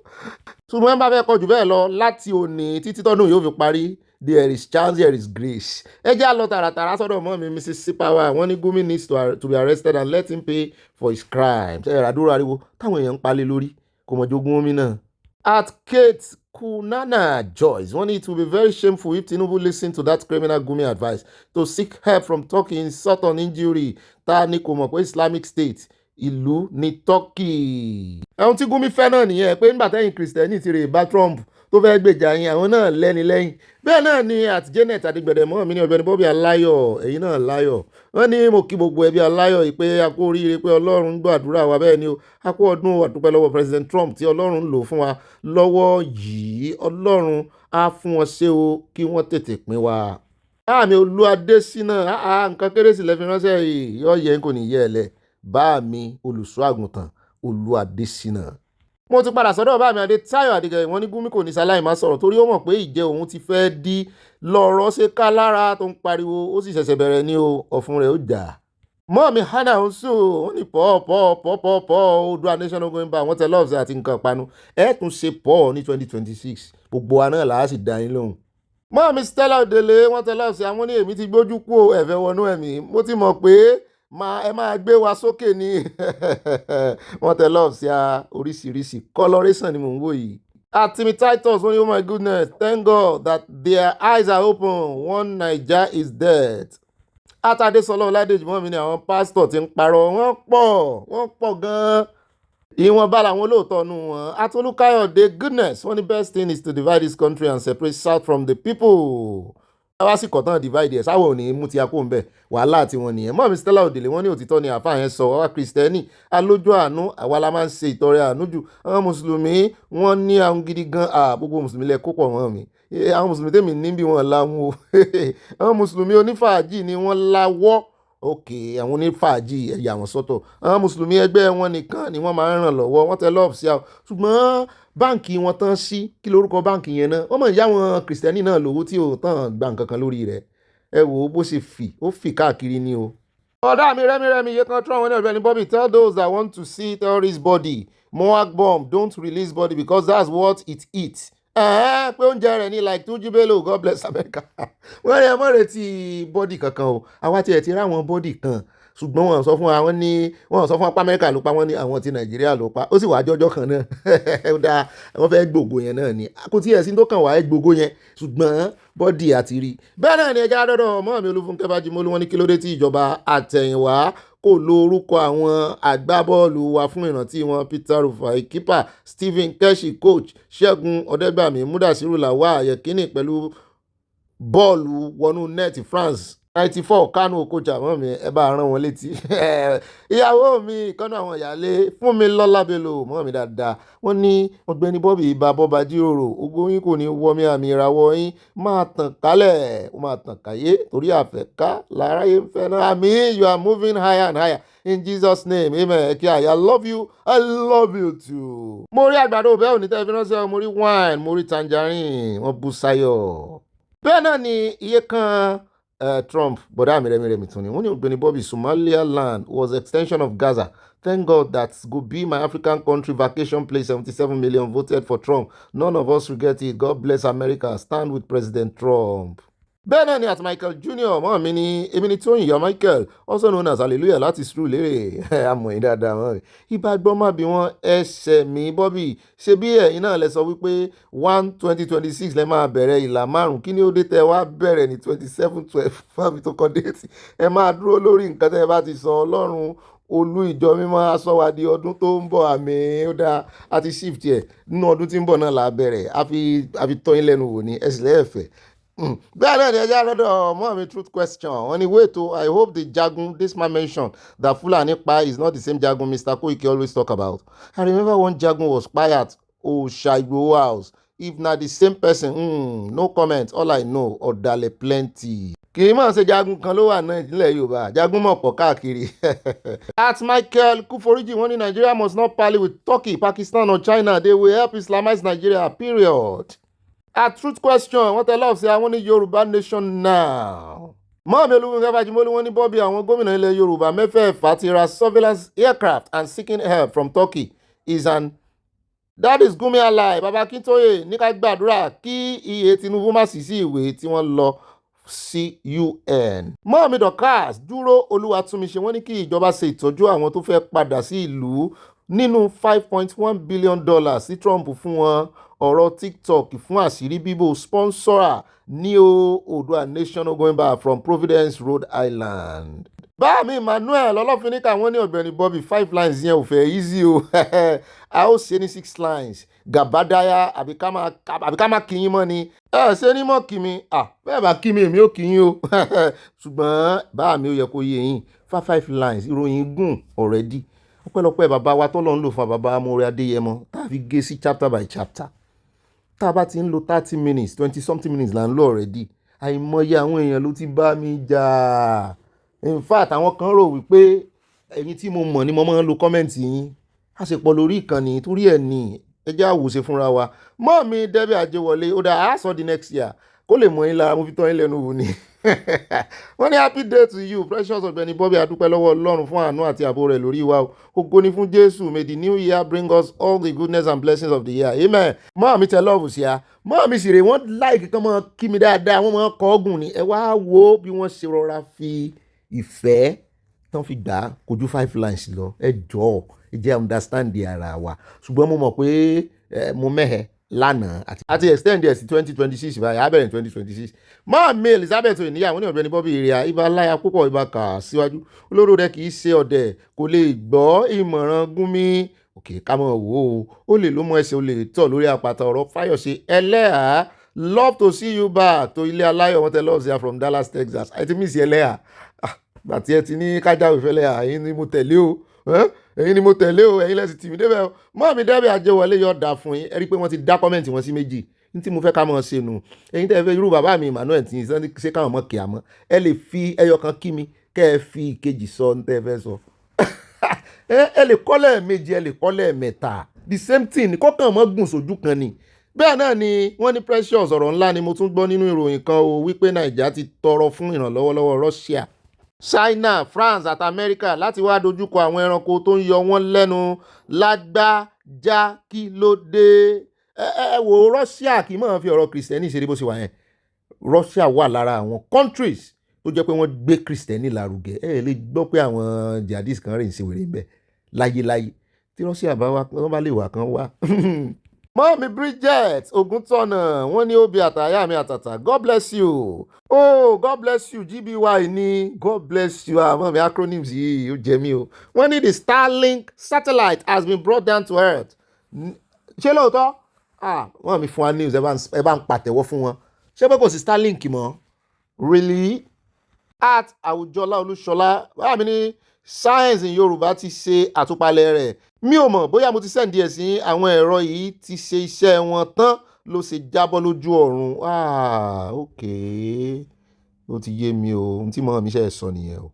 Ṣùgbọ́n ẹ bá fẹ́ kọ jù bẹ́ẹ̀ lọ láti òní títí tọ́dún yóò fi parí there is chance there is grace. Ẹ já lọ tààràtàrà sọ́dọ̀ mọ́ mi Mrs. Sipawa wọ́n ní Gumi needs to be arrested and let him pay for his crimes. Ẹ ràdúró ariwo táwọn èèyàn ń palẹ̀ lórí kò mọ̀ jogún omi náà. At Kate Kunana Joyce wọ́n ní it will be very shameful if Tinubu listened to that criminal Gumi advice to seek help from Turkey insult on injury ta ni kò mọ̀ pé Islamic State ìlú ní Turkey. Ẹ̀hún tí Gumi fẹ́ náà nìyẹn pé nígbà tẹ́yìn Kristẹni ti rè bá Trump tó fẹ́ gbèjà yín àwọn náà lẹ́ni lẹ́yìn bẹ́ẹ̀ náà ni àti Janet Adigbẹ̀dẹ̀ mọ́ mi ní Ọ̀gbẹ́ni Bobby aláyọ̀ ẹ̀yin náà láyọ̀ wọ́n ní mo kí gbogbo ẹbí aláyọ̀ yìí pé a kú oríire pé Ọlọ́run ń gbàdúrà wa bẹ́ẹ̀ ni o a kú ọdún àdúpẹ́ lọ́wọ́ President Trump tí Ọlọ́run ń lò fún wa lọ́wọ́ yìí Ọlọ́run á fún wọn ṣe o kí wọ́n tètè pín wa. Báàmì Olúadésínà nǹkan kérésì lẹ́fi ránṣẹ́ yìí yọ yẹn kò ní yẹ ẹ lẹ Báàmì olùṣọ́ àgùntàn Olúadésínà. Mo ti padà sọ́dọ̀ bá mi Adétáyọ̀ Adìgẹ̀yìn wọ́n ní Gumi kò ní sáláì má sọ̀rọ̀ torí ó mọ̀ pé ìjẹ́ òun ti fẹ́ di lọ́rọ̀ ṣe ká lára tó ń pariwo ó sì ṣẹ̀ṣẹ̀ bẹ̀rẹ̀ ní o ọ̀fun rẹ̀ ó jà. Mọ́ọ̀mí Hannah ń sùn wọ́n ní pọ̀ Oòduà nation going back wọ́n tẹ lọ́ọ̀sì àti nǹkan panu ẹ̀ tún ṣe pọ̀ ní 2026 gbogbo wa náà làá sì dá yín lóhùn. Mọ́ọ̀mí Stella Odele wọ́n tẹ lọ́ọ̀sì àwọn ní èmi ti gbójú kú ẹ̀fẹ́ wọnú ẹ̀mí mo ti mọ̀ pé ẹ máa gbé wa sókè ní wọ́n tẹ lọ́ọ̀ sí oríṣiríṣi coloration ni mò ń wò yìí. Atimi Titus wọ́n ní oh my goodness thank God that their eyes are open one Naija is dead. Atade Sọlá Ọládèjì mọ́ mi ni àwọn pásítọ̀ ti ń parọ́ wọ́n pọ̀ gan-an ìwọ̀nba làwọn olóòótọ́ nu wọn. Atolúkáyọ̀dé goodness wọ́n ní best thing is to divide this country and separate south from the people. wá sì kọ̀tán divide ẹ̀ sáwọn ò ní mú ti akó ń bẹ̀ wàhálà tí wọ́n nìyẹn. Mọ́mí Stella Òdèlé wọ́n ní òtítọ́ ni àfáà yẹn sọ wá Kristẹni alójú àánú àwa la máa ń ṣe ìtọrẹ àánú jù àwọn mùsùlùmí wọ́n ní àwọn gidi gan gbogbo mùsùlùmí lẹ kó pọ̀ mọ́ mi àwọn mùsùlùmí tèmi ní bí wọ́n láwọn o àwọn mùsùlùmí onífàájì ni wọ́n láwọ́ òkè àwọn onífàájì ẹ̀yà wọn sọ́tọ̀ àwọn mùsùlùmí ẹgbẹ́ wọn nìkan ni wọ́n máa ń ràn lọ́wọ́ wọ́n tẹ lọ́ọ̀fù sí àwọn ṣùgbọ́n báǹkì wọn tán sí kí lórúkọ báǹkì yẹn náà wọ́n mọ̀ ìyá wọn kìrìsìtẹ́nì náà lówó tí ò tán gba nǹkan kan lórí rẹ̀ ẹ wò ó bó ṣe ó fì káàkiri ni o. ọ̀dà mi rẹ́mi iye kan trump wọn ní Ọ̀gbẹ́ni Bobby tell those that want to see terrorist body mohawk bomb don't release body because that's what it eats. Pé oúnjẹ rẹ̀ ní like Túnjí Bello God bless America wọ́n rí ẹ mọ́ retí bọ́dì kankan o àwa tiẹ̀ ti ráwọn bọ́dì kan ṣùgbọ́n wọ́n sọ fún wa wọ́n sọ fún apá Amẹ́ríkà ló pa wọ́n ní àwọn ti Nàìjíríà ló pa ó sì wá jọjọ́ kan náà ó dáa wọ́n fẹ́ gbogbo yẹn náà ni kò tí ẹ̀ sí tó kàn wá gbogbo yẹn ṣùgbọ́n bọ́dì àti rí bẹ́ẹ̀ náà ni ẹja dọ́dọ̀ ọmọ mi Olúfúnkẹ́ Fájimolú wọn ní kí ló dé tí ìjọba àtẹ̀yìnwá kò lo orúkọ àwọn agbábọ́ọ̀lù wa fún ìrántí wọn Peter Rufai keeper Stephen Keshi coach Ṣẹ́gun Ọ̀dẹ́gbàmí Mudasiru Lawal Yekini pẹ̀lú bọ́ọ̀lù wọnú net France 94 Kánú Okocha mọ́ mi ẹ bá rán wọn létí ìyàwó mi ìkànnì àwọn ìyáálé Fúnmilọ́lá Bello mọ́ mi dáadáa wọ́n ní Ọ̀gbẹ́ni Bobby ibà bọ́ba jíròrò ògo yín kò ní wọmi àmì ìràwọ̀ yín máa tàn kálẹ̀ ó máa tàn káyé torí àfẹ́ká láráyé ń fẹ́ náà àmì you are moving higher and higher in Jesus name amen kí I love you too. mo rí àgbàdo bẹ́ẹ̀ òní tẹ́ fi ránṣẹ́ mo rí wine mo rí tangerine wọ́n bú sayọ̀ bẹ́ẹ̀ náà ni iye kan Trump bọ̀dá mi rẹ̀mí tún ni wọ́n ní Ọ̀gbẹ́ni Bobby Somaliland was extension of Gaza thank God that go be my African country vacation place 77 million voted for Trump none of us regret it God bless America stand with President Trump. bẹ́ẹ̀ náà ni àti Michael Jr. mọ́ mi ní èmi ní Tóyìn yọ Michael also known as hallelujah láti sùúrù lérè àmọ̀ yín dáadáa mọ́ mi ibà gbọ́ má bí wọ́n ẹsẹ̀ mi Bobby ṣe bí ẹ̀yin náà lẹ sọ wípé 1/2026 lẹ máa bẹ̀rẹ̀ ìlà márùn kí ni ó dé tẹ wá bẹ̀rẹ̀ ní 27/12 fábí tó kọ́ déètì ẹ máa dúró lórí nǹkan tẹ́ ẹ bá ti sọ Ọlọ́run olú ìjọ mímọ́ aṣọ́wádìí ọdún tó ń bọ̀ àmì ó dáa àti shift ẹ̀ nínú ọdún tí ń bọ̀ náà là bẹ̀rẹ̀ àfi tọ́yín lẹ́nu wò ní ẹ̀sìn lẹ́ẹ̀fẹ̀ bẹ́ẹ̀ náà ni ẹja lọ́dọ̀ ọmọ mi truth question wọ́n ní wait o I hope the jagun this man mentioned that Fulani pa is not the same jagun Mr. Koiki always talk about. I remember one jagun was kpai at Osha Igboho house if na the same person no comment all I know ọ̀dàlẹ̀ plenty. kì í mọ̀ ṣe jagun kan ló wà náà ìpínlẹ̀ Yorùbá jagun mọ̀ pọ̀ káàkiri. at Michael Kuforiji wọ́n ní Nigeria must not parley with Turkey, Pakistan or China they will help Islamize Nigeria period. At truth question wọ́n tẹ lọ́ọ̀sì àwọn ní Yorùbá nation now. mọ́ọ̀mí Olúfúnkẹ́ Fájimolú wọ́n ní Bobby àwọn gómìnà ilẹ̀ Yorùbá mẹ́fẹ̀ẹ̀fà ti ra surveillance aircraft and seeking help from Turkey that is Gumi Alai Baba Akintoye ní ká gbàdúrà kí iye Tinubu má sì sí ìwé tí wọ́n lọ sí UN. mọ́ọ̀mí Dorcas dúró Olúwatúnmiṣe wọ́n ní kí ìjọba ṣe ìtọ́jú àwọn tó fẹ́ padà sí ìlú nínú $5.1 billion tí Trump fún wọn ọ̀rọ̀ TikTok fún àṣírí bíbò sponsora ní Oòduà Nation going back from Providence, Rhode Island. báàmí Emmanuel ọlọ́fíníkà wọ́n ní Ọ̀gbẹ́ni Bobby 5 lines yẹn ò fẹ́ easy o a ó ṣe ní 6 lines gàbádáyà àbí ká má kí yín mọ́ ni ṣé ní mọ́ kí mi bẹ́ẹ̀ bá kí mi èmi ò kí yín o ṣùgbọ́n báàmí ó yẹ kó yé yín 5 lines ìròyìn gùn already ọpẹ́lọpẹ́ bàbá wa tọ́lọ́ ń lò fún bàbá Amóore Adéyẹmọ tá a fi gé sí chapter by chapter tá a bá ti ń lo 30 minutes 20 something minutes là ń lò already àìmọye àwọn èèyàn ló ti bá mi jà in fact àwọn kan rò wípé ẹ̀yin tí mo mọ̀ ni mo máa ń lo kọ́mẹ̀ntì yín a sì pọ̀ lórí ìkànnì torí ẹ̀ ní ẹjẹ́ àwòṣe fúnra wa mọ́ mi Debbie Ajéwọlé ó dáa á sọ the next year kó lè mọ̀ yín lára mo fi tọ́ yín lẹ́nu wò ni wọ́n ní happy day to you precious Ọ̀gbẹ́ni Bobby adúpẹ́ lọ́wọ́ Ọlọ́run fún àánú àti ààbò rẹ̀ lórí wa ògo ni fún Jésù may the new year bring us all the goodness and blessings of the year amen. mọ́ mi tẹ lọ́ọ̀bù sí a mọ́ mi sì rè wọ́n láìkí kan mọ́ kí mi dáadáa wọ́n mọ́ kọ́ ọ́gùn ni ẹ wá wo bí wọ́n ṣe rọra fi ìfẹ́ tán fi gbà kò ju 5 lines lọ ẹ jọ̀ọ́ ẹ jẹ́ understand ara wa ṣùgbọ́n mo mọ̀ pé mo mẹ́hẹ̀ẹ́ lánàá àti extend ẹ̀ sí 2026 báyìí abẹ́rẹ́ 2026 máa mi Elizabeth oníyàwó ní Ọ̀gbẹ́ni Bobby èrè ibà láyà púpọ̀ ibà kà síwájú olóró rẹ kì í ṣe ọ̀dẹ̀ kò lè gbọ́ ìmọ̀ràn Gúnmi òkè ká mọ̀ wò ó lè ló mọ ẹsẹ̀ ó lè tọ̀ lórí àpáta ọ̀rọ̀ Fáyọ̀ṣe ẹlẹ́hàá love to see you back to ilé aláyọ̀ wọn tẹ love ṣe from Dallas Texas ẹ ti miss ẹlẹ́yà gbàtí ẹ ti ní kájáwé fẹ́lẹ́yà ẹ̀yin ni mo tẹ̀lé o ẹ̀yin ni mo tẹ̀lé o ẹ̀yin lẹ́sìn tì mí débẹ̀ o mọ́ mi dẹ́bẹ̀ àjẹwọlé yọ̀ dà fún yín ẹ rí i pé wọ́n ti dá kọ́mẹ̀ntì wọn sí méjì ní tí mo fẹ́ ká mọ̀ ṣe nù ẹ̀yin tẹ́ fẹ́ irú bàbá mi Emmanuel tí ṣe káwọn mọ̀ kí a mọ̀ ẹ lè fi ẹyọ kan kí mi kẹ́ ẹ fi ìkejì sọ ní tẹ́ fẹ́ sọ ẹ lè kọ́lẹ̀ méjì ẹ lè kọ́lẹ̀ mẹ́ta the same thing ní kọ́kàn mọ́ gùn sójú kan ni bẹ́ẹ̀ náà ni wọ́n ní Precious ọ̀rọ̀ ńlá ni mo tún gbọ́ nínú ìròyìn kan o wípé Nàìjíríà ti tọrọ fún ìrànlọ́wọ́ lọ́wọ́ Russia China France àti America láti wá dojúkọ àwọn ẹranko tó ń yọ wọ́n lẹ́nu lágbájá kí ló dé ẹ wo Russia kì í máa fi ọ̀rọ̀ kìrìsìtẹ́nì ṣeré bó ṣe wà yẹn Russia wà lára àwọn countries tó jẹ́ pé wọ́n gbé kìrìsìtẹ́nì lárugẹ ẹ lè gbọ́ pé àwọn jihadis kan rìn sí wèrè bẹ́ẹ̀ láyéláyé tí Russia bá wá wọ́n bá lè wà kan wá. Mọ́mí Bridget Ògúntọ́nà wọ́n ní Obi àtàyà mi àtàtà God bless you oh God bless you GBY ní God bless you mọ́mí acronyms yìí ó jẹ mí o wọ́n ní the Starlink satellite has been brought down to earth ṣé lóòótọ́ wọ́n mi fún wa news ẹ bá ń pàtẹ́wọ́ fún wọn ṣé pé kò sí Starlink mọ́ really at Àwùjọlá Olúṣọlá báyà mi ní science in Yorùbá ti ṣe àtúpalẹ̀ rẹ̀ mi ò mọ̀ bóyá mo ti sẹ́ǹdì ẹ̀ sí àwọn ẹ̀rọ yìí ti ṣe iṣẹ́ wọn tán ló ṣe jábọ́ lójú ọ̀run ok ó ti yé mi o ohun tí mo mi ṣe sọ nìyẹn o.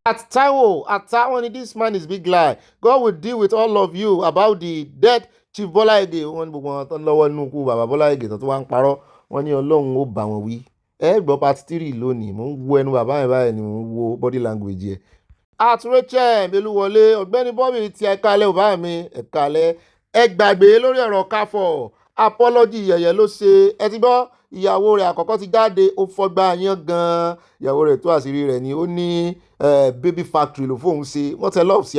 At Taiwo àtàwọn ni this man is big lie God will deal with all of you about the dead Chief Bola Ige wọ́n ní gbogbo wọn tán lọ́wọ́ nínú ikú bàbá Bola Ige tó wá ń parọ́ wọ́n ní Ọlọ́run ó bá wọn wí ẹ gbọ́ part 3 lónìí mò ń wo ẹnu bàbá yẹn báyìí ni mò ń wo body language yẹn. At Rachel Beluwole Ọ̀gbẹ́ni Bobby ti ẹ̀ka alẹ́ òbá mi ẹ̀ka alẹ́ ẹ gbàgbé lórí ọ̀rọ̀ káfọ̀ apology yẹ̀yẹ̀ ló ṣe ẹ ti gbọ́ ìyàwó rẹ̀ àkọ́kọ́ ti jáde ó fọgbà yán gan-an ìyàwó rẹ̀ tó àṣírí rẹ̀ ni ó ní baby factory ló fóun ṣe wọ́n tẹ lọ́ọ̀sì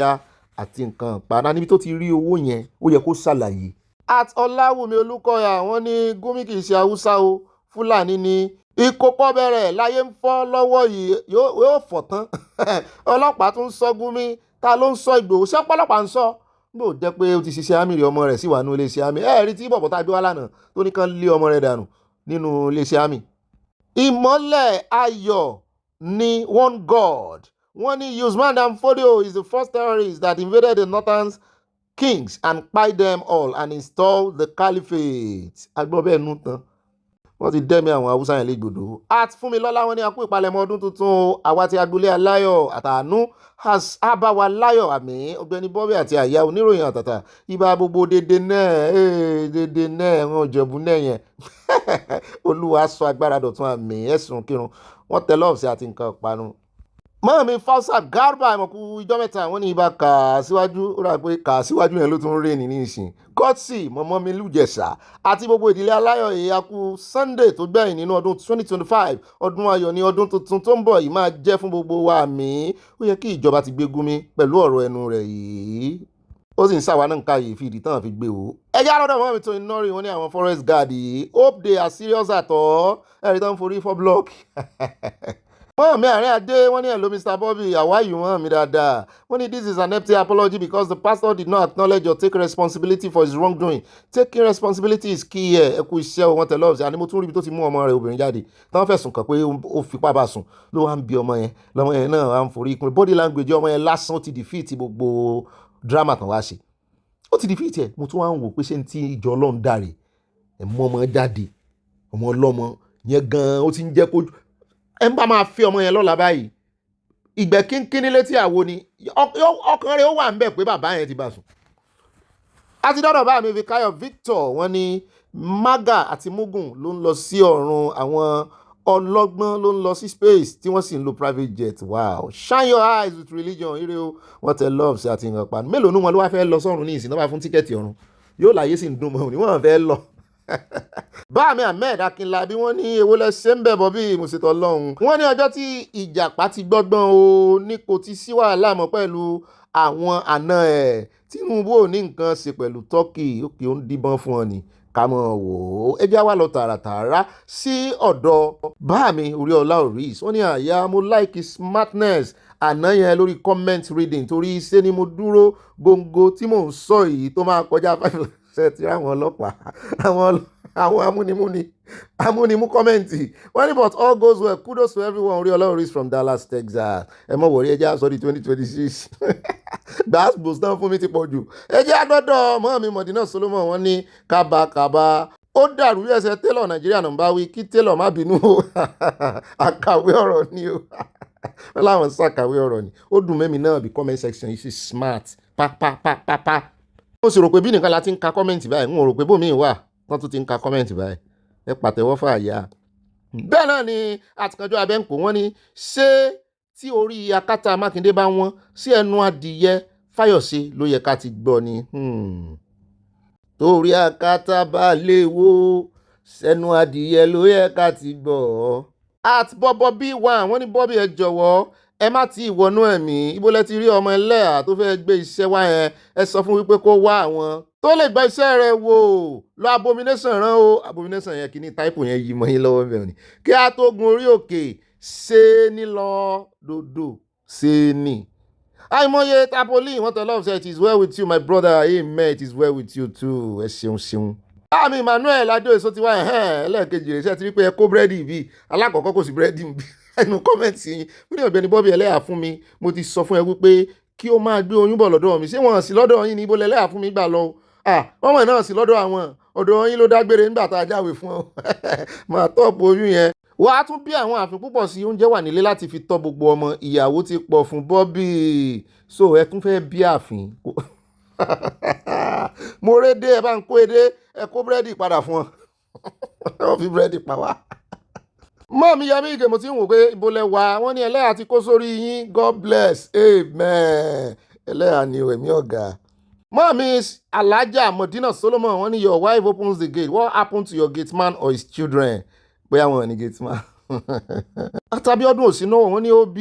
àti nǹkan padà níbi tó ti rí owó yẹn ó yẹ kó ṣàlàyé. At Ọláwùmí Olúkọ̀yà wọ́n ní Gumi kì í ṣe Haúsá o Fúlàní ni ìkópọ̀ bẹ̀rẹ̀ láyé ń fọ́ lọ́wọ́ yìí yóò fọ̀ tán ọlọ́pàá tún ń sọ Gumi ta ló ń sọ Ìgbòho ṣé ọlọ́pàá ń sọ gbò jẹ́ pé ó ti ṣiṣẹ́ àmì rí ọmọ rẹ̀ sí wà nínú iléeṣẹ́ àmì rí tí bọ̀bọ̀ tá a gbé wá lánàá tó ní kán lé ọmọ rẹ̀ dànù nínú iléeṣẹ́ àmì. Ìmọ́lẹ̀ ayọ̀ ni one God wọ́n ní Usman Dan Fodio is the first terrorist that invaded the northern kings and kpai them all and installed the caliphate agbọ́ bẹ́ẹ̀ nù tán wọ́n ti dẹ́mi àwọn haúsá yẹn légbodò. At Fúnmilọ́lá wọn ní akú ìpalẹ̀mọ́ ọdún tuntun àwa ti agboolé aláyọ̀ àtàánú àbáwa láyọ̀ àmì Ọ̀gbẹ́ni Bobby àti àyà oníròyìn àtàtà ibà gbogbo dédé náà ẹ̀wọ̀n ìjọ̀bù náà yẹn olúwa sọ agbára dọ̀tun àmì ẹ̀sùn kírun wọ́n tẹ lọ́ọ̀sì àti nǹkan panu. Mọ́mí Fausa Garba ìmọ̀kú ìjọ mẹ́ta wọ́n ní ibà kà á síwájú ó rà pé kà á síwájú yẹn ló tún rè ní ìsìn Kọ́tì mọ̀mọ́ mi lùjẹ̀sà àti gbogbo ìdílé aláyọ̀ ìyàkú Sunday tó gbẹ̀yìn nínú ọdún 2025 ọdún ayọ̀ ní ọdún tuntun tó ń bọ̀ yìí máa jẹ́ fún gbogbo wa àmì ó yẹ kí ìjọba ti gbé Gumi pẹ̀lú ọ̀rọ̀ ẹnu rẹ̀ yìí ó sì ń ṣàwa náà ká yìí fi ìdí tán fi gbé o. ẹjẹ́ àlọ́dọ̀ mọ́ mi tó iná rí wọn ní àwọn forest guard yìí hope they are serious at all ẹ̀rí tán forí fọ́ blọọkì wọ́n mi àárín adé wọ́n ní hello Mr. Bobby how are you wọ́n mi dáadáa wọ́n ní this is an empty apology because the pastor did not acknowledge or take responsibility for his wrongdoing taking responsibility is key ẹ̀ ẹ kú iṣẹ́ wọn tẹ̀lé ọ̀sẹ̀ àní mo tún rí ibi tó ti mú ọmọ rẹ̀ obìnrin jáde táwọn fẹ̀sùn kàn pé ó fipá bá sùn ló wá ń bi ọmọ yẹn lọ́mọ yẹn náà wá ń forí ikùn body language ọmọ yẹn lásán ó ti defeat gbogbo drama tán wá ṣe ó ti defeat ẹ̀ mo tún wá ń wò pé ṣé ní tí ìjọ Ọlọ́run dàrí ẹ̀ mú ọmọ jáde ọmọ ọlọ́mọ yẹn gan-an ó ti ń jẹ́ kó ẹ ń bá máa fi ọmọ yẹn lọ́la báyìí ìgbẹ́ kínkínní létí àwo ni ọkàn rẹ̀ ó wà ń bẹ̀ pé bàbá yẹn ti bá sùn. àti dọ́dọ̀ bá mi Fikayo Victor wọ́n ní Maga àti Mugun ló ń lọ sí ọ̀run àwọn ọlọ́gbọ́n ló ń lọ sí space tí wọ́n sì ń lo private jet wow shine your eyes with religion ire o wọ́n tẹ love sí àti ìhàn pa mélòó nú wọn ló wá fẹ́ lọ sọ́run ní ìsìn náà bá fún tíkẹ́ẹ̀tì ọ̀run yóò láyé sì ń dùn mọ́ òní wọ́n fẹ́ lọ. Báàmí Ahmed Akínlábí wọ́n ní èwo lẹ ṣe ń bẹ̀ bọ́ bí mo ṣètò Ọlọ́run wọ́n ní ọjọ́ tí ìjàpá ti gbọ́gbọ́n o ní kò ti sí wàhálà mọ́ pẹ̀lú àwọn àna ẹ̀ Tinubu ò ní nǹkan ṣe pẹ̀lú Turkey òkè ó ń díbọ́n fún ọ ni ká mọ̀ wò ó ẹ jẹ́ wá lọ tààràtààrà sí ọ̀dọ̀ Báàmí Oríọlá Oris wọ́n ní àyà mo like his smartness àná yẹn lórí comment reading torí ṣé ni mo dúró góńgó tí mò ń sọ yìí tó máa kọjá 5 ṣe ti ráwọn ọlọ́pàá àwọn àwọn amúnimú kọ́mẹ́ǹtì wọ́n ní but all goes well, kudos to everyone. Orí Ọlọ́run is from Dallas, Texas. Ẹ mọ̀ wọ̀rí ẹjẹ́ àsọ̀rí 2026 gbàgbọ́s náà fún mi ti pọ̀ jù. Ẹjẹ́ àdọ́dọ̀ mọ́ mi Mọ̀dínà Solomon wọ́n ní kábàkábà ó dàrú ẹsẹ̀ télọ̀ Nàìjíríà náà ń bá wí kí télọ̀ má bínú o àkàwé ọ̀rọ̀ ni o wọ́n láwọn ṣàkàwé ọ̀rọ̀ ni. Ó dùn mẹ́mi náà bí comment section yìí ṣe smart pápápápá. Mo sì rò pé bí nìkan la ti ń ka kọ́mẹ́ǹtì báyìí, n ò rò pé bómi wà wọ́n tún ti ń ka kọ́mẹ́ǹtì báyìí. Ẹ pàtẹ́wọ́ fàyà. Bẹ́ẹ̀ náà ni àtìkànjọ́ abẹ́ǹkó wọ́n ní ṣé tí orí akátá Mákindé bá wọ́n sí ẹnu adìyẹ Fáyọ̀ṣe ló yẹ ká ti gbọ́ ni. Torí akátá bá léwo sẹ́nu adìyẹ ló yẹ ká ti gbọ́. At bọ́bọ́ B1 wọ́n ní Bobby ẹ jọ̀wọ́ ẹ má ti ìwọ̀nú ẹ̀mí, ibo lẹ ti rí ọmọ ẹlẹ́à tó fẹ́ gbé iṣẹ́ wá yẹn, ẹ sọ fún wípé kó wá àwọn tó lè gba iṣẹ́ rẹ̀ wò lọ abomination rán o. Abomination yẹn kìíní táìpù yẹn yí mọ́ yín lọ́wọ́ bẹ̀rẹ̀ ni. Kí a tó gun orí òkè ṣe ní lọ dòdò ṣe ní. Àìmọye tapoli wọ́n tẹ̀ love say it is well with you my brother, amen, it is well with you too. Ẹ ṣeun ṣeun. Àmì Emmanuel Adó èso ti wá ẹlẹ́ẹ̀kejì rẹ̀ ṣe ti rí pé ẹ kó búrẹ́dì bí alákọ̀ọ́kọ́ kò sí búrẹ́dì bí ẹnu kọ́mẹ̀ntì yín. Mo ní Ọ̀gbẹ́ni Bobby ẹlẹ́yà fún mi, mo ti sọ fún ẹ wípé kí ó máa gbé oyún bọ̀ lọ́dọ̀ mi. Ṣé wọ́n sì lọ́dọ̀ yín ní ibo lẹ́lẹ́yà fún mi gbà lọ? Wọ́n mọ̀ náà sí lọ́dọ̀ àwọn ọ̀dọ̀ yín ló dágbére nígbà tá a jáwèé fún ọ. Máa tọ́pù oyún yẹn. Wàá tún bí àwọn ààfin púpọ̀ sí oúnjẹ wà nílé láti fi tọ́ gbogbo ọmọ. Ìyàwó ti pọ̀ fún Bobby, so ẹ tún fẹ́ bí ààfin. Mo rédé ẹ bá ń kó edé ẹ kó búrẹ́dì padà fún ọ. Wọ́n fi búrẹ́dì pa wá. Mọ́ mi Yẹmí Ige mo ti ń wò pé ibo lẹ wà, wọ́n ní ẹlẹ́yà ti kó sórí yín, God bless, amen. Ẹlẹ́yà ni ẹ̀mí ọ̀gá. Mọ́ mi Alájà Mọ̀dínà Solomon wọ́n ní your wife opens the gate, what happened to your gate man or his children? Bóyá wọn ní gate man. Àtàbíọ́dún Òsínà wọ́n ní OB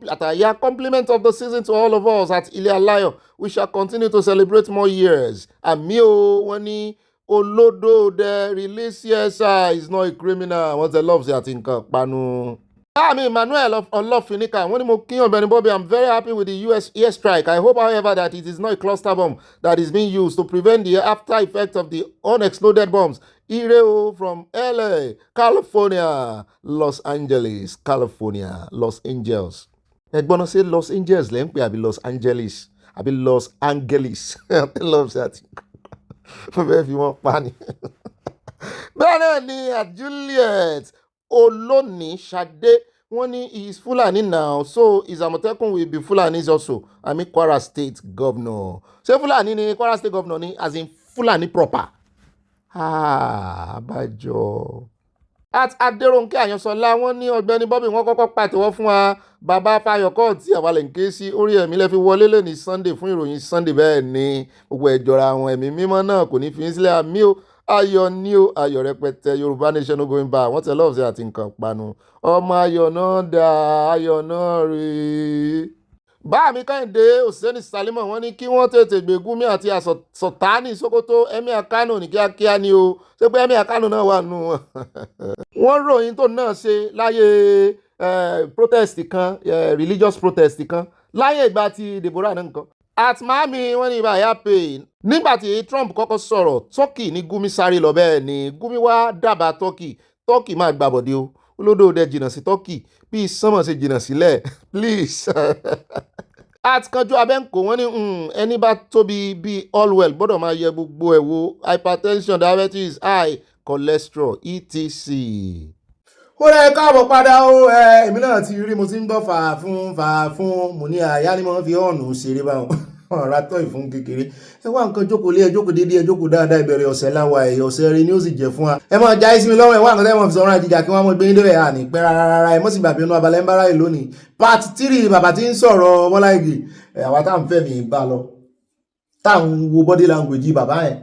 àtàyà compliment of the season to all of us at Ilé Aláyọ̀, we shall continue to celebrate more years. Àmì o wọ́n ní olódòdè release CSI is not a criminal. Wọ́n tẹ love sí àti nǹkan panu. Àmì Emmanuel Ọlọ́finíkà wọ́n ní mo kí Ọ̀gbẹ́ni Bobby, I'm very happy with the US airstrike. I hope however that it is not a cluster bomb that is being used to prevent the after effects of the unexploded bombs. Ireo from LA, California, Los Angeles, California, Los Angeles. Ẹ̀gbọ́n náà ṣe Los Angeles lẹ́ ń pè àbí Los Angeles àbí Los Angeles. Love sí àti wọ́n fẹ́ fi wọ́n pa ni. Bẹ́ẹ̀ náà ni Juliet Olóní Ṣadé wọ́n ní he is Fulani now, so his Àmọ̀tẹ́kùn will be Fulanis also. I mean Kwara State Governor. Ṣé Fulani ni Kwara State Governor ni as in Fulani proper? Àbájọ. At Adérónkẹ́ Àyànsọ́lá wọ́n ní Ọ̀gbẹ́ni Bobby wọ́n kọ́kọ́ pàtẹ́wọ́ fún wa bàbá Fáyọkọ́ tí àwa lè ń ké sí orí ẹ̀mí lẹ́ fi wọlé lé ní Sunday fún ìròyìn Sunday. Bẹ́ẹ̀ ni gbogbo ẹ̀jọ̀ra àwọn ẹ̀mí mímọ́ náà kò ní fi ń sílẹ̀ àmì o. Ayọ̀ ní o, ayọ̀ rẹpẹtẹ. Yorùbá nation no going back. Wọ́n tẹ lọ́ọ̀sì àti nǹkan panu. Ọmọ ayọ̀ náà dà, ayọ̀ náà rèé. Báàmí Kẹ́hìndé Òsẹ́ni Sálímọ̀ wọ́n ní kí wọ́n tètè gbé Gúnmi àti Sọ̀tánì Sokoto Emir Kano ní kíákíá ni o. Ṣé pé Emir Kano náà wà nù wọn? Wọ́n ròyìn tó náà ṣe láyé protest kan, religious protest kan láyé ìgbà tí Deborah náà nǹkan. At Mami wọ́n ní ìbáyà pé nígbà tí Trump kọ́kọ́ sọ̀rọ̀ Turkey ní Gúnmi sáré lọ, bẹ́ẹ̀ ni Gúnmi wá dábàá Turkey máa gbàbọ̀dé o. Olódò dẹ jìnnà sí Turkey bí sánmọ̀ ṣe jìnnà sílẹ̀ please. At Kanjú Abẹ́ǹkó wọ́n ní ẹni bá tóbi bíi Allwell gbọ́dọ̀ máa yẹ gbogbo ẹ̀ wò, hypertension, diabetes, high cholesterol etc. Ó rẹ̀ káàbọ̀ padà o. Èmi náà ti rí, mo ti ń gbọ́ fàáfún mo ní àyá ni mo fi ọ̀nù ṣeré báwọn ọ̀rá tọ́ ìfún kékeré. Ẹ wá nǹkan jókòó lé, ẹ jókòó dédé, ẹ jókòó dáadáa. Ìbẹ̀rẹ̀ ọ̀sẹ̀ láwa ọ̀sẹ̀ rẹ ni ó sì jẹ́ fún wa. Ẹ máa já ìsinmi lọ́wọ́, ẹ wá nǹkan tẹ́ mọ̀ fi sọ̀rọ̀ àjíjà kí wọ́n mọ̀ gbé yín débẹ̀ àní pẹ́ rárá. Ẹ mọ̀ sí bàbá inú Abala Ńbára yìí lónìí part 3 bàbá tí ń sọ̀rọ̀ Bọ́lá Ìgè. Àwa tá à ń fẹ́ mi bá lọ, tá à ń wo body language bàbá yẹn,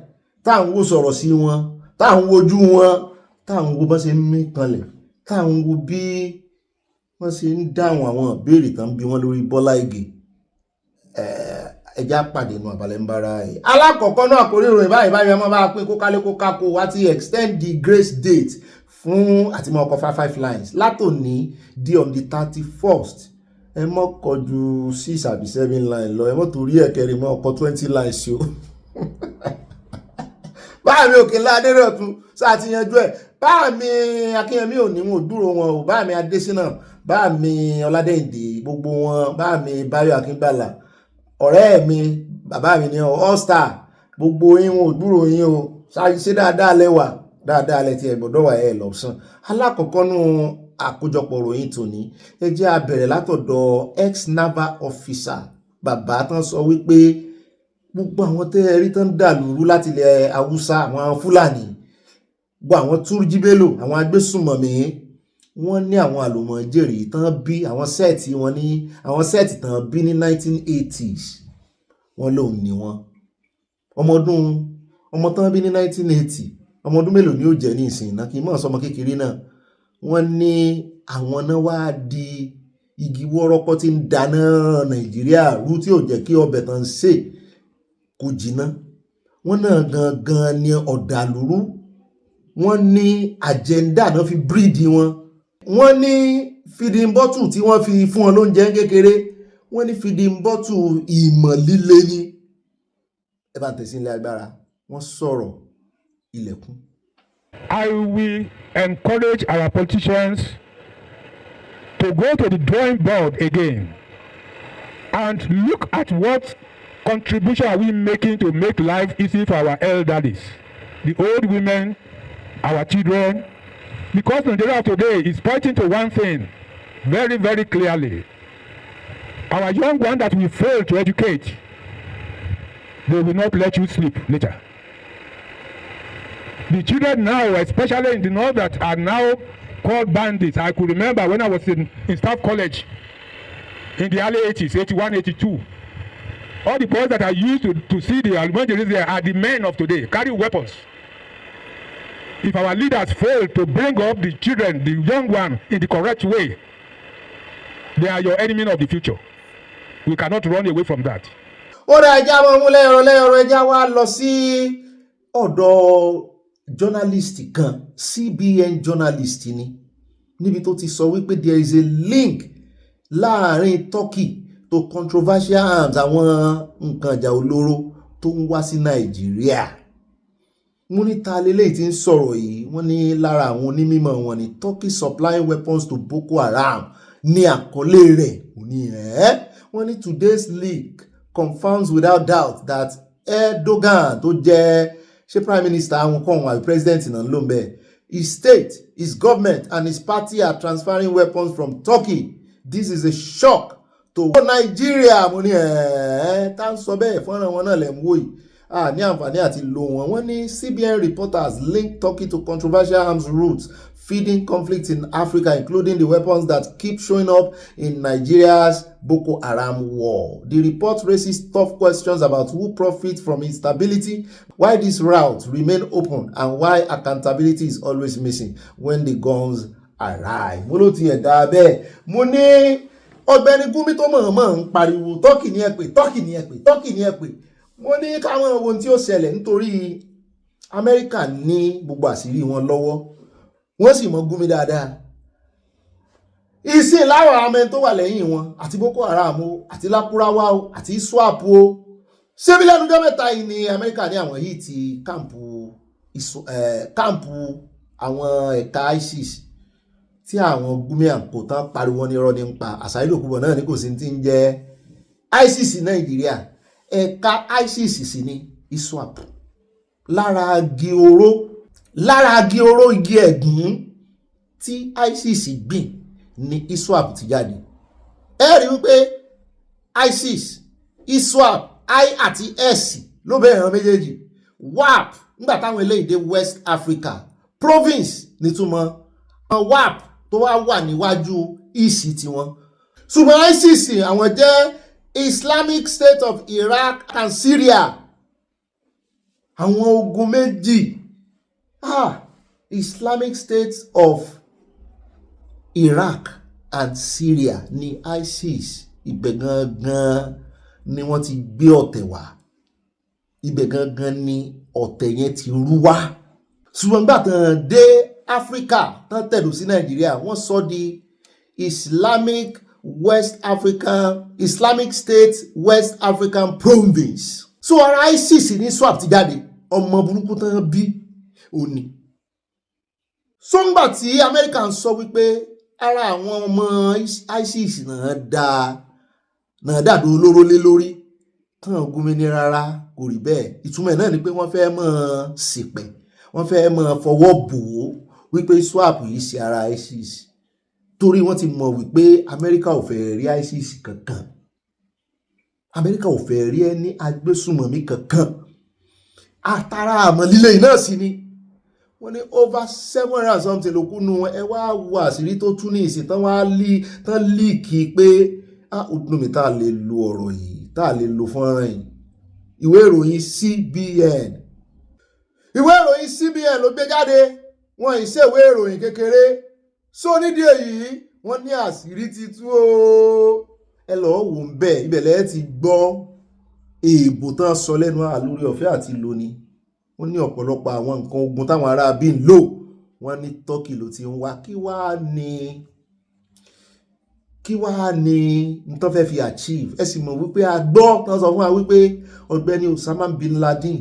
tá à ń wo sọ̀rọ̀ sí wọn, tá à ń wojú wọn, tá à ń wo bọ́ ṣe ń mí kanlẹ̀, tá à ń wo bí wọ́n ṣe ń dáhùn àwọn ìbéèrè tán bí wọ́n lórí Bọ́lá Ìgè. Ẹjá pàdé inú Abala Ńbára yìí. Alákọ̀ọ́kọ́ náà kò rí ìròyìn báyìí ọmọ bá pín kókálé kókákó wá ti extend the grace date fún àtìmọ́ ọkọ̀ 55 lines látòní di on the 31st. Ẹ mọ́ kọjú 6 àbí 7 lines lọ, ẹ mọ́ torí ẹ̀kẹ́rin mọ́ ọkọ̀ 20 lines o. báà mi òkè ńlá adéròtún sáà ti yanjú ẹ̀. Báà mi akínyẹmí ò ní wọn ò dúró wọn o, báà mi adésínà, báà mi ọládẹ́yìndé, gbogbo wọn, báà mi báyọ̀ akíngbàlà, ọ̀rẹ́ mi bàbá mi ní all star, gbogbo yín wọn ò dúró yín o, ṣe dáadáa lẹ́wà, dáadáa lẹ ti ẹ̀ gbọ́dọ̀ wà ẹ̀ lọ́sàn. Alákọ̀ọ́kọ́ nú àkójọpọ̀ ròyìn tòní, ẹ jẹ́ a bẹ̀rẹ̀ látọ̀dọ̀ ex naval officer bàbá tán sọ wípé gbogbo àwọn tẹ́ ẹ rí tán dà lóru láti ilẹ̀ haúsá, àwọn fúlàní, gbogbo àwọn túrújíbélò, àwọn agbésùnmọ̀mí, wọ́n ní àwọn àlùmọ̀jèrè tán bí àwọn sẹ́ẹ̀tì wọn ní àwọn sẹ́ẹ̀tì tán bí ní 1980s, wọ́n lòun ní wọn ọmọ tán bí ní 1980, ọmọ ọdún mélòó ni ó jẹ́ ní ìsìn náà, kì í mọ̀ sọmọ kékeré náà. Wọ́n ní àwọn náà wá di igi wọ́rọ́kọ́ tí ń dáná Nàìjíríà rú tí ò jẹ́ kí ọbẹ̀ tán ṣe kò jìnnà. Wọ́n náà gangan ni ọ̀dàlúrú, wọ́n ní àjẹ́ndà náà fi bíríìdì wọn, wọ́n ní feeding bottle tí wọ́n fi fún wọn lóúnjẹ kékeré, wọ́n ní feeding bottle ìmọ̀ líle ní. Ẹ bá tẹ̀sí ilé agbára, wọ́n sọ̀rọ̀ ilẹ̀kùn. I will encourage our politicians to go to the drawing board again and look at what contribution are we making to make life easy for our elderly, the old women, our children, because Nigeria today is pointing to one thing very, very clearly. Our young ones that we fail to educate, they will not let you sleep later. The children now, especially in the north, that are now called bandits. I could remember when I was in staff college in the early 80s, 81, 82. All the boys that are used to see the Almanjaris there are the men of today, carry weapons. If our leaders fail to bring up the children, the young one, in the correct way, they are your enemy of the future. We cannot run away from that. Ó rẹ̀ ẹja mọ́ mú lẹ́yọ̀rọ̀ ẹja wá lọ sí ọ̀dọ̀ journalist kan, CBN journalist ni, níbi tó ti sọ wípé there is a link láàrin Turkey to controversial arms, àwọn nǹkan ìjà olóró tó ń wá sí Nàìjíríà. Mo ní ta lélẹ́yìí tí ń sọ̀rọ̀ yìí, wọ́n ní lára àwọn onímọ̀ wọn ni Turkey supplying weapons to Boko Haram ní àkọlé rẹ̀. Wọ́n ní today's leak confirms without doubt that Erdogan tó jẹ́ ṣé prime minister àwọn kan àbí president náà ló ń bẹ̀, his state, his government and his party are transferring weapons from Turkey. This is a shock to Nigeria. Mo ní tá ń sọ bẹ́ẹ̀ fọ́nrán wọn náà lẹ̀ ń wò yìí, ní àǹfààní àti lò wọ́n. Wọ́n ní CBN reporters link Turkey to controversial arms routes feeding conflict in Africa, including the weapons that keep showing up in Nigeria's Boko Haram war. The report raises tough questions about who profits from instability, why these routes remain open, and why accountability is always missing when the guns arrive. Mo ló ti ẹ̀dá bẹ́ẹ̀. Mo ní Ọ̀gbẹ́ni Gumi tó mọ̀ọ́mọ̀ ń pariwo Turkey ní ẹ pè, Turkey ní ẹ pè, Turkey ní ẹ pè. Mo ní káwọn ohun tí ó ṣẹlẹ̀ nítorí Amẹ́ríkà ní gbogbo àṣírí wọn lọ́wọ́, wọ́n sì mọ̀ Gumi dáadáa. Ìsìn láwọn amẹ́ tó wà lẹ́yìn wọn àti Boko Haram o, àti Lakurawa o, àti Swap o. Ṣé bí lẹ́nu ọjọ́ mẹ́ta yìí ni Amẹ́ríkà ní àwọn yìí ti káàmpù àwọn ẹ̀ka ISIS tí àwọn Gumi àǹkó tán pariwo ní irọ́ nípa àṣàyílò púpọ̀ náà ní kò sí ti ń jẹ́ ISIS Nàìjíríà. Ẹ̀ka ISIS sì ni ISWAP. Lára igi oró igi ẹ̀gún tí ISIS gbìn ni ISWAP ti jáde. Ẹ rí wípé ISIS, ISWAP, I àti S ló bẹ̀rẹ̀ wọn méjèèjì. WAP nígbà táwọn eléyìí dé West Africa, province nítumọ̀ WAP tó wá wà níwájú ìsì tiwọn. Ṣùgbọ́n ISIS àwọn jẹ́ Islamic State of Iraq and Syria. Àwọn ogun méjì. Islamic State of Iraq and Syria ni ISIS. Ibẹ̀ gangan ni wọ́n ti gbé ọ̀tẹ̀ wá. Ibẹ̀ gangan ni ọ̀tẹ̀ yẹn ti rú wá. Ṣùgbọ́n gbà tán dé Africa tán tẹ̀dó sí Nàìjíríà, wọ́n sọ di Islamic State West African Province. So ara ISIS ní swap ti jáde. ọmọ burúkú tán bí òní. Sọ́ngbà tí Amẹ́ríkà ń sọ wípé ara àwọn ọmọ ISIS náà dàdó olóró lé lórí kàn gómìnà ní rárá kò rí bẹ́ẹ̀. Ìtumọ̀ náà ni pé wọ́n fẹ́ mọ̀ ṣìpẹ̀, wọ́n fẹ́ mọ̀ fọwọ́ bò ó wípé swap yìí ṣe ara ISIS, torí wọ́n ti mọ̀ wípé Amẹ́ríkà ò fẹ́ rí ISIS kankan, Amẹ́ríkà ò fẹ́ rí ẹni agbésùmọ̀mí kankan. Àtàrà àmọ́ líle náà sí ni wọ́n ní over 700 something ló kú nu ẹ wá wo àṣírí tó tún ní ìsìn tán líìkì pé ó dùn mí tá a lè lo ọ̀rọ̀ yìí, tá a lè lo fọ́nrán yìí. Ìwé ìròyìn CBN ló gbé jáde, wọ́n ì ṣèwé ìròyìn kékeré. So nídìí èyí wọ́n ní àṣírí ti tú o. Ẹ lọ́ọ́ wò ń bẹ̀ ibẹ̀ lẹ́ẹ̀ ti gbọ́ èèbò tán sọ lẹ́nu àlórí ọ̀fẹ́ àti lóní. Wọ́n ní ọ̀pọ̀lọpọ̀ àwọn nǹkan ogun táwọn ará bí ń lò, wọ́n ní Turkey ló ti ń wá. Kí wá ní tó fẹ́ fi achieve. Ẹ sì mọ̀ wípé a gbọ́ tán sọ fún wa wípé Ọ̀gbẹ́ni Osama bin Laden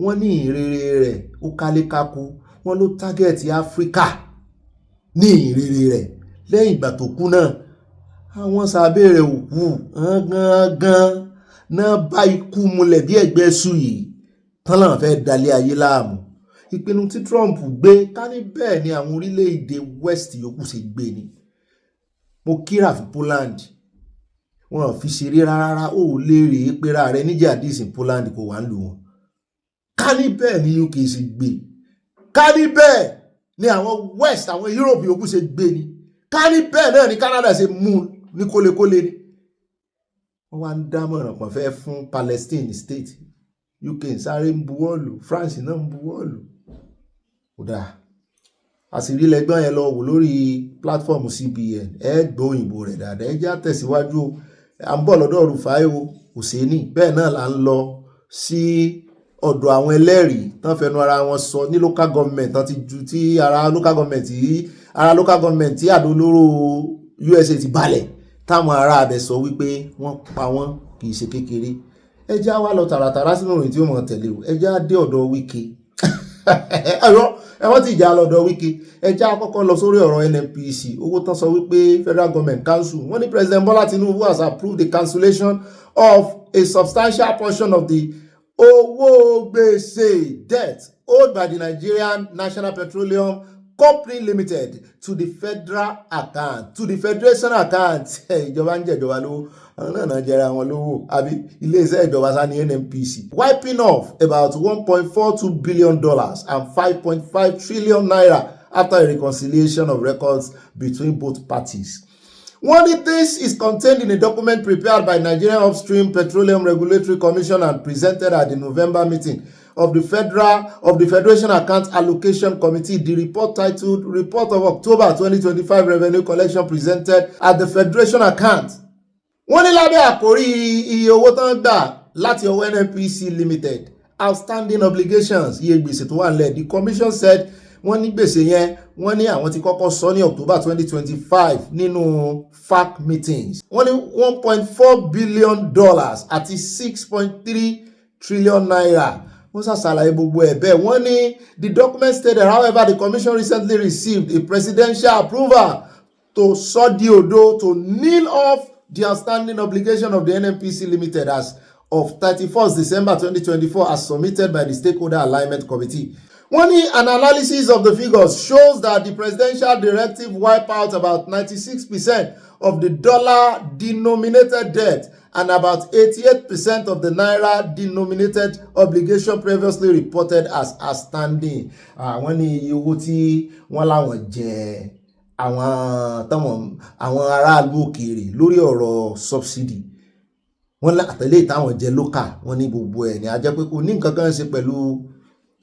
wọ́n ní ìrere rẹ̀ ó kálékáku, wọ́n ló tágẹ́ẹ̀tì Áfíríkà ní ìrere rẹ̀. Lẹ́yìn ìgbà tó kú náà àwọn sàbẹ̀ rẹ̀ òkú gangan náà bá ikú múlẹ̀ bí ẹgbẹ́ sú yìí tán láwọn fẹ́ dalẹ̀ ayé láàmú. Ìpinnu tí Trump gbé ká ní bẹ́ẹ̀ ni àwọn orílẹ̀-èdè West yòókù ṣe gbé ni. Mo kíra fún Poland, wọn fi ṣeré rárá, ó lè rèé pera rẹ̀ níjà díìsìn Poland kò wá ń lò wọn. Ká ní bẹ́ẹ̀ ni UK ṣe gbé, ká ní bẹ́ẹ̀ ni àwọn West àwọn Europe yòókù ṣe gbé ni, ká ní bẹ́ẹ̀ náà ni Canada ṣe mú ní kólekóle ni. Wọ́n wá ń dámọ̀ràn pọ̀ fẹ́ fún Palestine state, UK ń sáré ń buwọ́lù, France náà ń buwọ́lù. Kódà àṣírí lẹ́gbọ́n yẹn lọ wò lórí platform CBN, ẹ gbọ́ òyìnbó rẹ̀ dáadáa. Ẹ já tẹ̀síwájú o, à ń bọ̀ lọ́dọ̀ Rufai Hussaini, bẹ́ẹ̀ náà là ń lọ sí ọ̀dọ̀ àwọn ẹlẹ́rìí tán fẹnu ara wọn sọ ní local government tán ti ju tí ara local government tí àdó olóró USA ti balẹ̀, táwọn ará abẹ sọ wípé wọ́n pa wọ́n kì í ṣe kékeré. Ẹ já wá lọ tààràtàrà sínú ìròyìn tí ó mọ̀ tẹ̀lé o. Ẹ já dé ọ̀dọ̀ Wike ẹ̀wọ́n ti jà lọ́dọ̀ Wike. Ẹ já kọ́kọ́ lọ sórí ọ̀rọ̀ NNPC, owó tán sọ wípé Federal Government Council, wọ́n ní President Bola Tinubu has approved the cancellation of a substantial portion of the owó gbèsè debt owed by the Nigerian National Petroleum Company Limited to the federal account, to the federation account. Ìjọba ń jẹ̀jọba lówó, àwọn náà jẹra wọn lówó, àbí ilé-iṣẹ́ ìjọba sá ní NNPC, wiping off about $1.42 billion and 5.5 trillion naira after a reconciliation of records between both parties. One of this is contained in a document prepared by Nigerian Upstream Petroleum Regulatory Commission and presented at the November meeting of the Federation Account Allocation Committee. The report titled Report of October 2025 Revenue Collection presented at the Federation Account. Wọ́n ní lábẹ́ àkórí iye owó tán gbà láti ọwọ́ NNPC Limited, outstanding obligations, iye gbèsè tó wà nílẹ̀. The commission said wọ́n ní gbèsè yẹn wọ́n ní àwọn tí kọ́kọ́ sọ ní October 2025 nínú FAC meetings. Wọ́n ní $1.4 billion àti 6.3 trillion naira. Wọ́n ṣàṣàlàyé gbogbo ẹ̀ bẹ́ẹ̀. Wọ́n ní the document stated, however, the commission recently received a presidential approval to sodi odo to nil off the outstanding obligation of the NNPC Limited as of 31st December 2024 as submitted by the Stakeholder Alignment Committee. Wọ́n ní an analysis of the figures shows that the presidential directive wiped out about 96% of the dollar-denominated debt and about 88% of the naira-denominated obligation previously reported as outstanding. Wọ́n ní iye owó tí wọ́n láwọn jẹ àwọn aráàlú òkèèrè lórí ọ̀rọ̀ subsidy, wọ́n àtẹ̀lé ìtàwọn jẹ local, wọ́n ní gbogbo ẹ̀ ní a jẹ́ pé kò ní nǹkan kan ṣe pẹ̀lú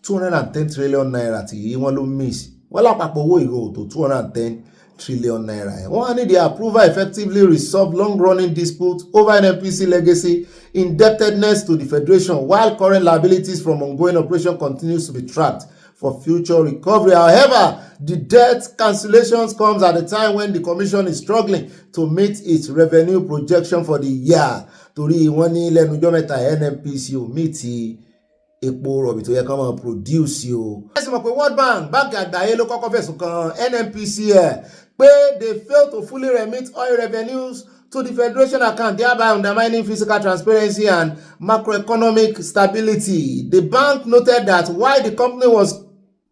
210 trillion naira tí wọ́n ló miss. Wọ́n lápapọ̀ owó ìró tó 210 trillion naira. Wọ́n ní the approval effectively resolved long-running disputes over NNPC legacy indebtedness to the Federation, while current liabilities from ongoing operation continues to be tracked for future recovery. However, the debt cancellations comes at a time when the Commission is struggling to meet its revenue projection for the year. Torí wọ́n ní lẹ́nu ọjọ́ mẹ́ta NNPC ò meet epo rọ̀bì tó yẹ kán máa produce o. ẹ sì mọ̀ pé World Bank báńkì àgbáyé ló kọ́kọ́ fẹ̀sùn kan NNPCL pé they fail to fully remit oil revenues to the federation account, thereby undermining fiscal transparency and macroeconomic stability. The bank noted that while the company was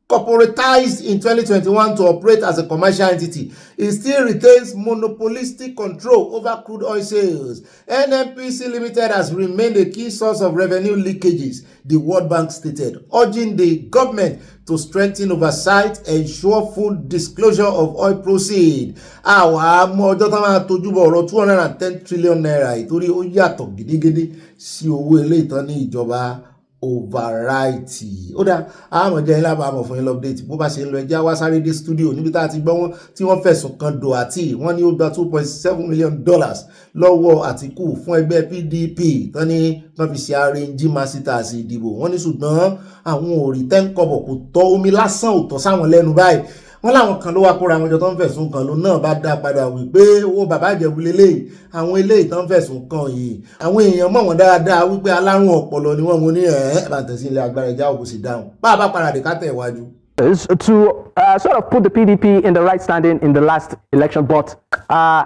corporatized in 2021 to operate as a commercial entity, it still retains monopolistic control over crude oil sales. NNPC Limited has remained a key source of revenue leakages, the World Bank stated, urging the government to strengthen oversight, ensure full disclosure of oil proceeds. Àwa mọ ọjọ́ tán máa tójú bọ̀ ọ̀rọ̀ 210 trillion naira ìtorí ó yàtọ̀ gidigidi sí owó eléyìí tán ní ìjọba overwrite. Ó dá àmọ̀ jẹ́ ilé àbámọ̀ fún yín update bó bá ṣe ń lọ ẹjẹ́ wá sáré dé studio níbi tá a ti gbọ́ wọn tí wọ́n fẹ̀sùn kan Doherty wọ́n ní ó gba $2.7 million lọ́wọ́ Àtíkù fún ẹgbẹ́ PDP tán ní wọ́n fi ṣe arrange masters ìdìbò. Wọ́n ní ṣùgbọ́n àwọn ò rí tẹ́ńkọ̀bọ̀ kò tọ́ omi lásán ò tọ́ sáwọn lẹ́nu báyìí. Wọ́n láwọn kan ló wá kóra àwọn ọjọ́ tó ń fẹ̀sùn kan ló náà bá dá padà wípé owó bàbá Ìjẹ̀bú lélẹ́yìí àwọn eléyìí tó ń fẹ̀sùn kan yìí àwọn èèyàn mọ̀ wọ́n dáadáa wípé alárùn ọpọlọ ni wọ́n mú ní bàtẹ̀sí ilé agbára ìjà òkú sí dáhùn bá a bá paradì ká tẹ̀ wájú. To sort of put the PDP in the right standing in the last election, but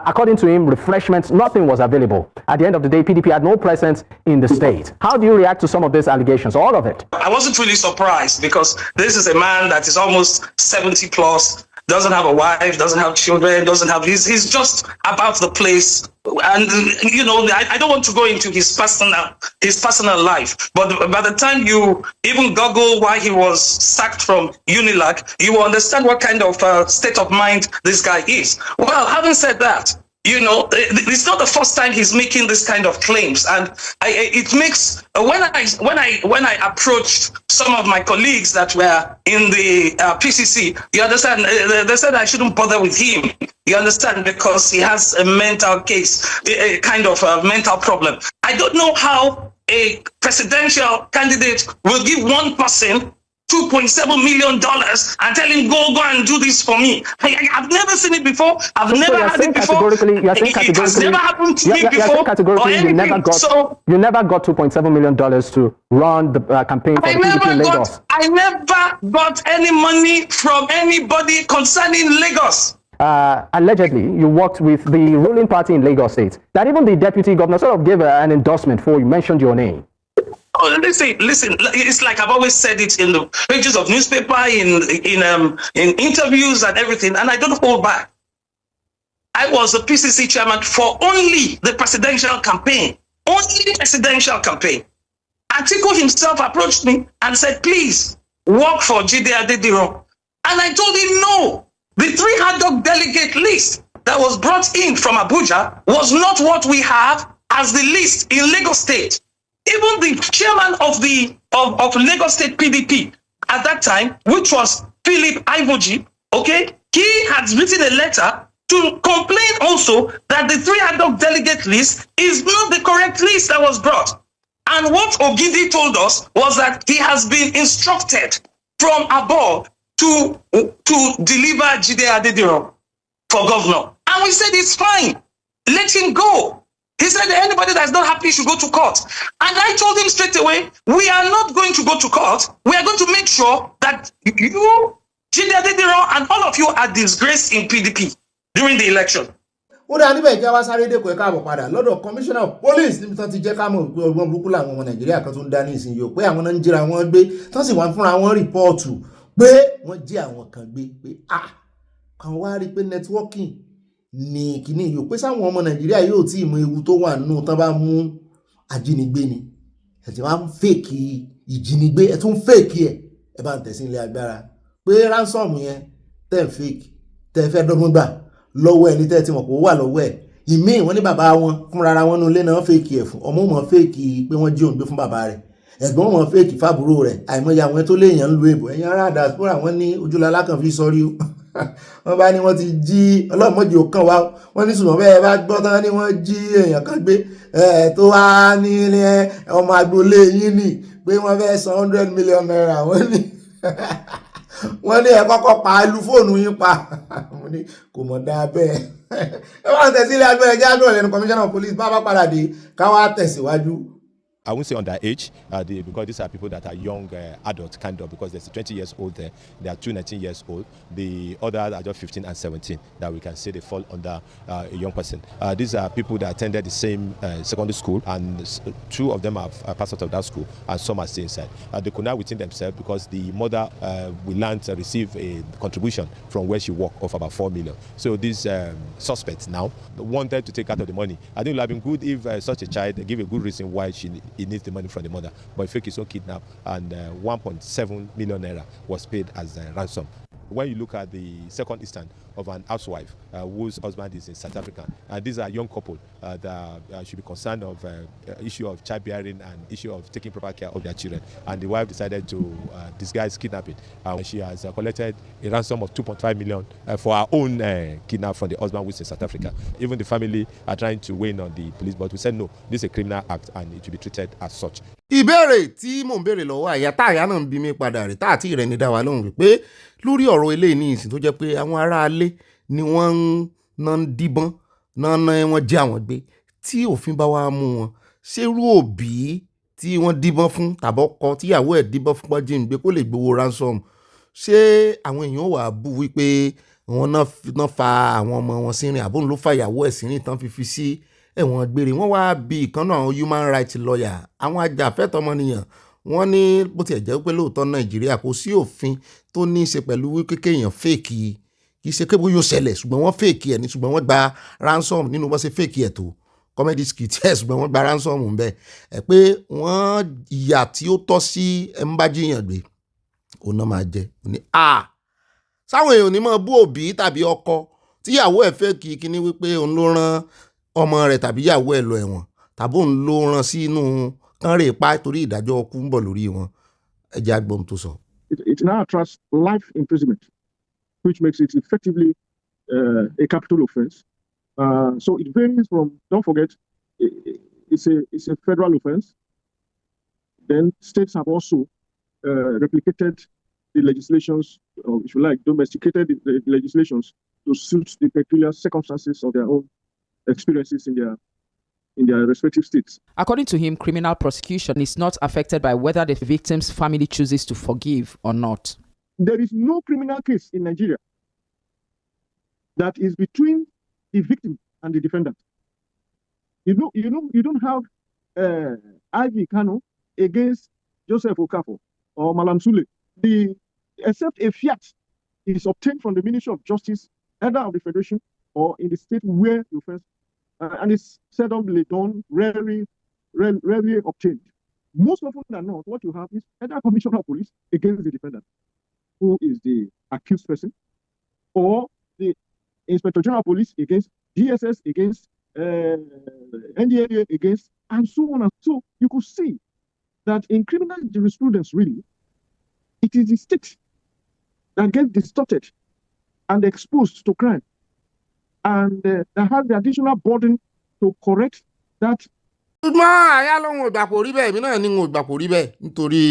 according to him, refreshments, nothing was available. At the end of the day, PDP had no presence in the state. How do you react to some of these allegations, all of it? I wasn't really surprised because this is a man that is almost 70 plus, doesn't have a wife, doesn't have children, doesn't have, he's just about the place. And, you know, I don't want to go into his personal life, but by the time you even Google why he was sacked from Unilag, you will understand what kind of state of mind this guy is. Well, having said that, you know, it's not the first time he's making this kind of claims, and it makes when I approached some of my colleagues that were in the PCC, you understand, they said I shouldn't bother with him. You understand, because he has a mental case, a kind of a mental problem. I don't know how a presidential candidate will give one person $2.7 million and tell him go and do this for me. I've never seen it before. I've never had it before. It has never happened to me before. Categorically, you never got $2.7 million to run the campaign for the PDP in Lagos. I never got any money from anybody concerning Lagos. Allegedly, you worked with the ruling party in Lagos State. That even the deputy governor sort of gave an endorsement for you, mentioned your name. Oh, listen, it's like I've always said it in the pages of newspaper, in interviews and everything, and I don't hold back. I was the PCC chairman for only the presidential campaign. Only presidential campaign. Atiku himself approached me and said, please, work for Jide Adediran. And I told him no. The 3 hot dog delegate list that was brought in from Abuja was not what we have as the list in Lagos State. Even the chairman of Lagos State PDP at that time, which was Philip Ivoji, okay, he had written a letter to complain also that the 3 ad hoc delegate list is not the correct list that was brought. And what Ogidi told us was that he has been instructed from above to deliver Jide Adediran for governor. And we said it's fine. Let him go. He said that anybody that's not happy should go to court. And I told him straight away, we are not going to go to court. We are going to make sure that you, Jide Adediran, and all of you are disgraced in PDP during the election. Ó dá níbẹ̀ jẹ́ wá sáré dẹ́kun ẹ̀ka àbọ̀ padà lọ́dọ̀ commissioner of police níbi tán ti jẹ́ ká mọ̀ pé ọgbọ́n burúkú làwọn ọmọ Nàìjíríà kan tó ń dá ní ìsinyìí o pé àwọn náà ń jíra wọn gbé tán sì wá fúnra wọn rìpọ́ọ̀tù pé wọ́n jí àwọn kan gbé pé kan wá rí pé networking ní kíní yìí pé sáwọn ọmọ Nàìjíríà yóò tí ì mọ ewu tó wà nínú tán bá mú ajínigbé ni ẹ̀ tí wọ́n á fèkì ìjínigbé ẹ̀ tún fèkì ẹ̀ bá ń tẹ̀sí ilé agbára pé ransom yẹn tẹ̀ fèkì tẹ̀ fẹ́ dọ́gbọ́n gbà lọ́wọ́ ẹni tẹ́ tí mọ̀ kó wà lọ́wọ́ ẹ̀ ìmíì wọ́n ní bàbá wọn fúnra wọn nínú ilé náà fèkì ẹ̀ fún ọmọ wọn fèkì pé wọ́n jí òun gbé fún bàbá rẹ̀ ẹ̀gbọ́n wọn fèkì fábúrò rẹ̀ àìmọye àwọn tó léèyàn ń lu èbò ẹ̀yìn ará diaspora wọn ní ojúlala kan fi sọrí o wọ́n bá ní wọ́n ti jí ọlọ́mọdé òkan wá wọ́n ní ṣùgbọ́n bẹ́ẹ̀ bá gbọ́ tán ní wọ́n jí èèyàn kan gbé tó wá ní ọmọ agboolé yín nì pé wọ́n fẹ́ san 100 million naira wọ́n ní wọ́n ní ẹ kọ́kọ́ pa ìlú fóònù yín pa mo ní kò mọ̀ dáa bẹ́ẹ̀ ẹ wá tẹ̀sílẹ̀ agbẹ́rẹ́ jáde ọ̀lẹ́nu commissioner of police bá bá padà dé káwá tẹ̀síwájú I won't say underage, because these are people that are young adults, kind of, because there's a 20 years old there. There are 2 19 years old. The others are just 15 and 17 that we can say they fall under a young person. These are people that attended the same secondary school, and 2 of them are passed out of that school, and some are still inside. They could not within themselves because the mother we learned to receive a contribution from where she worked of about 4 million. So these suspects now wanted to take out of the money. I think it would have been good if such a child give a good reason why he needs the money from the mother, but he faked his own kidnap, and 1.7 million naira was paid as ransom. When you look at the second instance of an housewife whose husband is in South Africa, and these are young couple that should be concerned of issue of childbearing and issue of taking proper care of their children, and the wife decided to disguise kidnapping. She has collected a ransom of 2.5 million for her own kidnap from the husband who is in South Africa. Even the family are trying to weigh in on the police, but we said no, this is a criminal act and it should be treated as such. Ìbéèrè tí mò ń béèrè lọ́wọ́ àyà táyà náà ń bí mi padà rè tá àti ìrẹ́ni dá wa lóhùn wípé lórí ọ̀rọ̀ eléyìí ní ìsìn tó jẹ́ pé àwọn aráalé ni wọ́n ń díbọ́n náà wọ́n jẹ́ àwọn gbé tí òfin bá wá mú wọn ṣerú òbí tí wọ́n díbọ́n fún tàbọ́kọ tíyàwó ẹ̀ díbọ́n fún pọ́njí ń gbé kó lè gbowó ransom ṣé àwọn èèyàn wà bú wípé wọn náà fa àwọn ọmọ wọn sínrin àbóhùn ló fa ìyàwó ẹ̀ sínrin tán fi sí ẹ̀wọ̀n gbére. Wọ́n wá bí ìkan náà human rights lawyer, àwọn ajàfẹ́tọ̀ọ́ ọmọnìyàn, wọ́n ní bó tiẹ̀ jẹ́ pé lóòótọ́ Nàìjíríà kò sí òfin tó ní í ṣe pẹ̀lú wípé kéèyàn fèkì kì í ṣe pé bóyá ó ṣẹlẹ̀ ṣùgbọ́n wọ́n fèkì ẹ̀ ní ṣùgbọ́n wọ́n gba ransom nínú bó ṣe fèkì ẹ̀ tó comedy skit ẹ̀ ṣùgbọ́n wọ́n gba ransom ń bẹ̀ ẹ̀ pé wọ́n ìyà tí ó tọ́ sí ẹ̀ ń bá jiyàn gbé òun náà máa jẹ ní sáwọn èèyàn ní mọ̀ bú òbí tàbí ọkọ tíyàwó ẹ̀ fèkì kíní wípé òun ló rán ọmọ rẹ̀ tàbí ìyàwó ẹ̀ lọ ẹ̀wọ̀n tàbí òun ló rán sínú kánrè pa torí ìdájọ́ ọkú ń bọ̀ lórí wọn. Ẹ jẹ́ agbóhun tó sọ. It now attracts life imprisonment, which makes it effectively a capital offense. So it varies from, don't forget, it's a federal offense. Then states have also replicated the legislations, or if you like, domesticated the legislations to suit the peculiar circumstances of their own experiences in their respective states. According to him, criminal prosecution is not affected by whether the victim's family chooses to forgive or not. There is no criminal case in Nigeria that is between the victim and the defendant. You don't have Ivy Kano against Joseph Okafor or Malam Sule. Except a fiat is obtained from the Ministry of Justice, either of the Federation or in the state where the offense, and it's seldomly done, rarely obtained. Most often than not, what you have is either commissioner of police against the defendant, who is the accused person, or the inspector general of police against DSS, against NDLA, against, and so on and so. You could see that in criminal jurisprudence, really, it is the state that gets distorted and exposed to crime, and that has the additional burden to correct that. ṣùgbọ́n àyà lóhun ògbàpò rí bẹ́ẹ̀ èmi náà ní òun ògbàpò rí bẹ́ẹ̀ nítorí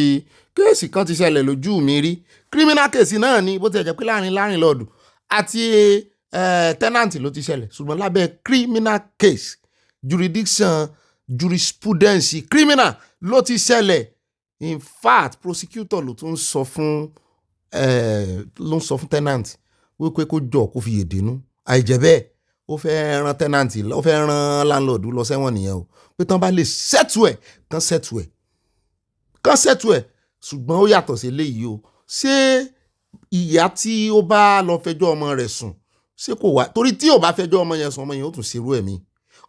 kéèsì kan ti ṣẹlẹ̀ lójú mi rí criminal case náà ni bó ti jẹ́ pé láàrin lọ́ọ̀dù àti tenant ló ti ṣẹlẹ̀ ṣùgbọ́n lábẹ́ criminal case jurisprudence criminal ló ti ṣẹlẹ̀. In fact prosecutor ló tún sọ fún tenant wípé kó jọ kó fi yèdínú àìjẹ́ bẹ́ẹ̀ ó fẹ́ ran tenant ó fẹ́ ran landlord lọ sẹ́wọ̀n nìyẹn o pé tán bá lè settle ẹ̀ kán settle ẹ̀ ṣùgbọ́n ó yàtọ̀ sí eléyìí o ṣé ìyá tí ó bá lọ fẹjọ́ ọmọ rẹ̀ sùn ṣé kò wá torí tí ò bá fẹjọ́ ọmọ yẹn sùn ọmọ yẹn ó tún ṣerú ẹ̀ mi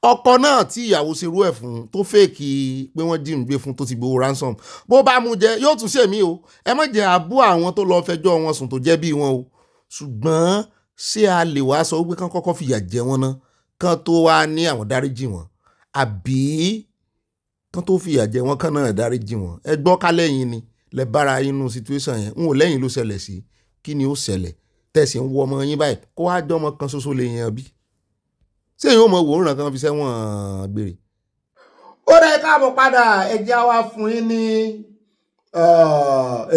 ọkọ náà tí ìyàwó ṣerú ẹ̀ fún tó fèkì pé wọ́n jí ń gbé fún tó ti gbowó ransom bó bá mú jẹ yóò tún ṣèmí o ẹ má jẹ́ àbú àwọn tó lọ fẹjọ́ wọn sùn tó jẹ́ bí wọn o ṣùgbọ́n ṣé a lè wá sọ wípé kán kọ́kọ́ fìyà jẹ wọn ná kán tó wá ní àwọn dáríjì wọn àbí kán tó fìyà jẹ wọn kán náà dáríjì wọn ẹ gbọ́ kálẹ́yìn ni lẹ bára inú situation yẹn n ò lẹ́yìn ló ṣẹlẹ̀ sí kí ni ó ṣẹlẹ̀ tẹ̀sí ń wọ ọmọ yín báyìí kó wá jọ ọmọ kan ṣoṣo lè yan bí ṣé èyí ò mọ wòóràn kan fi sẹ́wọ̀n gbére. ó rẹ káàbọ̀ padà ẹjẹ́ wa fún yín ní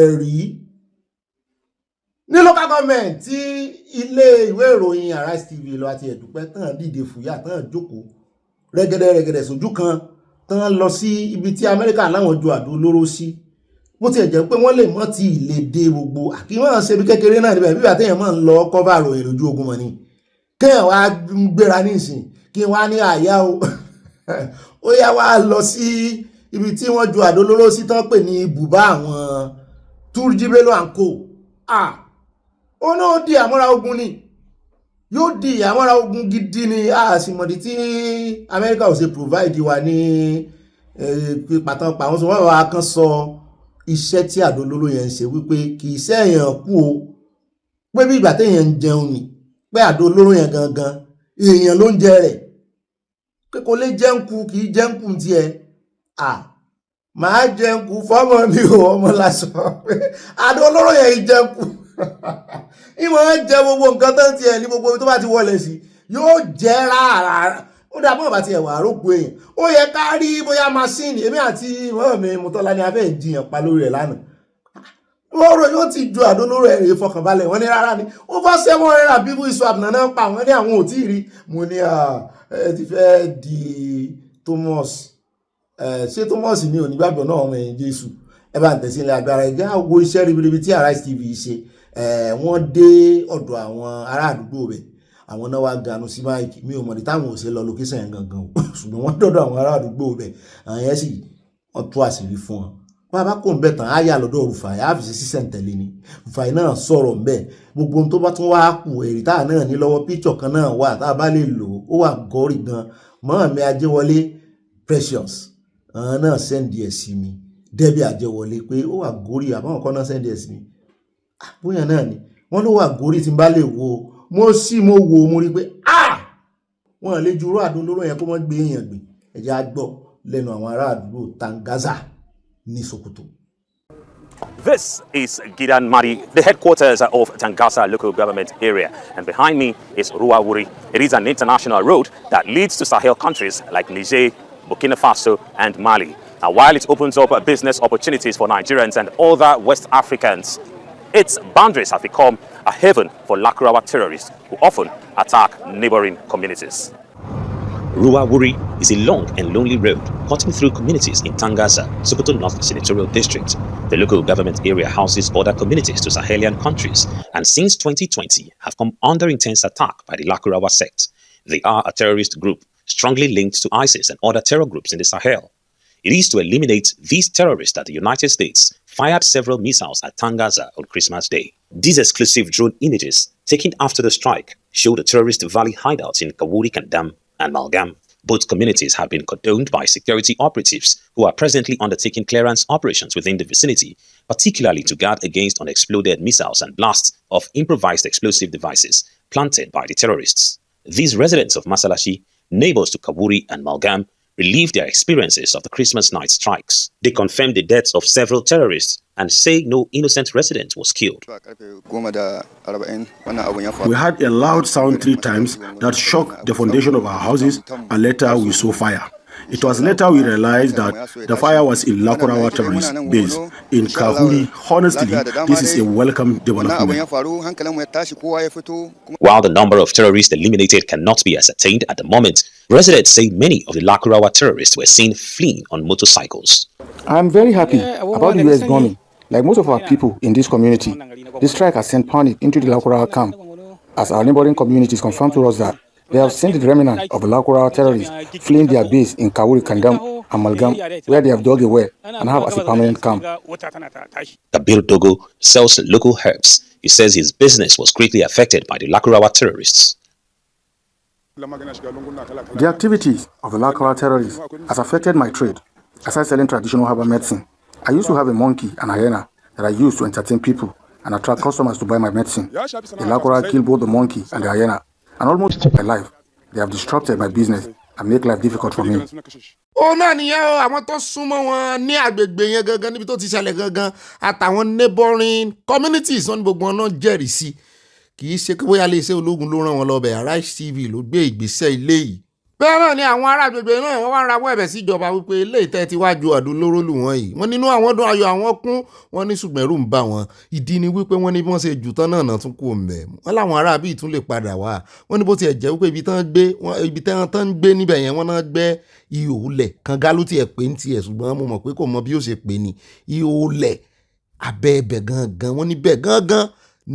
ẹ̀rí ní local government tí ilé ìwé ìròyìn Arise TV lọ àti ẹ̀dùpẹ́ tán dìde fúyà tán jókòó rẹ́gẹ́dẹ́ sójú kan tán lọ sí ibi tí Amẹ́ríkà láwọn ju àdó olóró sí bó tiẹ̀ jẹ́ pé wọ́n lè mọ́ ti ìlédè gbogbo àkíwọ́n ṣe bí kékeré náà níbẹ̀ bíbà téèyàn máa ń lọ kọ́fà ròyìn lójú ogun mọ̀ ni kéèyàn wá gbéra nísìn kí wọ́n á ní àyà o ó yá wá lọ sí ibi tí wọ́n ju àdó olóró sí tán pè ní ibùbá àwọn Turji Bello and Co. Ó náà di àmọ́ra ogun ni yóò di àmọ́ra ogun gidi ni àsìmọ̀dí tí Amẹ́ríkà ò ṣe provide wa ní pàtàkì àwọn sọ wọ́n wá kan sọ iṣẹ́ tí àdó olóró yẹn ń ṣe wípé kì í sẹ́yàn kú o pé bí ìgbà téèyàn ń jẹun ni pé àdó olóró yẹn gangan èèyàn ló ń jẹ rẹ̀ pé kò lè jẹun kú kì í jẹun kú tiẹ̀ màá jẹun kú fọ́mọ mi ò ọmọ lásán àdó olóró yẹn jẹun kú ìmọ̀ ń jẹ gbogbo nǹkan tó ń tiẹ̀ ní gbogbo tó bá ti wọlé sí yóò jẹ́ rárá ó dà bọ́ọ̀ bá ti ẹ̀wà àrógbó èèyàn ó yẹ ká rí bóyá masíìnì èmi àti ìwọ́n mi Mọ́tọ́lá ni a fẹ́ jiyàn pa lórí rẹ̀ lánàá ọ̀rọ̀ yóò ti ju àdó olóró ẹ̀rẹ̀ ìfọkànbalẹ̀ wọ́n ní rárá ni over 700 people swap náà pa wọ́n ní àwọn ò tí ì rí mo ní ẹ ti fẹ́ di Thomas ṣé Thomas ní onígbàgbọ́ náà ọmọ ẹ̀yìn Jésù ẹ bá ń tẹ̀sí ilẹ̀ agbára ẹ̀jẹ̀ àwo iṣẹ́ ribiribi tí Arise TV ṣe wọ́n dé ọ̀dọ̀ àwọn ará àdúgbò rẹ̀ àwọn náà wá ganu sí máìkì mi ò mọ̀ ní táwọn ò ṣe lọ lókèsàn yẹn gangan o ṣùgbọ́n wọ́n dọ̀dọ̀ àwọn ará àdúgbò rẹ̀ àwọn yẹn sì wọ́n tú àṣírí fún wọn wọ́n bá kó ń bẹ̀ tán á yà lọ́dọ̀ Rufai á fi ṣe sísẹ̀ntẹ̀lé ni Rufai náà sọ̀rọ̀ ń bẹ̀ gbogbo ohun tó bá tún wá kù èrì táà náà ní lọ́wọ́ píṣọ̀ kan náà wà tá a bá lè lò ó wà gọ́rì gan Mọ́ọ̀mí Ajéwọlé Precious àwọn náà sẹ́ndì ẹ̀ sí mi Debbie Ajéwọlé pé ó wà gọ́rì àbáwọn kan náà sẹ́ndì ẹ̀ sí mi bóyá náà ni wọ́n ló wà gọ́rì tí n bá lè wo mo wò mo rí pé wọ́n lè jurú àdó olóró yẹn kó mọ́ gbé èèyàn gbé ẹ̀jẹ̀ á gbọ́ lẹ́nu àwọn ará àdúgbò Tangaza ní Sokoto. This is Gidan Mari, the headquarters of Tangaza local government area. And behind me is Ruawuri. It is an international road that leads to Sahel countries like Niger, Burkina Faso, and Mali. And while it opens up business opportunities for Nigerians and other West Africans, its boundaries have become a haven for Lakurawa terrorists who often attack neighboring communities. Ruawuri is a long and lonely road cutting through communities in Tangaza, Sokoto North Senatorial District. The local government area houses border communities to Sahelian countries and since 2020 have come under intense attack by the Lakurawa sect. They are a terrorist group strongly linked to ISIS and other terror groups in the Sahel. It is to eliminate these terrorists that the United States fired several missiles at Tangaza on Christmas Day. These exclusive drone images taken after the strike show the terrorist valley hideouts in Kawuri Kandam and Malgam. Both communities have been condoned by security operatives who are presently undertaking clearance operations within the vicinity, particularly to guard against unexploded missiles and blasts of improvised explosive devices planted by the terrorists. These residents of Masalashi, neighbors to Kawuri and Malgam, relive their experiences of the Christmas night strikes. They confirm the deaths of several terrorists and say no innocent resident was killed. We had a loud sound 3 times that shook the foundation of our houses, and later we saw fire. It was later we realized that the fire was in Lakurawa terrorist base in Kahuri. Honestly, this is a welcome development. While the number of terrorists eliminated cannot be ascertained at the moment, residents say many of the Lakurawa terrorists were seen fleeing on motorcycles. I'm very happy about the US government. Like most of our people in this community, this strike has sent panic into the Lakurawa camp, as our neighboring communities confirmed to us that they have seen the remnant of the Lakurawa terrorists fleeing their base in Kawuri, Kandam, and Malgam, where they have dug a well and have as a permanent camp. Kabir Dogo sells local herbs. He says his business was greatly affected by the Lakurawa terrorists. The activities of the Lakurawa terrorists has affected my trade. Aside selling traditional herbal medicine, I used to have a monkey and hyena that I used to entertain people and attract customers to buy my medicine. The Lakurawa killed both the monkey and the hyena and almost took my life. They have disrupted my business and make life difficult for me. Ó náà nìyẹn o, àwọn tó súnmọ́ wọn ní agbègbè yẹn gangan níbi tó ti ṣẹlẹ̀ gangan àtàwọn neighboring communities wọn ní gbogbo wọn náà jẹ́rìí sí. Kì í ṣe pé bóyá iléeṣẹ́ ológun ló rán wọn lọ bẹ̀, Arise TV ló gbé ìgbésẹ̀ ilé yìí. bẹ́ẹ̀ náà ni àwọn ará agbègbè náà wọ́n wá ń rawọ́ ẹ̀bẹ̀ sí ìjọba wípé ilé ìtẹ́ ti wá ju àdó lóró lù wọ́n yìí wọ́n nínú àwọn ọdún ayọ̀ àwọn kún wọ́n ní ṣùgbọ́n ẹ̀rù ń bà wọ́n ìdí ni wípé wọ́n ní bí wọ́n ṣe jù tán náà tún kú mẹ́ wọ́n láwọn ará bíi tún lè padà wá wọ́n ní bó tiẹ̀ jẹ́ wípé ibi tán ń gbé níbẹ̀ yẹn wọ́n náà gbẹ́ ihò lẹ̀ kànga ló tiẹ̀ pé ń tiẹ̀ ṣùgbọ́n mo mọ̀ pé kò mọ bí ó ṣe pè ní ihò lẹ̀ abẹ́ ẹbẹ̀ gangan wọ́n níbẹ̀ gangan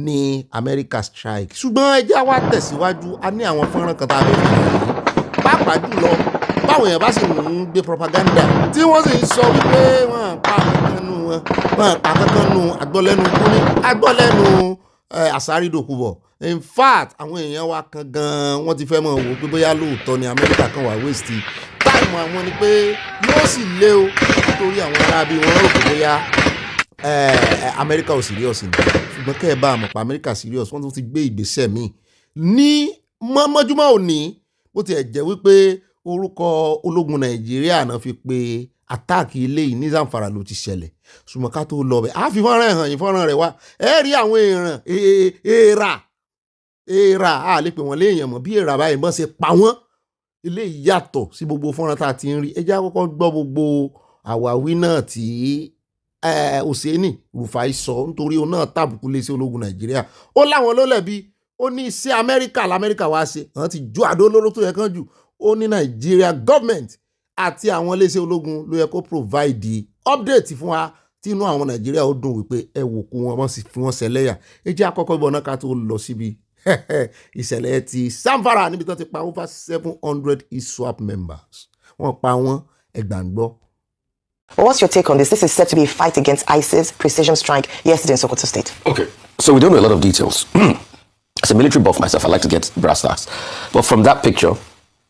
ní America strike ṣùgbọ́n ẹjẹ́ wa tẹ̀síwájú a ní àwọn fọ́nrán kan tá a fẹ́ fi hàn yín pàápàá jùlọ báwọn èèyàn bá sì ń gbé propaganda tí wọ́n sì ń sọ wípé wọ́n pa kankan nu agbọ́lẹ́nu kúní agbọ́lẹ́nu àsárídòkúbọ̀ in fact àwọn èèyàn wa kan gan wọ́n ti fẹ́ mọ̀ wò pé bóyá lóòótọ́ ni Amẹ́ríkà kan wà waste táìmù àwọn ni pé yóò sì lé o nítorí àwọn arábí wọn rò pé bóyá Amẹ́ríkà ò serious ni ṣùgbọ́n kẹ́ ẹ bá àmọ̀ pa Amẹ́ríkà serious wọ́n tún ti gbé ìgbésẹ̀ míì ní mọ́júmọ́ òní bó tiẹ̀ jẹ́ wípé orúkọ ológun Nàìjíríà náà fi pe àtáàkì ilé yìí ní Zamfara ló ti ṣẹlẹ̀ ṣùgbọ́n ká tó lọ bẹ̀ á fi fọ́nrán hàn yín fọ́nrán rẹ̀ wá ẹ rí àwọn èèrà á lè pè wọ́n léèyàn mọ́ bí èèrà báyìí bọ́n ṣe pa wọ́n ilé yìí yàtọ̀ sí gbogbo fọ́nrán tá a ti ń rí ẹ jẹ́ àkọ́kọ́ gbọ́ gbogbo àwáwí náà tí Hussaini Rufai sọ nítorí òun náà tàbùkù lé sí ológun Nàìjíríà ó láwọn ló lẹ̀bi ó ní iṣẹ́ Amẹ́ríkà l'Amẹ́ríkà wá ṣe àwọn ti ju àdó olóró tó yẹ kán jù ó ní Nàìjíríà government àti àwọn iléeṣẹ́ ológun ló yẹ kó provide update fún wa tí inú àwọn Nàìjíríà ó dùn wípé ẹ wò kó wọn sì fi wọn ṣẹlẹ́yà ẹ jẹ́ àkọ́kọ́ ìbọn náà ká tó lọ síbi ìṣẹ̀lẹ̀ ti Zamfara níbi tó ti pa over 700 ISWAP members wọ́n pa wọ́n ẹgbàǹgbọ́. What's your take on this? This is said to be a fight against ISIS precision strike yesterday in Sokoto State. Okay, so we don't know a lot of details. As a military buff myself, I like to get brass tacks. But from that picture,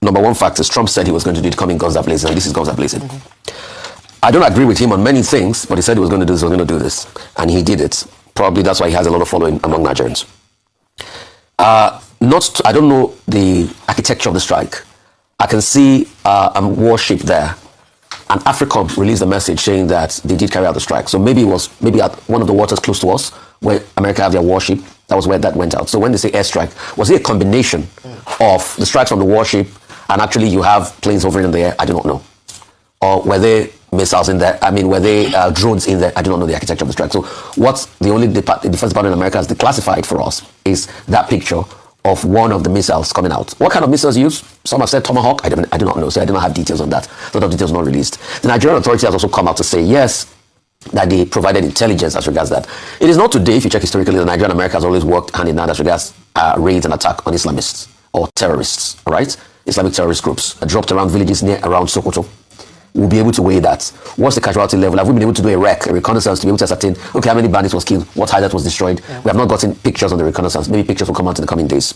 number one fact is Trump said he was going to do it coming guns are blazing, and this is guns are blazing. I don't agree with him on many things, but he said he was going to do this, and he did it. Probably that's why he has a lot of following among Nigerians. I don't know the architecture of the strike. I can see a warship there. And AFRICOM released a message saying that they did carry out the strike. So maybe it was at one of the waters close to us where America have their warship. That was where that went out. So when they say airstrike, was it a combination of the strikes from the warship and actually you have planes hovering in the air? I do not know. Or were there missiles in there? I mean, were there drones in there? I do not know the architecture of the strike. So what the only Defense Department in America has declassified for us is that picture of one of the missiles coming out. What kind of missiles used? Some have said Tomahawk. I do not know, so I do not have details on that. A lot of details not released. The Nigerian authority has also come out to say, yes, that they provided intelligence as regards that. It is not today, if you check historically, that Nigeria and America has always worked hand in hand as regards raids and attack on Islamists or terrorists, all right? Islamic terrorist groups dropped around villages around Sokoto. We'll be able to weigh that. What's the casualty level? Have we been able to do a reconnaissance to be able to ascertain, okay, how many bandits was killed? What hideout was destroyed? Yeah. We have not gotten pictures on the reconnaissance. Maybe pictures will come out in the coming days.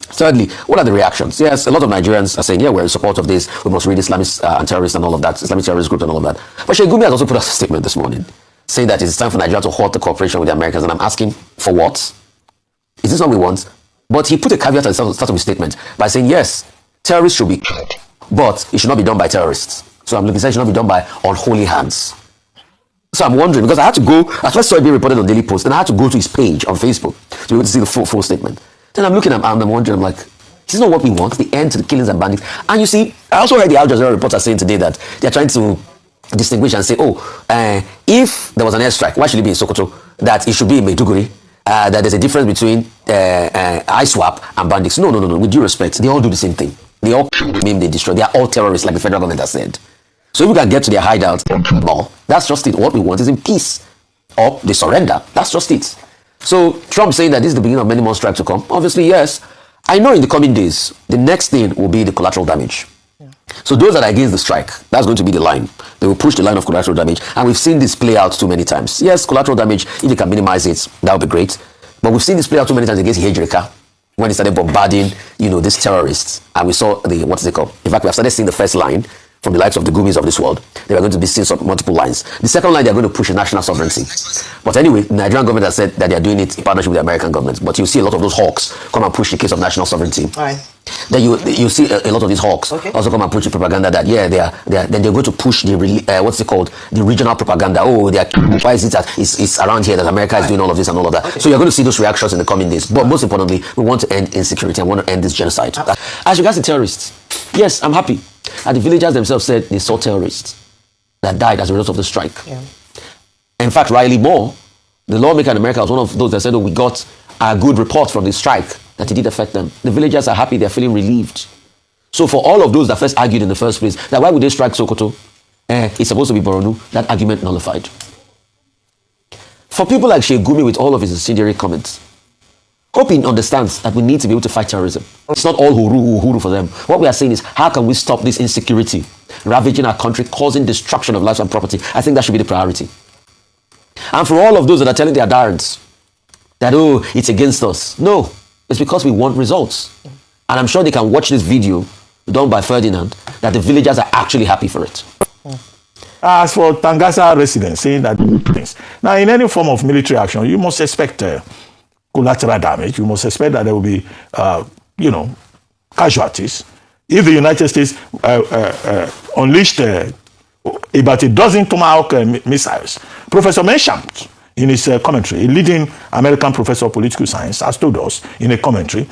Thirdly, what are the reactions? Yes, a lot of Nigerians are saying, yeah, we're in support of this. We must read Islamists and terrorists and all of that, Islamic terrorist groups and all of that. But Sheikh Gumi has also put out a statement this morning saying that it's time for Nigeria to halt the cooperation with the Americans. And I'm asking, for what? Is this what we want? But he put a caveat at the start of his statement by saying, yes, terrorists should be killed, but it should not be done by terrorists. So I'm looking at it should not be done by unholy hands. So I'm wondering, because I had to go, I first saw it being reported on Daily Post, and I had to go to his page on Facebook to be able to see the full statement. Then I'm looking at I'm wondering, I'm like, this is not what we want, the end to the killings and bandits. And you see, I also heard the Al Jazeera reporter saying today that they're trying to distinguish and say, if there was an airstrike, why should it be in Sokoto? That it should be in Maiduguri, that there's a difference between ISWAP and bandits. No, with due respect, they all do the same thing. They all mean they destroy. They are all terrorists, like the federal government has said. So if we can get to their hideouts, that's just it. What we want is in peace. Or they surrender. That's just it. So Trump saying that this is the beginning of many more strikes to come. Obviously, yes. I know in the coming days, the next thing will be the collateral damage. Yeah. So those that are against the strike, that's going to be the line. They will push the line of collateral damage. And we've seen this play out too many times. Yes, collateral damage, if you can minimize it, that would be great. But we've seen this play out too many times against ige-Jalo, when they started bombarding, these terrorists. And we saw what is it called? In fact, we have started seeing the first line from the likes of the Gumis of this world. They are going to be seeing multiple lines. The second line, they are going to push national sovereignty. But anyway, the Nigerian government has said that they are doing it in partnership with the American government. But you see a lot of those hawks come and push the case of national sovereignty. Right. Then you see a lot of these hawks also come and push the propaganda that then they're going to push the the regional propaganda. Oh, why is it that it's around here that America is doing all of this and all of that? Okay. So you're going to see those reactions in the coming days. But most importantly, we want to end insecurity and want to end this genocide. As regards to terrorists, Yes, I'm happy. And the villagers themselves said they saw terrorists that died as a result of the strike. Yeah. In fact, Riley Moore, the lawmaker in America, was one of those that said, oh, we got a good report from the strike that it did affect them. The villagers are happy, they're feeling relieved. So for all of those that first argued in the first place, that why would they strike Sokoto? It's supposed to be Boronu, that argument nullified. For people like Sheikh Gumi with all of his incendiary comments, hope he understands that we need to be able to fight terrorism. It's not all huru for them. What we are saying is, how can we stop this insecurity ravaging our country, causing destruction of lives and property? I think that should be the priority. And for all of those that are telling their darrants that, oh, it's against us. No, it's because we want results. And I'm sure they can watch this video done by Ferdinand, that the villagers are actually happy for it. As for Tangasa residents saying that, now in any form of military action, you must expect collateral damage. You must expect that there will be, casualties. If the United States unleashed about a dozen Tomahawk missiles, Professor Mensham, in his commentary, a leading American professor of political science, has told us in a commentary,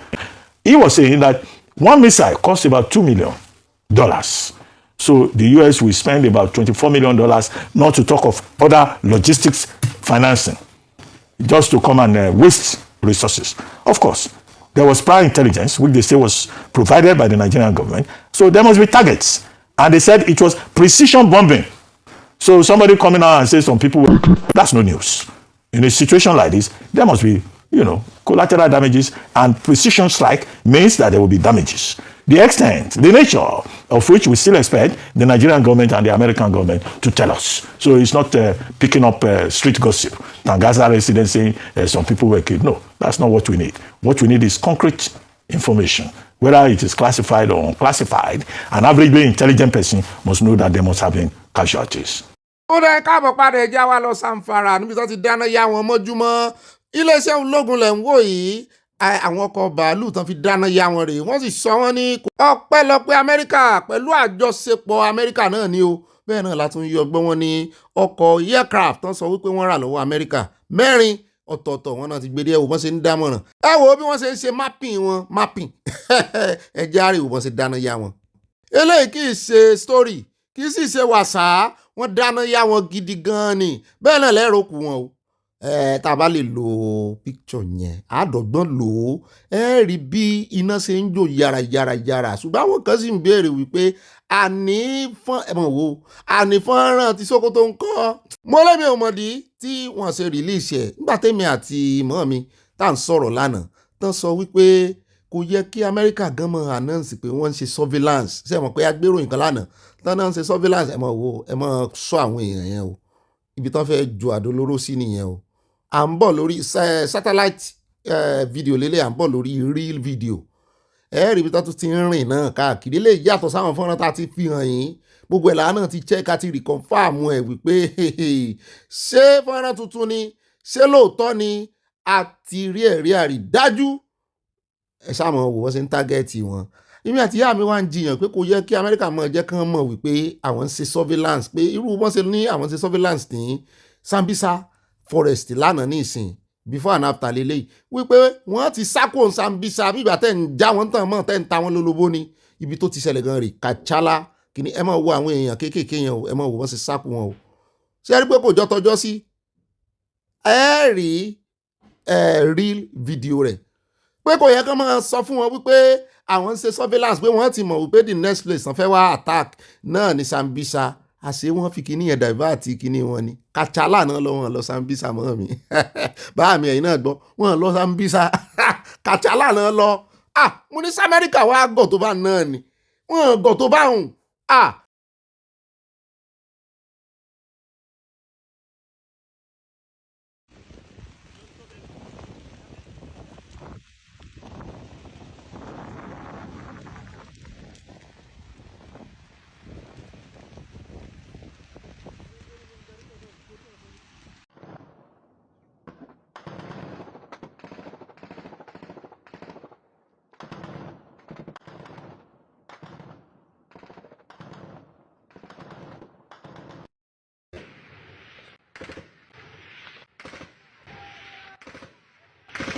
he was saying that one missile costs about $2 million. So the US will spend about $24 million, not to talk of other logistics financing, just to come and waste resources. Of course, there was prior intelligence, which they say was provided by the Nigerian government. So there must be targets. And they said it was precision bombing. So somebody coming out and say some people, that's no news. In a situation like this, there must be, collateral damages, and precision strike means that there will be damages. The extent, the nature of which we still expect the Nigerian government and the American government to tell us. So it's not picking up street gossip. Tangasa residents saying some people were killed. No, that's not what we need. What we need is concrete information. Whether it is classified or unclassified, an averagely intelligent person must know that there must have been casualties. ó dẹ́ káàbọ̀ padà ẹja wa lọ Zamfara níbi tó ti dáná yá wọn mọ́júmọ́ iléeṣẹ́ ológun lẹ̀ ń wò yìí àwọn ọkọ̀ bàálù tán fi dáná yá wọn rèé wọ́n sì sọ wọ́n ní ọpẹ́lọpẹ́ Amẹ́ríkà pẹ̀lú àjọṣepọ̀ Amẹ́ríkà náà ni o bẹ́ẹ̀ náà látún yọ ọgbọ́n wọn ní ọkọ̀ aircraft tán sọ wípé wọ́n rà lọ́wọ́ Amẹ́ríkà 4 ọ̀tọ̀ọ̀tọ̀ wọn náà ti gbé dé ẹ̀wò bọ́n ṣe ń dámọ̀ràn ẹ wò ó bí wọ́n ṣe ń ṣe mapping ẹjẹ́ àríwò bọ́n ṣe dáná yá wọn. Eléyìí kì í ṣe story kì í sì ṣe wàsá wọ́n dáná yá wọn gidi gan-an ni bẹ́ẹ̀ náà lẹ́rọ kù wọn o. Tá a bá lè lo picture yẹn àádọ́gbọ́n lò ó rí bí iná ṣe ń jò yàrá ṣùgbọ́n àwọn kan sì ń béèrè wípé àní fọ́nrán ti Sokoto ń kọ́ mo lẹ́mi ò mọ̀dí tí wọ́n ṣe release ẹ̀ nígbà tẹ́mi àti mọ́ mi tá à ń sọ̀rọ̀ lánàá tán sọ wípé kò yẹ kí Amẹ́ríkà gan mọ̀ announce pé wọ́n ń ṣe surveillance ṣe mọ̀ pé agbéròyìn kan lánàá tán náà ń ṣe surveillance ẹ mọ̀ sọ àwọn èèyàn yẹn o ibi tán fẹ́ ju àdó olóró sí nìyẹn o à ń bọ̀ lórí satellite video lélẹ̀ à ń bọ̀ lórí real video rí ibi tán tún ti ń rìn náà káàkiri lè yàtọ̀ sáwọn fọ́nrán tá a ti fi hàn yín gbogbo ẹ̀ làánà ti check àti reconfirm ẹ̀ wípé ṣé fọ́nrán tuntun ni ṣé lóòótọ́ ni àti rí ẹ̀rí àrídájú ẹ sáà mọ̀ wò wọ́n ṣe ń tágẹ́ẹ̀tì wọn. Èmi àti ìyá mi wá ń jiyàn pé kò yẹ kí Amẹ́ríkà mọ̀ jẹ́ kán mọ̀ wípé àwọn ń ṣe surveillance pé irú wọ́n ṣe ní àwọn ń ṣe surveillance ní Sambisa forest lánàá ní ìsìn before and after lélẹ́yìí wípé wọ́n ti sákò Sambisa bíbà tẹ̀ ń já wọn tàn mọ́ tẹ̀ ń ta wọn lólobó ni ibi tó ti ṣẹlẹ̀ gan rè Kachala kìíní ẹ máa wo àwọn èèyàn kéékèèké yẹn o ẹ máa wo wọ́n ṣe sákò wọn o ṣé ẹ rí pé kò jọ tọjọ́ sí ẹ rí real video rẹ̀ pé kò yẹ kán máa sọ fún wọn wípé àwọn ń ṣe surveillance pé wọ́n ti mọ̀ wípé the next place wọ́n fẹ́ wá attack náà ní Sambisa àṣé wọ́n fi kíní yẹn divert kíní wọn ni Kachala náà lọ wọn lọ Sambisa mọ́ mi báà mi ẹ̀yin náà gbọ́ wọn lọ Sambisa Kachala náà lọ mo ní Amẹ́ríkà wá gọ̀ tó bá náà ni wọ́n gọ̀ tó bá hùn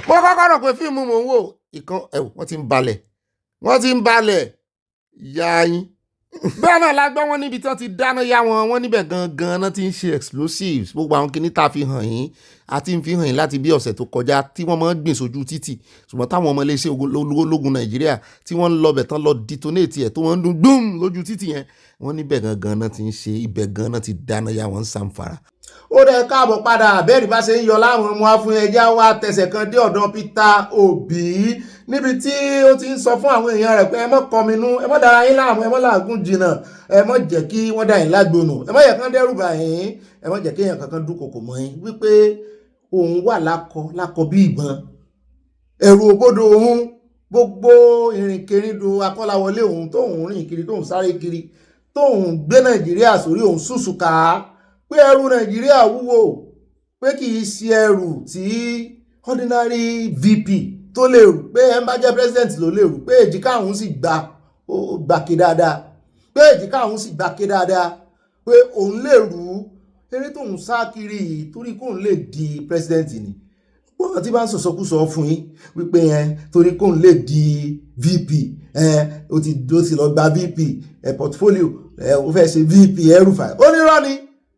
mo kọ́kọ́ rò pé fíìmù mò ń wò ìkan wọ́n ti ń balẹ̀ ìyá yín. Bẹ́ẹ̀ náà la gbọ́ wọn níbi tí wọ́n ti dáná yá wọn níbẹ̀ gangan náà ti ń ṣe explosives gbogbo àwọn kìíní tá a fi hàn yín àti ń fi hàn yín láti bí ọ̀sẹ̀ tó kọjá tí wọ́n máa ń gbìn sójú títì ṣùgbọ́n táwọn ọmọ iléeṣẹ́ ológun Nàìjíríà tí wọ́n ń lọ bẹ̀ tán lọ detonate ẹ̀ tó wọ́n ń dún gbùm lójú títì yẹn wọ́n níbẹ̀ gangan náà ti ń ṣe ibẹ̀ gan náà ti dáná yá wọn ń sàǹfàrà. Ó dẹ̀ káàbọ̀ padà bẹ́ẹ̀ni bá ṣe ń yọ láwọn ọmọ afún ẹja wa tẹ̀sẹ̀ kan dé ọ̀dọ̀ Peter Obi níbi tí ó ti ń sọ fún àwọn èèyàn rẹ̀ pé ẹ mọ́ kọminú ẹ mọ́ dára yín láàmú ẹ mọ́ làágùn jìnnà ẹ mọ́ jẹ́ kí wọ́n dá yín lágbónú ẹ mọ́ yẹ kán dẹ́rù bà yín ẹ mọ́ jẹ́ kí èèyàn kankan dúnkokò mọ́ yín wípé òun wà lákọ bí ìbọn ẹ̀rù òbodò òun gbogbo ìrìnkèrindò akọ́láwọlé òun tóun rìn kiri tóun sáré kiri tóun gbé Nàìjíríà sórí òun ṣùṣùkà pé ẹrù Nàìjíríà wúwo pé kì í ṣe ẹrù tí ordinary VP tó lè rù pé ẹ ń bá jẹ́ president ló lè rù pé èjìká òun sì gbàké dáadáa pé èjìká òun sì gbàké dáadáa pé òun lè rù eré tóun sá kiri torí kóun lè di president ni wọ́n ti bá ń sọ̀sọ́kúsọ fún yín wípé torí kóun lè di VP ó ti lọ gba VP portfolio ó fẹ́ ṣe VP ẹrùfà ó ní rọ́ ni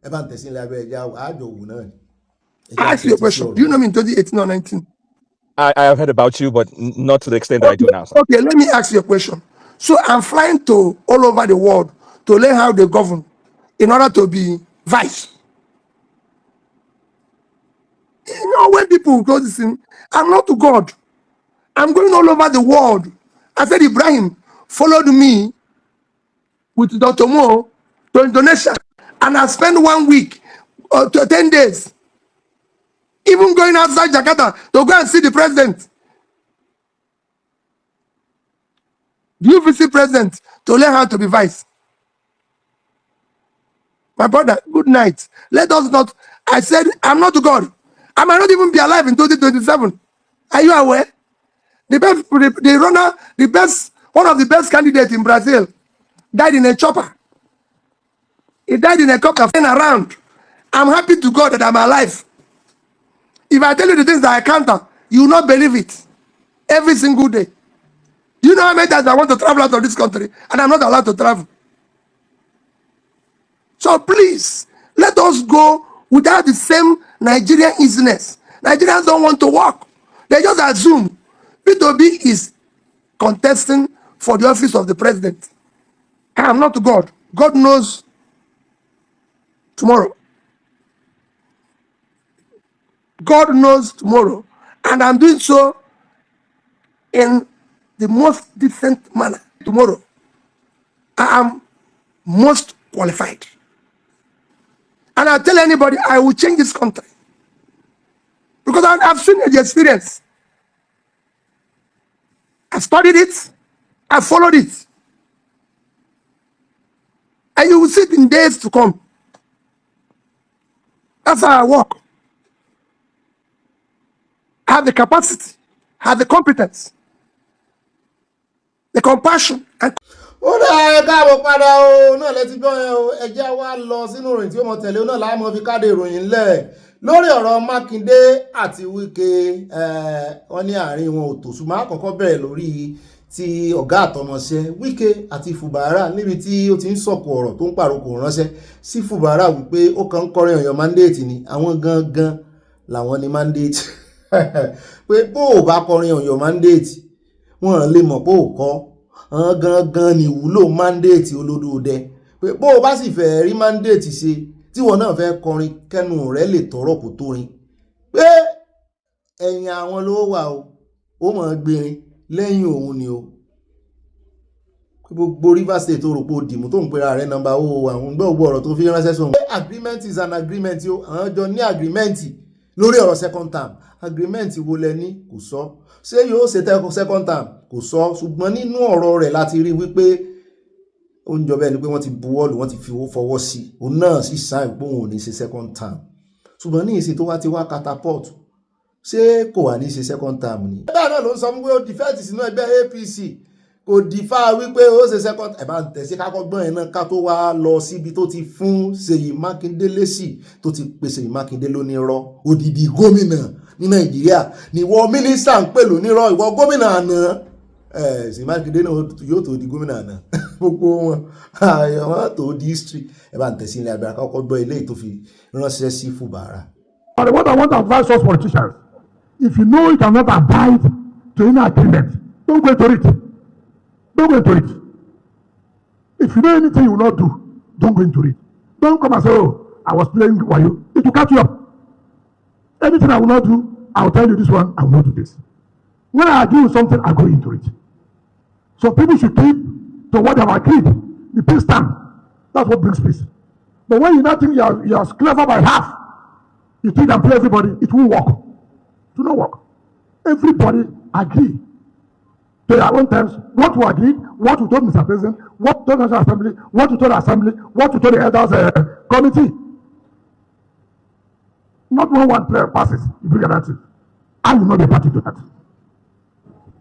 ẹ bá ń tẹ̀sí ilé abẹ́ ẹja àjọ òwú náà ni. Ask you a question. Do you know me in 2018 or 19? I have heard about you, but not to the extent that I do now. Sir. Okay, let me ask you a question. So I'm flying to all over the world to learn how they govern in order to be vice. You know, when people go this thing, I'm not to God. I'm going all over the world. I said, Ibrahim followed me with Dr. Mo to Indonesia, and I spent 1 week or 10 days. Even going outside Jakarta to go and see the president. Do you visit president to learn how to be vice? My brother, good night. Let us not. I said, I'm not God. I might not even be alive in 2027. Are you aware? The best, the runner, the best, one of the best candidates in Brazil died in a chopper. He died in a copter flying around. I'm happy to God that I'm alive. If I tell you the things that I counter, you will not believe it. Every single day. Do you know how many times I want to travel out of this country and I'm not allowed to travel? So please, let us go without the same Nigerian easiness. Nigerians don't want to work. They just assume P2B is contesting for the office of the president. I am not God. God knows tomorrow. God knows tomorrow, and I'm doing so in the most decent manner. Tomorrow, I am most qualified. And I'll tell anybody, I will change this country. Because I've seen the experience. I studied it, I followed it. And you will see it in days to come. That's how I work. Have the capacity, have the competence, the compassion. Ó dá ẹ káàbọ̀ padà o náà lẹ́tí gbọ́ yẹn o ẹ jẹ́ wá lọ sínú ìròyìn tí ó mọ̀ tẹ̀lé náà láàmú fi káde ìròyìn lẹ̀ lórí ọ̀rọ̀ Mákindé àti Wike wọ́n ní àárín wọn ò tó ṣùgbọ́n àkọ́kọ́ bẹ̀rẹ̀ lórí ti ọ̀gá àtọmọṣẹ́ Wike àti Fubara níbi tí ó ti ń sọ̀kò ọ̀rọ̀ tó ń pàrokò ránṣẹ́ sí Fubara wípé ó kàn ń kọrin ọ̀yàn mandate ni àwọn gangan làwọn ní mandate pé bó o bá kọrin on your mandate wọ́n lè mọ̀ pé o kọ́ gangan ni ìwúlò mandate olódòdẹ pé bó o bá sì fẹ́ rí mandate ṣe tí wọ́n náà fẹ́ kọrin kẹ́nu rẹ̀ lè tọrọ kò tó rin pé ẹ̀yìn àwọn ló wà ó mọ̀ gbérin lẹ́yìn òun ni o gbogbo Rivers State tó rò pé o dìmú tó ń pera rẹ̀ nọ́mbà o àwọn gbọ́ ọ̀rọ̀ tó fi ránṣẹ́ sóhun. Agreement is an agreement o àwọn jọ ní agreement lórí ọ̀rọ̀ second term agreement wo lẹ ní kò sọ ṣé yóò ṣe second term kò sọ ṣùgbọ́n nínú ọ̀rọ̀ rẹ̀ láti rí wípé ó ń jọ bẹ́ẹ̀ ni pé wọ́n ti buwọ́lù wọ́n ti fi fọwọ́ sí òun náà sì sáìn pé òun ò ní ṣe second term ṣùgbọ́n ní ìsìn tó wá ti wá catapult ṣé kò wà ní ṣe second term ni. bẹ́ẹ̀ náà ló ń sọ wípé ó defect sínú ẹgbẹ́ APC kò dìfà wípé ó ṣe second ẹ̀ bá ń tẹ̀sí kákọ́gbọ́n ẹ̀ náà ká tó wá lọ síbi tó ti fún Ṣèyí Mákindé lésì tó ti pe Ṣèyí Mákindé lónírọ́ odidi gómìnà ní Nàìjíríà níwọ mínísítà ń pè lónírọ́ ìwọ gómìnà àná sì mákindé náà yóò tó di gómìnà náà gbogbo wọn àwọn tó di history ẹ bá ń tẹ̀sí ilé abẹ́rẹ́ kọ́kọ́ gbọ́ ilé tó fi ránṣẹ́ sí Fubara. But what I want to advise us politicians, if you know you cannot abide to any agreement, don't go into it. Don't go into it. If you know anything you will not do, don't go into it. Don't come and say, oh, I was playing wayo. It will catch you up. Anything I will not do, I will tell you this one, I will not do this. When I agree with something, I go into it. So people should keep to what they have agreed. The peace stamp. That's what brings peace. But when you not think you are clever by half, you think and play everybody, it won't work. It will not work. Everybody agree to their own terms, what we agreed, what we told Mr. President, what we told the National Assembly, what we told the Assembly, what we told the Elders Committee. Not one player passes, you bring that in. I will not be party to that.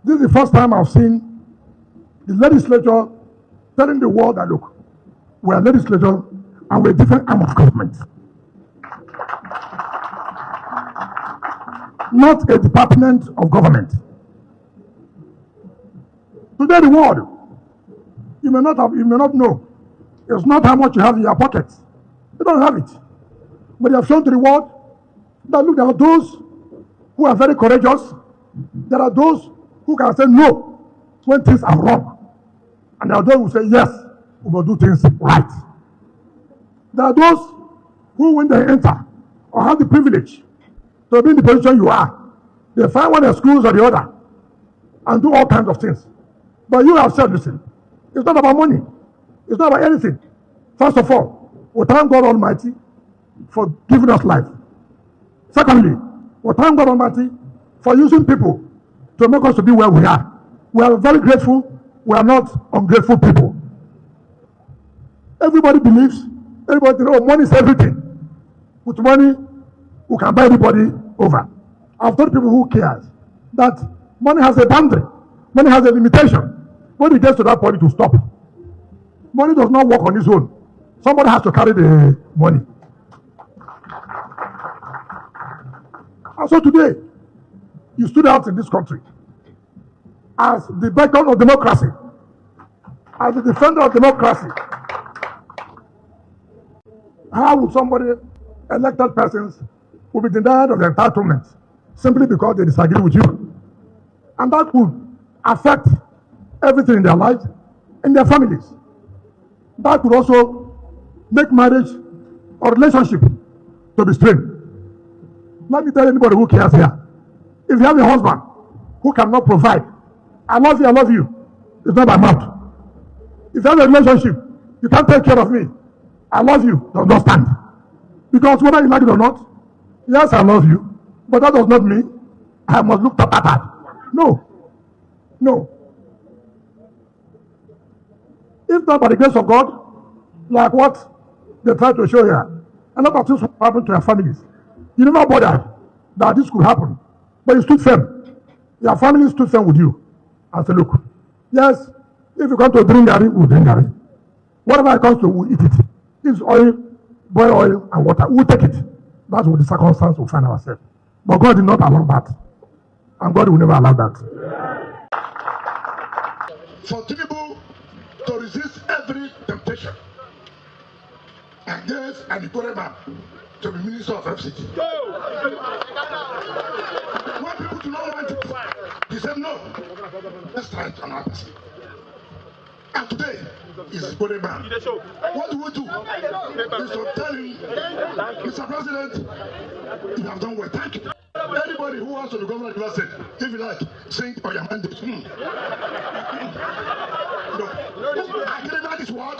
This is the first time I've seen the legislature telling the world that, look, we are legislature and we're a different arm of government. Not a department of government. Today the world, you may not know. It's not how much you have in your pocket. You don't have it. But you have shown to the world that, look, there are those who are very courageous. There are those who can say no when things are wrong. And there are those who say yes, we will do things right. There are those who, when they enter or have the privilege to be in the position you are, they find one excuse or the other and do all kinds of things. But you have said, listen, it's not about money. It's not about anything. First of all, we thank God Almighty for giving us life. Secondly, we thank God Almighty for using people to make us to be where we are. We are very grateful. We are not ungrateful people. Everybody believes, everybody thinks, oh, money is everything. With money, we can buy anybody over. I've told people who cares that money has a boundary. Money has a limitation. When it gets to that point, it will stop. Money does not work on its own. Somebody has to carry the money. And so today, you stood out in this country as the beacon of democracy, as the defender of democracy. How would somebody, elected persons, will be denied of their entitlement simply because they disagree with you? And that would affect everything in their lives, in their families. That could also make marriage or relationship to be strained. Let me tell anybody who cares here, if you have a husband who cannot provide, I love you, it's not by mouth. If you have a relationship, you can't take care of me, I love you, does not stand. Because whether you like it or not, yes, I love you, but that does not mean I must look tattered. No. If not by the grace of God, like what they try to show here, a lot of things will happen to your families. You never bothered that this could happen, but you stood firm. Your family stood firm with you and said, look, yes, if you come to drink garri, we'll drink garri. Whatever it comes to, we'll eat it. If it's oil, boil oil and water, we'll take it. That's what the circumstance we find ourselves. But God did not allow that. And God will never allow that. For Tinubu to resist every temptation against an Iroyin to be Minister of FCT. When people do not want it, he said no. Let's try it another person. And today is Iroyin. What do we do? Is to tell him, Mr. President, you have done well. Thank you. Anybody who wants to the governor of the state, if you like, sing or your mandate. No. Agreement is what?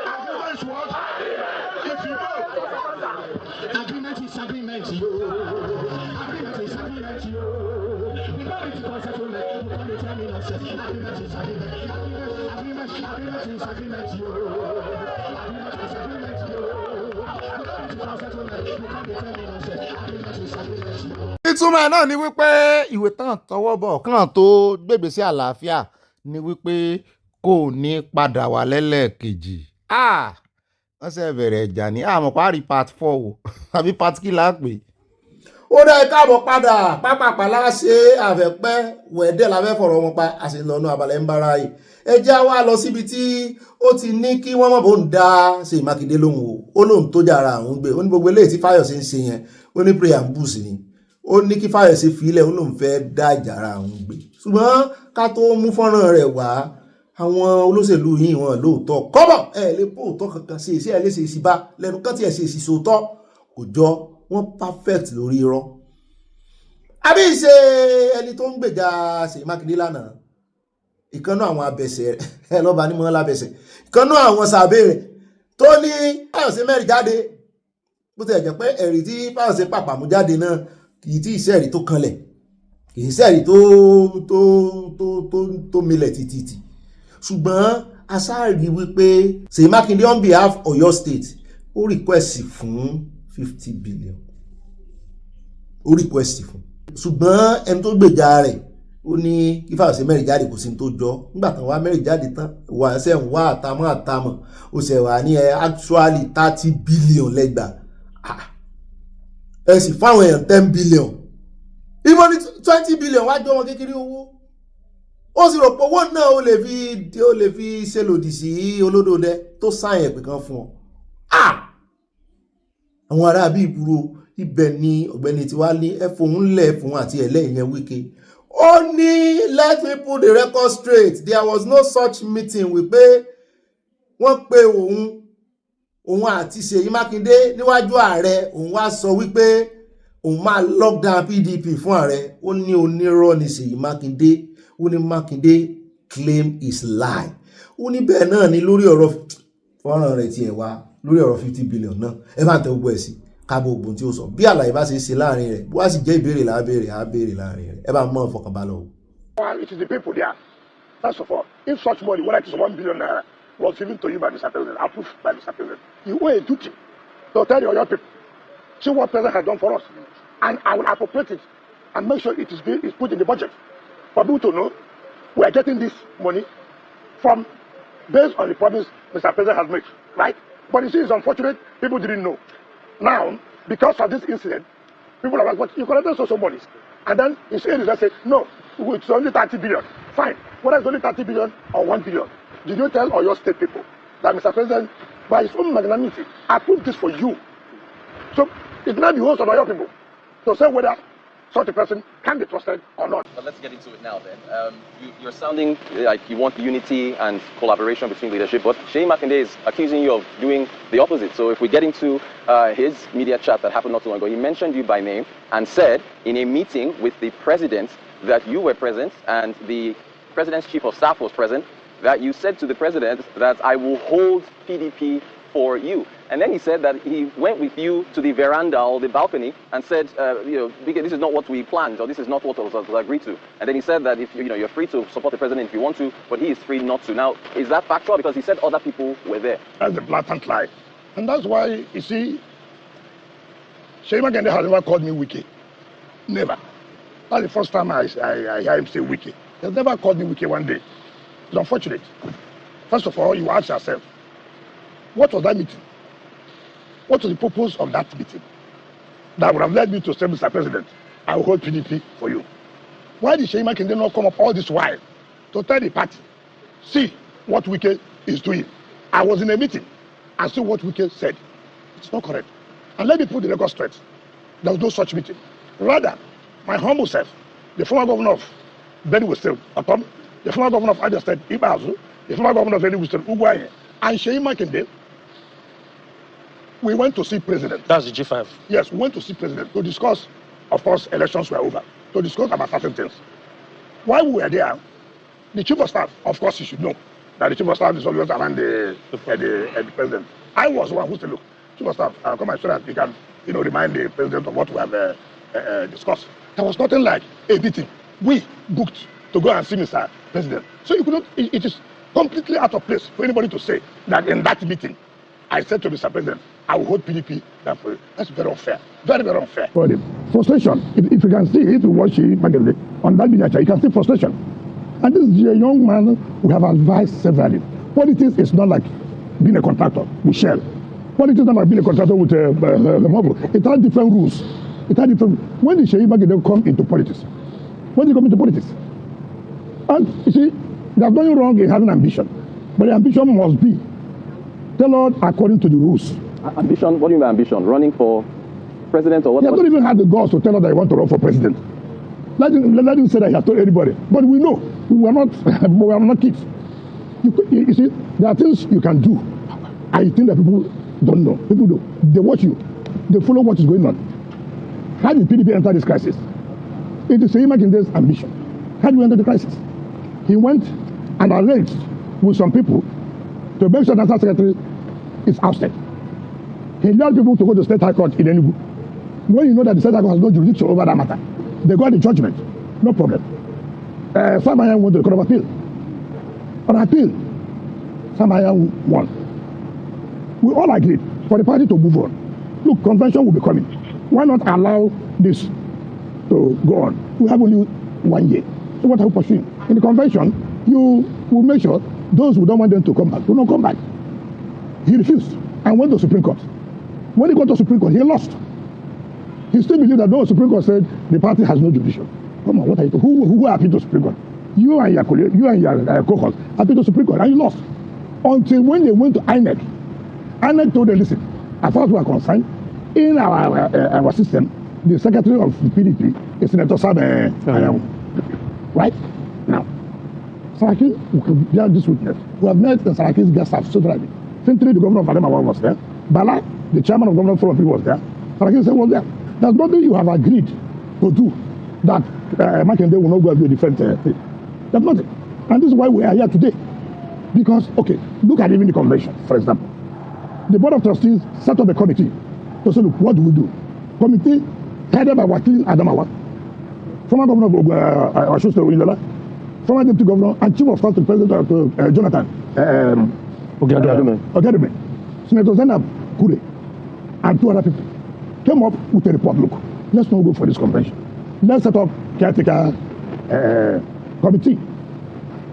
Agreement is what? If you know. Agreement is agreement. Agreement is agreement. We don't need to concentrate. We don't need to tell me nonsense. Agreement is agreement. Agreement is agreement. Agreement is agreement. ìtumọ̀ ẹ̀ náà ni wípé ìwé tán tọwọ́ bọ̀ kàn tó gbègbèsè àlàáfíà ni wípé kò ní padà wá lẹ́lẹ́kejì. Wọ́n ṣe bẹ̀rẹ̀ ìjà ní àmọ́ parí part 4 o àbí part kí là ń pè. ó dá ẹ káàbọ̀ padà pápápá láṣẹ àfẹ́pẹ́ wẹ̀ẹ́dẹ́ la fẹ́ fọ̀rọ̀ wọn pa àṣìlọ́nù abalẹ̀ ń bára yìí ẹjá wa lọ síbi tí ó ti ní kí wọ́n mọ̀ bó ń dá Ṣèyí Mákindé lóhùn ó lóhùn tó jára àwọn gbé ó ní gbogbo eléyìí tí Fáyọ̀sé ń ṣe yẹn ó ní preambles ni ó ní kí Fáyọ̀sé filẹ̀ ó lóhùn fẹ́ dá ìjàrá àwọn gbé ṣùgbọ́n ká tó mú fọ́nrán rẹ̀ wá àwọn olóṣèlú yìí wọn lóòótọ́ kọ́bọ̀ ẹ̀ lè bó òótọ́ kankan ṣe iṣẹ́ ẹ̀ lè ṣe ìṣìbá lẹ́nu kan tí ẹ̀ ṣe ìṣìṣòótọ́ kò jọ wọ́n perfect lórí irọ́ àbí ṣe ẹni tó ń gbèjà Ṣèyí Mákindé lánàá ìkànnú àwọn abẹ̀sẹ̀ ẹ lọ́ba ní mọ́ lábẹ̀sẹ̀ ìkànnú àwọn sàbẹ̀ rẹ̀ tó ní Fáyọ̀sé mẹ́rin jáde bó ti jẹ́ pé ẹ̀rí tí Fáyọ̀sé pàpàmù jáde náà kì í tí ì sẹ́ẹ̀rí tó kanlẹ̀ kì í sẹ́ẹ̀rí tó milẹ̀ títí ṣùgbọ́n asáàrí wípé Ṣèyí Mákindé on behalf Ọ̀yọ́ state ó request fún 50 billion ó request fún ṣùgbọ́n ẹni tó gbèjà rẹ̀ ó ní kí Fáyọ̀sé mẹ́rin jáde kò sí ní tó jọ nígbà tán wá mẹ́rin jáde tán wà ṣe ń wá àtàmọ́ ó ṣe wà ní actually 30 billion lẹ́gbà ẹ sì fáwọn èèyàn 10 billion ìmọ̀ ní 20 billion wá jọ wọn kékeré owó ó sì rò pé owó náà ó lè fi ṣe lòdì sí olódòdẹ tó sáyẹn ẹ̀pẹ̀ kan fún ọ àwọn ará bí ìbúrò ibẹ̀ ni ọ̀gbẹ́ni tí wá ní ẹ̀fọ̀hún lẹ̀ fún àti ẹlẹ́yìn Wike ó ní let me put the record straight there was no such meeting wípé wọ́n pe òun àti Ṣèyí Mákindé níwájú ààrẹ òun wá sọ wípé òun máa lock down PDP fún ààrẹ ó ní onírọ́ ni Ṣèyí Mákindé ó ní Mákindé claim is lie ó ní bẹ́ẹ̀ náà ni lórí ọ̀rọ̀ fọ́nrán rẹ̀ tiẹ̀ wá lórí ọ̀rọ̀ 50 billion náà ẹ bá tẹ gbogbo ẹ̀ sí kábọ̀ ogun tí ó sọ bí àlàyé bá ṣe láàrin rẹ̀ bó wá sì jẹ́ ìbéèrè láàbéèrè láàrin rẹ̀ ẹ bá mọ̀ ìfọkànbalẹ̀ o. It is the people there. First of all, if such money, whether it is 1 billion naira, was given to you by Mr. President, approved by Mr. President, you owe a duty to tell your people, see what President has done for us, and I will appropriate it and make sure it is put in the budget for people to know we are getting this money from based on the promise Mr. President has made, right? But you see, it's unfortunate people didn't know. Now, because of this incident, people are like, "What? You collected so monies?" And then his aide just said, "No, it's only 30 billion. Fine. Whether it's only 30 billion or 1 billion, did you tell all your state people that Mr. President, by his own magnanimity, approved this for you?" So it now behoves on your people to say whether such a person can be trusted or not. But let's get into it now then. You're sounding like you want unity and collaboration between leadership, but Ṣèyí Mákindé is accusing you of doing the opposite. So if we get into his media chat that happened not too long ago, he mentioned you by name and said in a meeting with the president that you were present and the president's chief of staff was present, that you said to the president that I will hold PDP for you. And then he said that he went with you to the veranda or the balcony and said, this is not what we planned, or this is not what was agreed to. And then he said that if you're free to support the president if you want to, but he is free not to. Now, is that factual? Because he said other people were there. That's a blatant lie. And that's why, you see, Ṣèyí Mákindé has never called me Wike. Never. That's the first time I hear him say Wike. He has never called me Wike one day. It's unfortunate. First of all, you ask yourself, what was that meeting? What was the purpose of that meeting that would have led me to say, Mr. President, I will hold PDP for you? Why did Ṣèyí Mákindé not come up all this while to tell the party, see what Wike is doing? I was in a meeting and see what Wike said. It's not correct. And let me put the record straight. There was no such meeting. Rather, my humble self, the former governor of Benue State, the former governor of Abia State, Ibazu, the former governor of Enugu State, Ugwaye, and Ṣèyí Mákindé, we went to see President. That's the G5. Yes, we went to see President to discuss, of course, elections were over, to discuss about certain things. While we were there, the Chief of Staff, of course, you should know that the Chief of Staff is always around the President. I was the one who said, look, Chief of Staff, I'll come and so that we can, remind the President of what we have discussed. There was nothing like a meeting. We booked to go and see Mr. President. So you could not, it is completely out of place for anybody to say that in that meeting, I said to Mr. President, I will hold PDP. That's very unfair. Very, very unfair. For the frustration, if you can see, if you watch Makinde on that media chat, you can see frustration. And this is a young man who have advised severally. Politics is not like being a contractor with Shell. Politics is not like being a contractor with the mobile. It has different rules. It had different. When did Seyi Makinde come into politics? When did he come into politics? And you see, there's nothing wrong in having ambition, but the ambition must be tailored according to the rules. Ambition? What do you mean by ambition? Running for president or what? He has not even had the guts to tell us that he wants to run for president. Let him say that he has told anybody. But we know we are not kids. You see, there are things you can do. I think that people don't know. People do. They watch you. They follow what is going on. How did PDP enter this crisis? It is Seyi Makinde's ambition. How did we enter the crisis? He went and arranged with some people to make sure that National Secretary is ousted. He allowed people to go to State High Court in Enugu. When you know that the State High Court has no jurisdiction over that matter, they got the judgment. No problem. Samayan went to the Court of Appeal. On appeal, Samayan won. We all agreed for the party to move on. Look, convention will be coming. Why not allow this to go on? We have only 1 year. So what are we pursuing? In the convention, you will make sure those who don't want them to come back will not come back. He refused and went to Supreme Court. When he got to Supreme Court, he lost. He still believed that no, Supreme Court said the party has no jurisdiction. Come on, what are you doing? Who appealed to Supreme Court? You and your colleague, you and your co-host appealed to Supreme Court and you lost. Until when they went to INEC, INEC told them, listen, as far as we are concerned, in our system, the secretary of the PDP is Senator Sam. Right? Now, Saraki, we can bear this witness. We have met the Saraki's guest staff severally. Fintri, the governor of Adamawa, was there. Bola, the chairman of Governor Forum was there. Saraki said, was there. There's nothing you have agreed to do that Makinde will not go and do a different thing. There's nothing. And this is why we are here today. Because, okay, look at even the convention, for example. The Board of Trustees set up a committee to say, look, what do we do? Committee headed by Wakil Adamawa, former governor of Osun State, former deputy governor and chief of staff to President Jonathan Ogedeme, Senator Zainab Kure, and 2 other people came up with a report. Look, let's not go for this convention. Let's set up caretaker committee.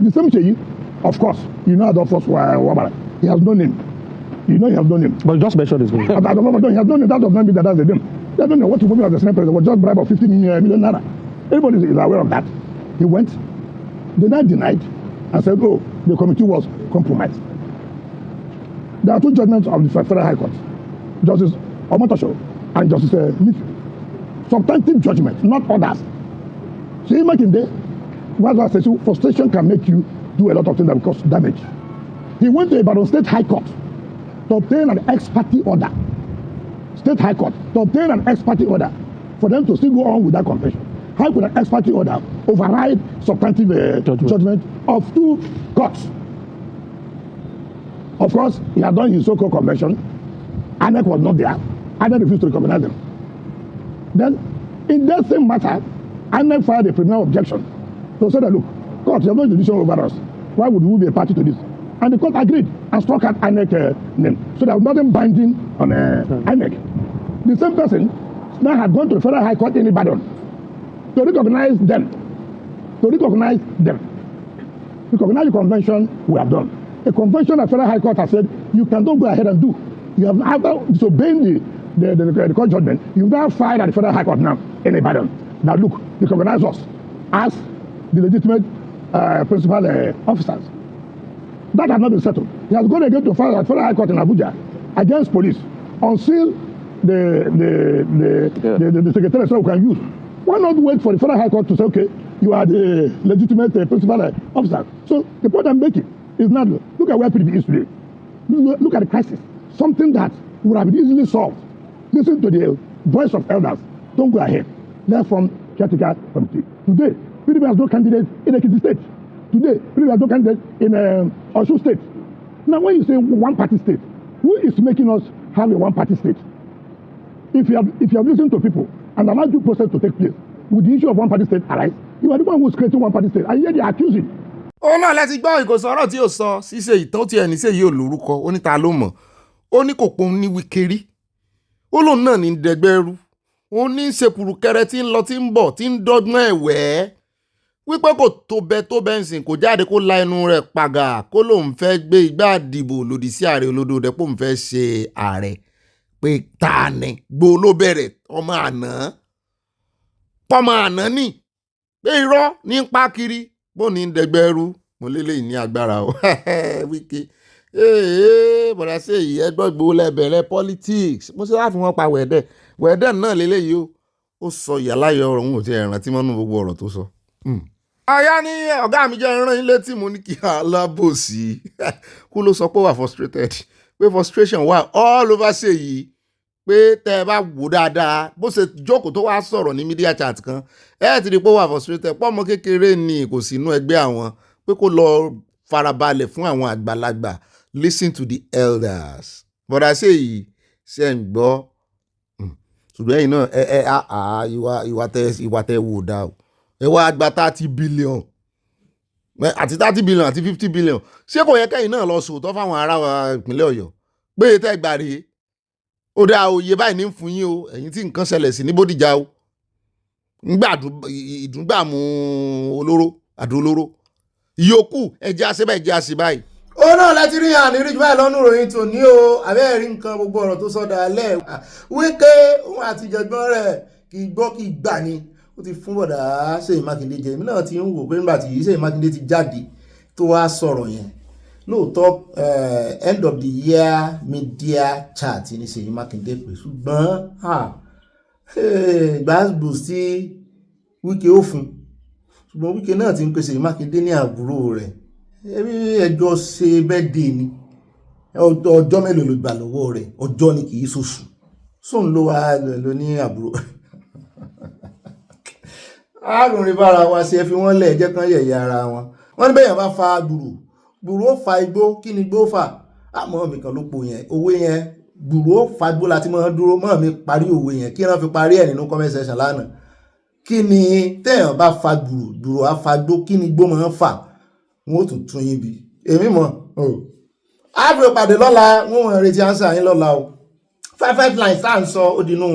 The same Seyi, of course, you know Adolphus Wabara. He has no name. You know he has no name. But just mention his name. He has no name. That does not mean that that's the name. They don't know what to put me as the Senate president was just bribe of 50 million naira. Everybody is aware of that. He went, they now denied and said, oh, the committee was compromised. There are 2 judgments of the Federal High Court, Justice Omotosho and Justice Little. Substantive judgment, not others. Seyi Makinde, what I say, frustration can make you do a lot of things that will cause damage. He went to Ibadan State High Court to obtain an ex parte order. State High Court to obtain an ex parte order for them to still go on with that convention. How could an ex parte order override substantive judgment of 2 courts? Of course, he had done his so-called convention. INEC was not there. INEC refused to recognize them. Then, in that same matter, INEC filed a preliminary objection to say that, look, court, you have no jurisdiction over us. Why would we be a party to this? And the court agreed and struck out INEC name. So there was nothing binding on INEC. The same person now had gone to the Federal High Court in Ibadan to recognize them. Recognize the convention we have done. A convention that Federal High Court has said you cannot go ahead and do. You have after disobeying the court judgment, you now filed at the Federal High Court now in Ibadan. Now look, recognize us as the legitimate principal officers. That has not been settled. He has gone again to file at Federal High Court in Abuja against police until the secretary said we can use. Why not wait for the Federal High Court to say, okay, you are the legitimate principal officer? So the point I'm making is not, look at where PDP is today. Look at the crisis. Something that would have been easily solved. Listen to the voice of elders. Don't go ahead. Let's form caretaker committee. Today, PDP has no candidate in Ekiti State. Today, PDP has no candidate in Osun State. Now, when you say one-party state, who is making us have a one-party state? If you have listened to people and allowed due process to take place, would the issue of one-party state arise? You are the one who is creating one-party state, and yet they are accusing. Ó náà lẹ́ti gbọ́ ìkòsọ ọ̀rọ̀ tí ó sọ ṣíṣe ìtàn tí ẹni ṣe yóò lórúkọ ó ní ta ló mọ̀ ó ní kò pon ní wíkẹ́rí ó lóun náà ní dẹgbẹ́rú ó ní ṣekùrùkẹrẹ tí ń lọ tí ń bọ̀ tí ń dọ́gbọ́n ẹ̀wẹ́ wípé kò tó bẹ́ẹ̀ nsìn kò jáde kó la ẹnu rẹ̀ pàgà kó lóun fẹ́ gbé igbá àdìbò lòdì sí ààrẹ olódò pé òun fẹ́ ṣe ààrẹ pé ta ni gbó ló bẹ̀rẹ̀ ọmọ àná pọ́mọ àná ní pé irọ́ ní ń pa kiri bó ní ń dẹgbẹ́rú mo lélẹ̀ ní agbára o Wike bọ̀dá Seyi ẹgbọ́n gbowó lẹ́bẹ̀rẹ̀ politics mo ṣe láti wọ́n pa wẹ̀dẹ̀ náà lélẹ́yìí o ó sọ ìyàláyọ̀ ọ̀rọ̀ òun ò ti rántí mọ́nú gbogbo ọ̀rọ̀ tó sọ. Aya ní ọ̀gá mi jẹ́ rán ilé tí mo ní kí alábòsí kú ló sọ pé wà frustrated pé frustration wà all over Seyi pé tẹ́ ẹ bá wò dáadáa bó ṣe jókòó tó wá sọ̀rọ̀ ní media chat kan ti rí pé wà frustrated pọ́mọ kékeré ni kò sínú ẹgbẹ́ àwọn pé kó lọ farabalẹ̀ fún àwọn àgbàlagbà listen to the elders bọ̀dá Seyi ṣe ń gbọ́ ṣùgbọ́n ẹ̀yin náà ìwà tẹ́ wò dá o ẹ wá gba 30 billion àti 30 billion àti 50 billion ṣé kò yẹ kẹ́yìn náà lọ sòótọ́ fáwọn ará ìpínlẹ̀ Ọ̀yọ́ pé tẹ́ gbà rèé ó dá òye báyìí ní fún yín o ẹ̀yin tí nǹkan ṣẹlẹ̀ sí ní Bódìjà o ńgbà ìdúngbàmù àdó olóró ìyókù ẹ̀jẹ̀ àṣẹ báyìí. ó náà láti rí àní rí báyìí lọ́nù ìròyìn tòní o àbẹ́ẹ̀ rí nǹkan gbogbo ọ̀rọ̀ tó sọ̀dà alẹ́ Wike òun àti ìjọ̀gbọ́n rẹ̀ kì í gbọ́ kì í gbà ni ó ti fún bọ̀dà Seyi Makinde jẹ èmi náà ti ń wò pé nígbà tí Seyi Makinde ti jáde tó wá sọ̀rọ̀ yẹn lóòótọ́ end of the year media chat ní Seyi Makinde pé ṣùgbọ́n gbàgbọ́ sí Wike ó fún ṣùgbọ́n Wike náà ti ń pe Seyi Makinde ní àbúrò rẹ̀ ẹbí ẹjọ́ ṣe birthday ni ọjọ́ mélòó ló gbà lọ́wọ́ rẹ̀ ọjọ́ ni kì í ṣoṣù sóun ló wá lọ ní àbúrò àrùnrin bára wa ṣe fi wọ́n lẹ̀ jẹ́ kán yẹ̀yẹ́ ara wọn wọ́n ní bẹ́yàn bá fa gbùrù ó fa igbó kí ni igbó fà àmọ́ mi kan ló po yẹn òwe yẹn gbùrù ó fa igbó láti máa dúró mọ́ mi parí òwe yẹn kí wọ́n fi parí ẹ̀ nínú comment section lánàá kí ni téèyàn bá fa gbùrù á fa igbó kí ni igbó máa ń fà wọ́n ó tún yín bí èmi mọ̀ àbúrò pàdé lọ́la wọ́n mọ̀ retí answer yín lọ́la o 5 lines tá à ń sọ ó dinú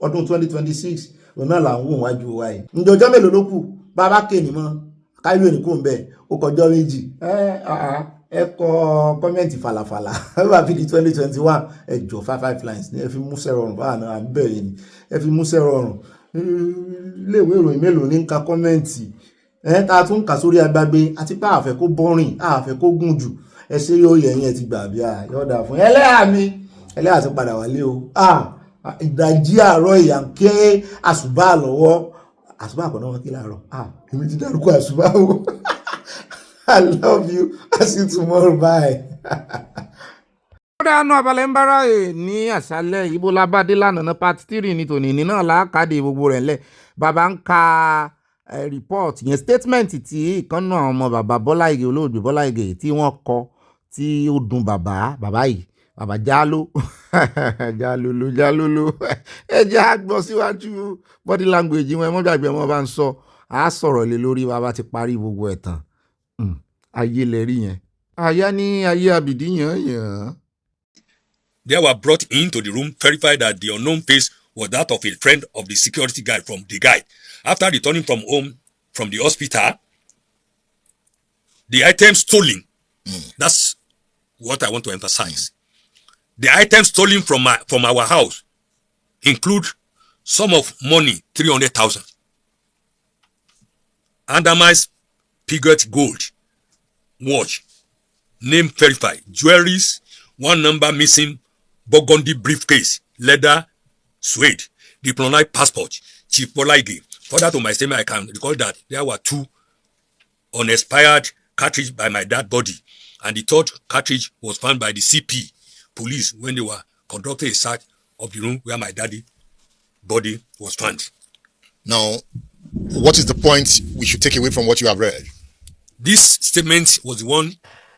ọdún 2026 òun náà là ń wò wájú wa yìí ǹjọ́jọ́ mélòó ló kù bàbá kéènì mọ́ káyọ̀ ní kò ń bẹ̀ ó kọjọ́ méjì ẹ kọ kọ́mẹ́ǹtì falafala ẹ bá fi di 2021 ẹ jọ 5 lines ní ẹ fi múṣẹ́ rọrùn báwa náà à ń bẹ̀rẹ̀ ni ẹ fi múṣẹ́ rọrùn iléèwé ìròyìn mélòó ní ń ka kọ́mẹ́ǹtì tá a tún kà sórí agbágbé àti pé àfẹ́ kó bọ́rìn àfẹ́ kó gùn jù ẹ ṣe yóò yẹ yẹn ti gbà bí i yọ̀ọ̀dà fún ẹlẹ́yà mi ẹlẹ́yà ti padà wálé o ìdajì àárọ̀ ìyànkẹ́ àṣùbà lọ́wọ́ àṣùbà àkọ́nà wọn kí láàárọ̀ èmi ti dárúkọ àṣùbà o I love you I see you tomorrow bye. ó dánú abalẹ̀ ń bára ní àṣálẹ̀ ibo labádé lánàá part 3 ní tòní ní náà láàkàdé gbogbo rẹ̀ lẹ̀ bàbá ń ka report yẹn statement tí ìkànnà àwọn ọmọ bàbá Bọ́lá Ìgè olóògbé Bọ́lá Ìgè tí wọ́n kọ tí ó dùn bàbá yìí bàbá Jalo Jalo ẹ jẹ́ á gbọ́ síwájú body language wọn ẹ mọ́ gbàgbé wọn bá ń sọ á sọ̀rọ̀ lé lórí bàbá ti parí gbogbo ẹ̀ tán ayé lẹ rí yẹn àyà ní ayé àbìdí yàn. They were brought into the room, verified that the unknown face was that of a friend of the security guard from the guy. After returning from home from the hospital, the items stolen, that's what I want to emphasize. The items stolen from our house include sum of money, 300,000. Andamized Piguet gold, watch, name verified, jewelries, one number missing, burgundy briefcase, leather, suede, diplomatic passport, Chief Bola Ige. Further to my statement, I can recall that there were 2 unexpired cartridges by my dad body, and the 3rd cartridge was found by the CP police when they were conducting a search of the room where my daddy body was found. Now, what is the point we should take away from what you have read? This statement was the one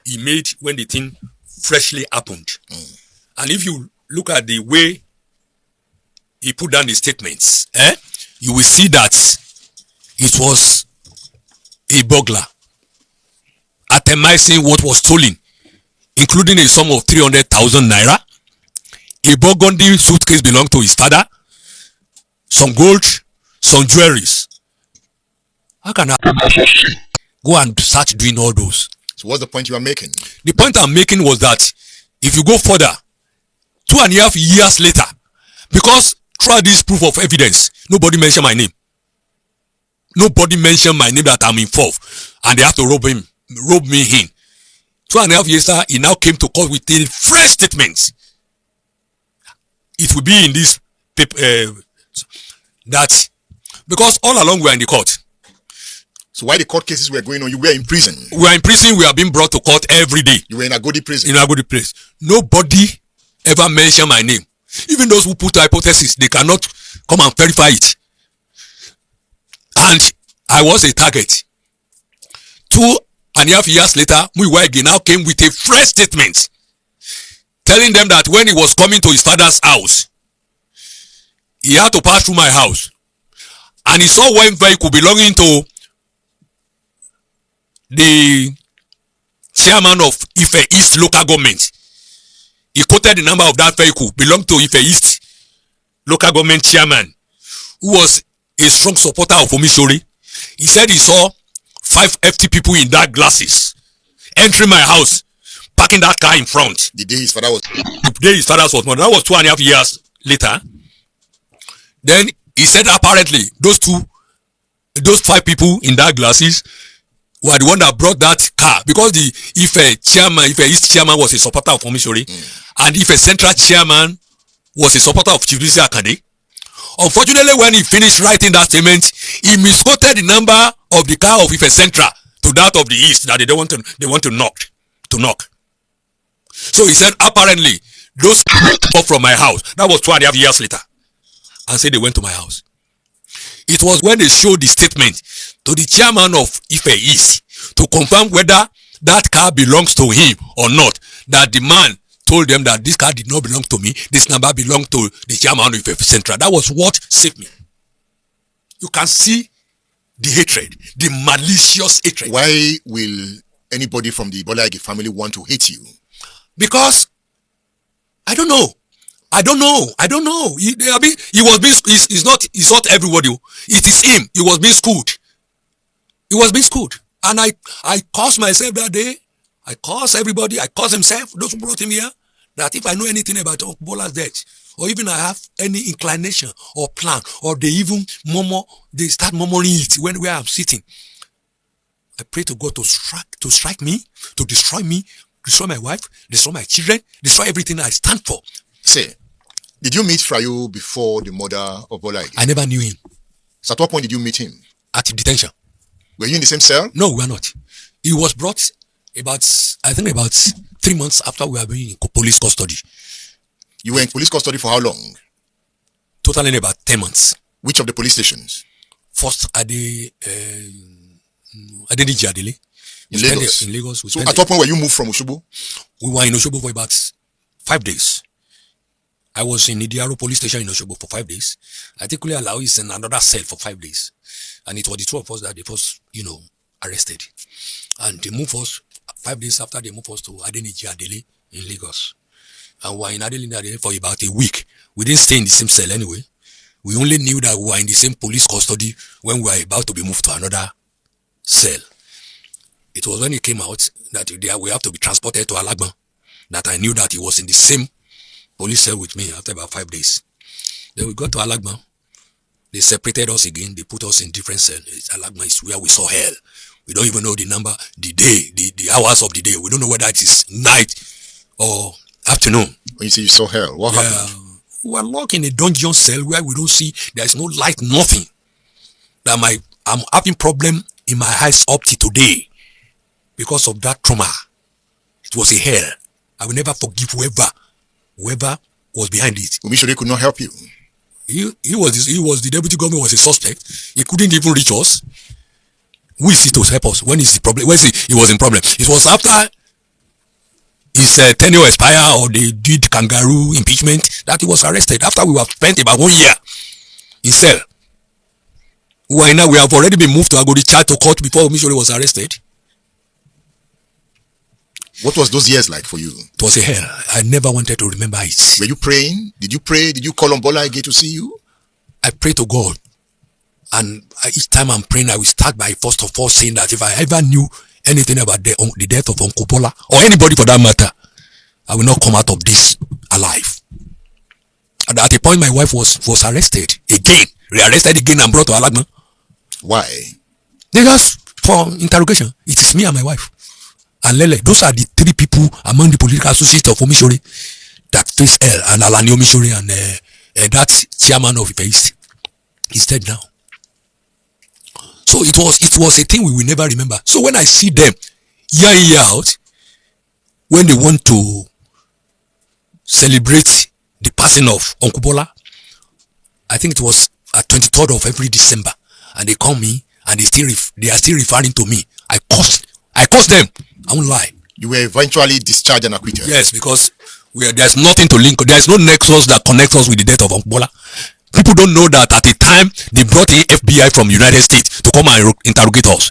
he made when the thing freshly happened. And if you look at the way he put down the statements, you will see that it was a burglar atomizing what was stolen, including a sum of 300,000 naira, a burgundy suitcase belonging to his father, some gold, some jewelries. How can I go and start doing all those? So what's the point you are making? The point I'm making was that if you go further, 2.5 years later, because throughout this proof of evidence, nobody mentioned my name. Nobody mentioned my name that I'm involved, and they have to rope me in. 2.5 years later, he now came to court with a fresh statement. It will be in this paper that because all along we are in the court. So while the court cases were going on, you were in prison? We are in prison. We are being brought to court every day. You were in Agodi prison? In Agodi place. Nobody ever mentioned my name. Even those who put hypothesis, they cannot come and verify it. And I was a target. 2.5 years later, Wike now came with a fresh statement telling them that when he was coming to his father's house, he had to pass through my house. And he saw one vehicle belonging to the chairman of Ife East local government. He quoted the number of that vehicle belonged to Ife East local government chairman, who was a strong supporter of Omishori. He said he saw 5 FT people in dark glasses entering my house, parking that car in front. The day his father was... The day his father was born. That was 2.5 years later. Then he said apparently those 5 people in dark glasses were the one that brought that car, because the Ife East chairman was a supporter of Omishori, and Ife Central chairman was a supporter of Chief Bisi Akande. Unfortunately, when he finished writing that statement, he misquoted the number of the car of Ife Central to that of the East that they want to knock. So he said apparently those people from my house. That was 2.5 years later, and said they went to my house. It was when they showed the statement to the chairman of Ife East to confirm whether that car belongs to him or not, that the man told them that this car did not belong to me, this number belonged to the chairman of Ife Central. That was what saved me. You can see the hatred, the malicious hatred. Why will anybody from the Bola family want to hate you? Because I don't know. It's not everybody. It is him. He was being schooled. And I cursed myself that day. I cursed everybody. I cursed himself, those who brought him here, that if I know anything about Bola's death, or even I have any inclination or plan, or they start murmuring it where I'm sitting, I pray to God to strike me, to destroy me, destroy my wife, destroy my children, destroy everything I stand for. Say, did you meet Frayo before the murder of Bola? I never knew him. So at what point did you meet him? At detention. Were you in the same cell? No, we were not. He was brought about 3 months after we were being in police custody. You were in police custody for how long? Totally about 10 months. Which of the police stations? First, Ige-Jalo. In Lagos? In Lagos. So at what point were you moved from Osogbo? We were in Osogbo for about 5 days. I was in Idiaro police station in Osogbo for 5 days. I think Alawi is in another cell for 5 days. And it was the two of us that they first, arrested. And they moved us, 5 days after they moved us to Adigunjale in Lagos. And we were in Adigunjale for about a week. We didn't stay in the same cell anyway. We only knew that we were in the same police custody when we were about to be moved to another cell. It was when he came out that we have to be transported to Alagban that I knew that he was in the same police cell with me after about 5 days. Then we got to Alagban. They separated us again. They put us in different cells. Alagban is where we saw hell. We don't even know the number, the day, the hours of the day. We don't know whether it is night or afternoon. When you say you saw hell, what happened? We were locked in a dungeon cell where we don't see, there is no light, nothing. I'm having problem in my eyes up to today because of that trauma. It was a hell. I will never forgive whoever was behind it. Omishore could not help you. He was the deputy governor, was a suspect. He couldn't even reach us. Who is he to help us? When is the problem? When he was in problem? It was after his tenure expired, or they did kangaroo impeachment, that he was arrested. After we were spent about 1 year in cell. We have already been moved to Agodi to court before Omishore was arrested. What was those years like for you? It was a hell. I never wanted to remember it. Were you praying? Did you pray? Did you call on Bola again to see you? I pray to God. And each time I'm praying, I will start by first of all saying that if I ever knew anything about the death of Uncle Bola, or anybody for that matter, I will not come out of this alive. And at a point, my wife was arrested again, rearrested again, and brought to Alagman. Why? They asked for interrogation. It is me and my wife. And Lele, those are the three people among the political associates of Omishore that face hell, and Alani Omishore and that chairman of Ife East. He's dead now. So it was a thing we will never remember. So when I see them year out, when they want to celebrate the passing of Uncle Bola, I think it was at 23rd of every December, and they call me and they are still referring to me. I cursed them. I won't lie. You were eventually discharged and acquitted. Yes, because there's nothing to link. There's no nexus that connects us with the death of Uncle Bola. People don't know that at the time they brought in FBI from United States to come and interrogate us.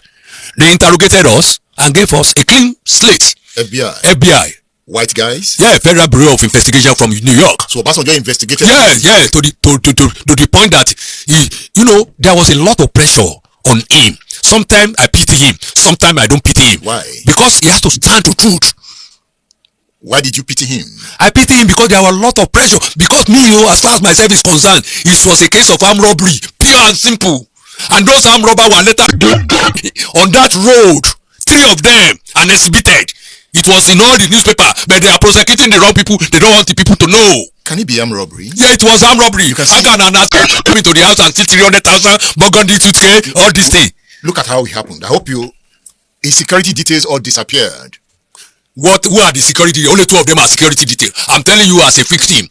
They interrogated us and gave us a clean slate. FBI. White guys? Yeah, Federal Bureau of Investigation from New York. So Obasanjo investigated? Yeah, to the point that there was a lot of pressure on him. Sometimes I pity him, sometimes I don't pity him. Why? Because he has to stand to truth. Why did you pity him? I pity him because there was a lot of pressure. Because me, as far as myself is concerned, it was a case of armed robbery, pure and simple. And those armed robbers were later on that road, 3 of them, and exhibited. It was in all the newspaper, but they are prosecuting the wrong people. They don't want the people to know. Can it be armed robbery? Yeah, it was armed robbery. How can an ass come into the house and steal 300,000 burgundy toothpaste, all this thing? Look at how it happened. I hope his security details all disappeared. Who are the security? Only 2 of them are security detail. I'm telling you as a victim.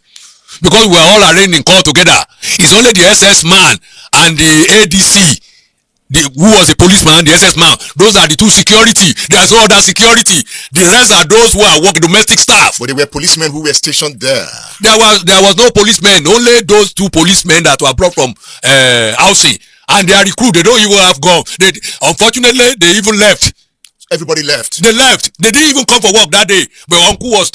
Because we are all arraigned in court together. It's only the SS man and the ADC, who was a policeman, the SS man. Those are the 2 security. There's no other security. The rest are those who are working domestic staff. But they were policemen who were stationed there. There was no policemen. Only those 2 policemen that were brought from housing. And they are recruited. They don't even have gone. Unfortunately, they even left. Everybody left. They left. They didn't even come for work that day. But Uncle was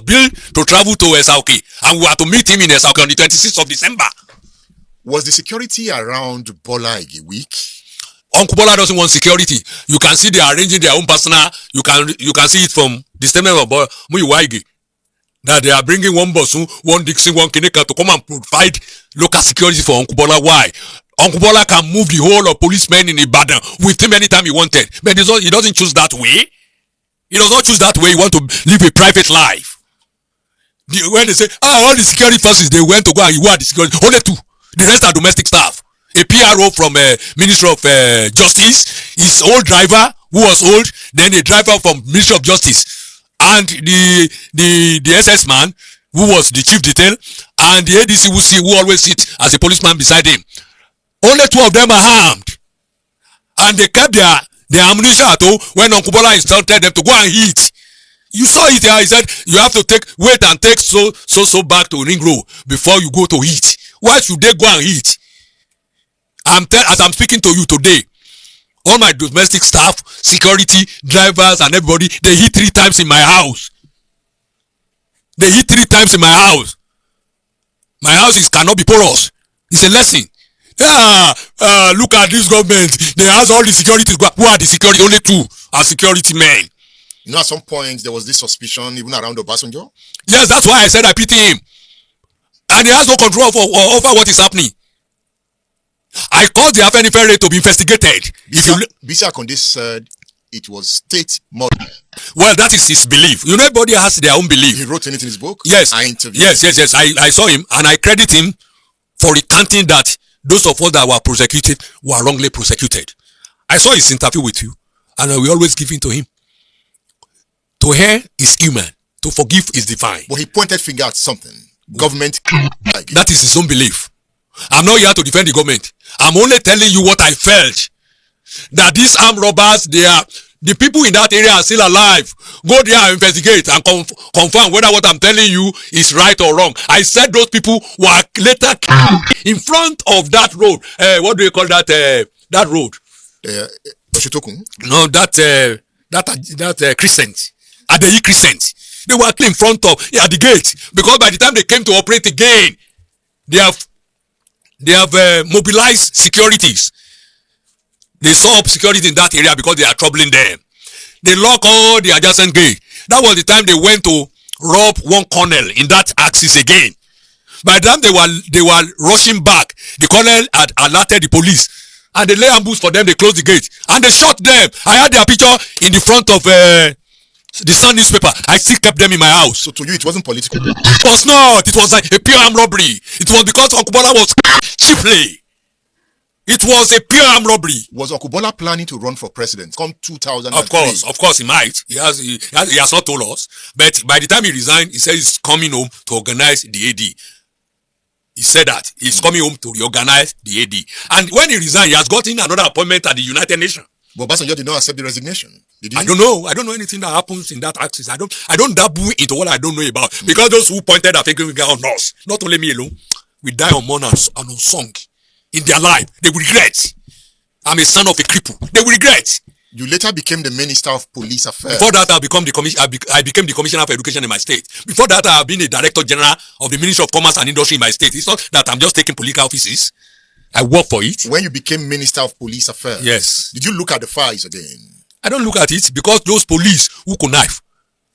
billed to travel to Esauke, and we had to meet him in Esauke on the 26th of December. Was the security around Bola weak? Uncle Bola doesn't want security. You can see they are arranging their own personal. You can see it from the statement of Wike that they are bringing one Bosun, one Dixon, one Kineka to come and provide local security for Uncle Bola. Why? Uncle Bola can move the whole of policemen in Ibadan with him anytime he wanted. But he doesn't choose that way. He does not choose that way. He wants to live a private life. When they say, all the security forces, they went to go and you are the security. Only 2. The rest are domestic staff. A PRO from Ministry of Justice, his old driver, who was old, then a driver from Ministry of Justice, and the SS man, who was the chief detail, and the ADC who always sits as a policeman beside him. Only 2 of them are armed, and they kept their ammunition at home when Uncle Bola instructed them to go and eat. You saw it here. He said you have to wait and take so back to Ring Road before you go to eat. Why should they go and eat? As I'm speaking to you today, all my domestic staff, security, drivers, and everybody, they eat 3 times in my house. They eat 3 times in my house. My house cannot be porous. It's a lesson. Look at this government. They have all the security. Who are the security? Only 2 are security men. At some point there was this suspicion even around Obasanjo. Yes, that's why I said I pity him. And he has no control over what is happening. I called the Afenifere to be investigated. Bisi Akonde said it was state murder. Well, that is his belief. Everybody has their own belief. He wrote anything in his book? Yes. I interviewed Yes. I saw him and I credit him for recanting that those of us that were prosecuted were wrongly prosecuted. I saw his interview with you, and I will always give in to him. To err is human, to forgive is divine. But he pointed finger at something. Government. That is his own belief. I'm not here to defend the government. I'm only telling you what I felt. That these armed robbers, the people in that area are still alive. Go there and investigate and confirm whether what I'm telling you is right or wrong. I said those people were later killed in front of that road. What do you call that? That road? No, that crescent. At the crescent. They were killed in front of at the gate, because by the time they came to operate again, they have mobilized securities. They saw up security in that area because they are troubling them. They lock all the adjacent gate. That was the time they went to rob one colonel in that axis again. By the time they were rushing back, the colonel had alerted the police, And they lay ambush for them, they close the gate. And they shot them. I had their picture in the front of the Sun newspaper. I still kept them in my house. So to you, it wasn't political? It was not. It was like a pure armed robbery. It was because Bola was cheaply. It was a pure armed robbery. Was Bola planning to run for president come 2003? Of course, he might. He has not told us. But by the time he resigned, he said he's coming home to organize the AD. He said that he's coming home to reorganize the AD. And when he resigned, he has gotten another appointment at the United Nations. But Obasanjo did not accept the resignation. Did he? I don't know. I don't know anything that happens in that axis. I don't dabble into what I don't know about. Because those who pointed their finger on us, not only me alone, we die unmourned and unsung. In their life, they will regret. I'm a son of a cripple. They will regret. You later became the Minister of Police Affairs. Before that, I became the Commissioner for Education in my state. Before that, I have been a Director General of the Ministry of Commerce and Industry in my state. It's not that I'm just taking political offices. I work for it. When you became Minister of Police Affairs, yes. Did you look at the files again? I don't look at it because those police who connive,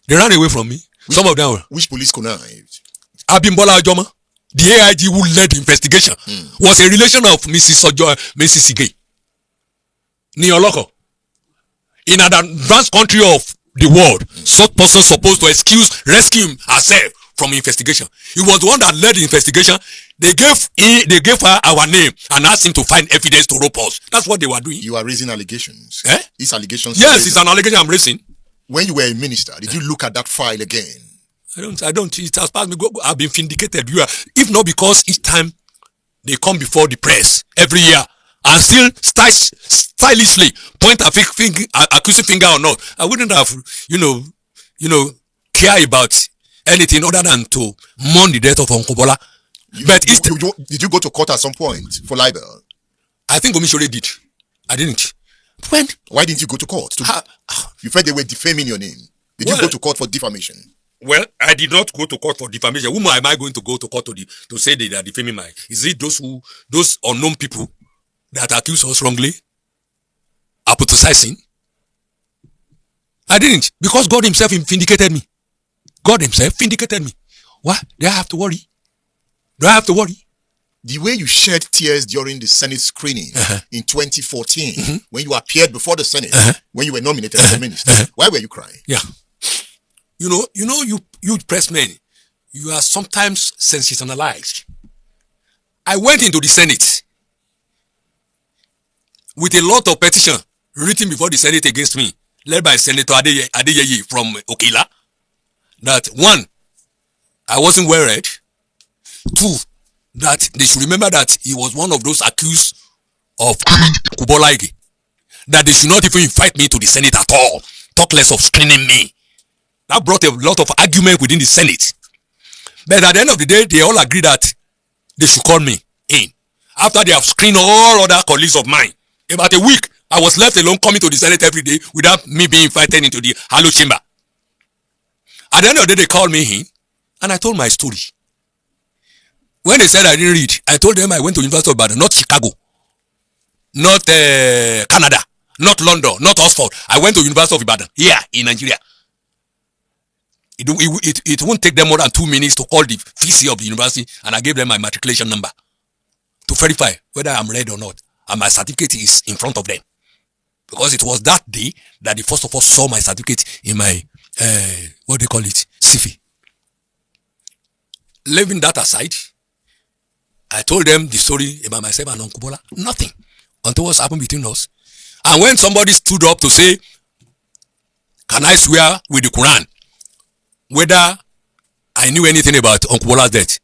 they ran away from me. Some of them were. Which police connived? Bola, the AIG who led the investigation, was a relation of Mrs. Ige. Nioloko. In an advanced country of the world, such person supposed to rescue herself from investigation. He was the one that led the investigation. They gave her our name and asked him to find evidence to rope us. That's what they were doing. You are raising allegations. These allegations. Yes, it's an allegation I'm raising. When you were a minister, did you look at that file again? I don't. It has passed me. I've been vindicated. If not because each time they come before the press every year and still stylishly point accusing finger or not, I wouldn't have, care about anything other than to mourn the death of Uncle Bola. But did you go to court at some point for libel? I think Omishore did. I didn't. When? Why didn't you go to court? You felt they were defaming your name. Did you go to court for defamation? Well, I did not go to court for defamation. Whom am I going to go to court to say they are defaming my? Is it those unknown people that accuse us wrongly? Apostatizing? I didn't, because God Himself vindicated me. God Himself vindicated me. What? Do I have to worry? Do I have to worry? The way you shed tears during the Senate screening in 2014, when you appeared before the Senate, when you were nominated as a minister, why were you crying? Yeah. You press men, you are sometimes sensationalized. I went into the Senate with a lot of petition written before the Senate against me, led by Senator Adeyeye from Okila. That one, I wasn't well read. Two, that they should remember that he was one of those accused of Bola. That they should not even invite me to the Senate at all. Talk less of screening me. That brought a lot of argument within the Senate. But at the end of the day, they all agreed that they should call me in. After they have screened all other colleagues of mine. About a week, I was left alone coming to the Senate every day without me being invited into the Halo chamber. At the end of the day, they called me in and I told my story. When they said I didn't read, I told them I went to University of Ibadan, not Chicago, not Canada, not London, not Oxford. I went to University of Ibadan, here in Nigeria. It won't take them more than 2 minutes to call the VC of the university, and I gave them my matriculation number to verify whether I'm read or not. And my certificate is in front of them. Because it was that day that they first of all saw my certificate in my, what do they call it, CV. Leaving that aside, I told them the story about myself and Uncle Bola. Nothing until what's happened between us. And when somebody stood up to say, can I swear with the Quran whether I knew anything about Uncle Bola's death,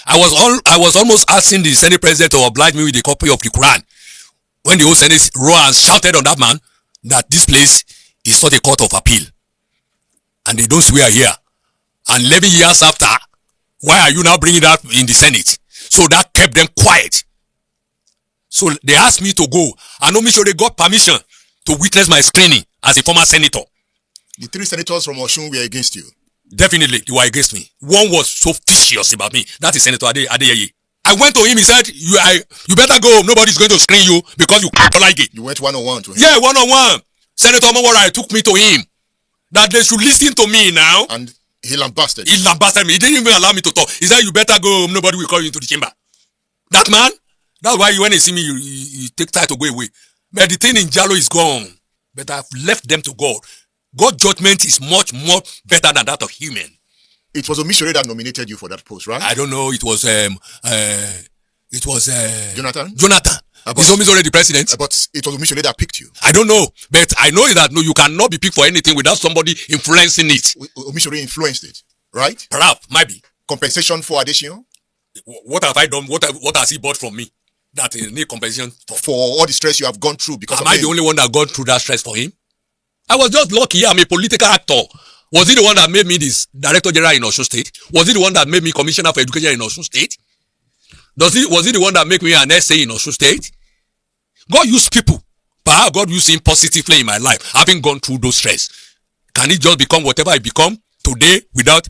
I was almost asking the Senate President to oblige me with a copy of the Quran. When the whole Senate roared and shouted on that man that this place is not a court of appeal and they don't swear here. And 11 years after, why are you now bringing that in the Senate? So that kept them quiet. So they asked me to go, and Omishore got permission to witness my screening as a former senator. The 3 senators from Osun were against you. Definitely, they were against me. One was so vicious about me. That is Senator Adeyeye. I went to him, he said, you better go. Nobody's going to screen you because you can't like it. You went one-on-one to him? Yeah, one-on-one. Senator Omowara took me to him. That they should listen to me now. And he lambasted. He lambasted me. He didn't even allow me to talk. He said, you better go. Nobody will call you into the chamber. That man, That's why when you see me, you take time to go away. But the thing in Jalo is gone. But I've left them to God. God's judgment is much more better than that of human. It was Omishore that nominated you for that post, right? I don't know. It was Jonathan. Jonathan. Is Omishore the president? But it was Omishore that picked you. I don't know, but I know that no, you cannot be picked for anything without somebody influencing it. Omishore influenced it, right? Perhaps, maybe. Compensation for Adesina? What have I done? What has he bought from me? That is need compensation for all the stress you have gone through because Am I the only one that gone through that stress for him? I was just lucky. I'm a political actor. Was he the one that made me this Director General in Osun State? Was he the one that made me Commissioner for Education in Osun State? Was he the one that made me an SA in Osun State? God used people. Perhaps God used him positively in my life. Having gone through those stress. Can he just become whatever he become today without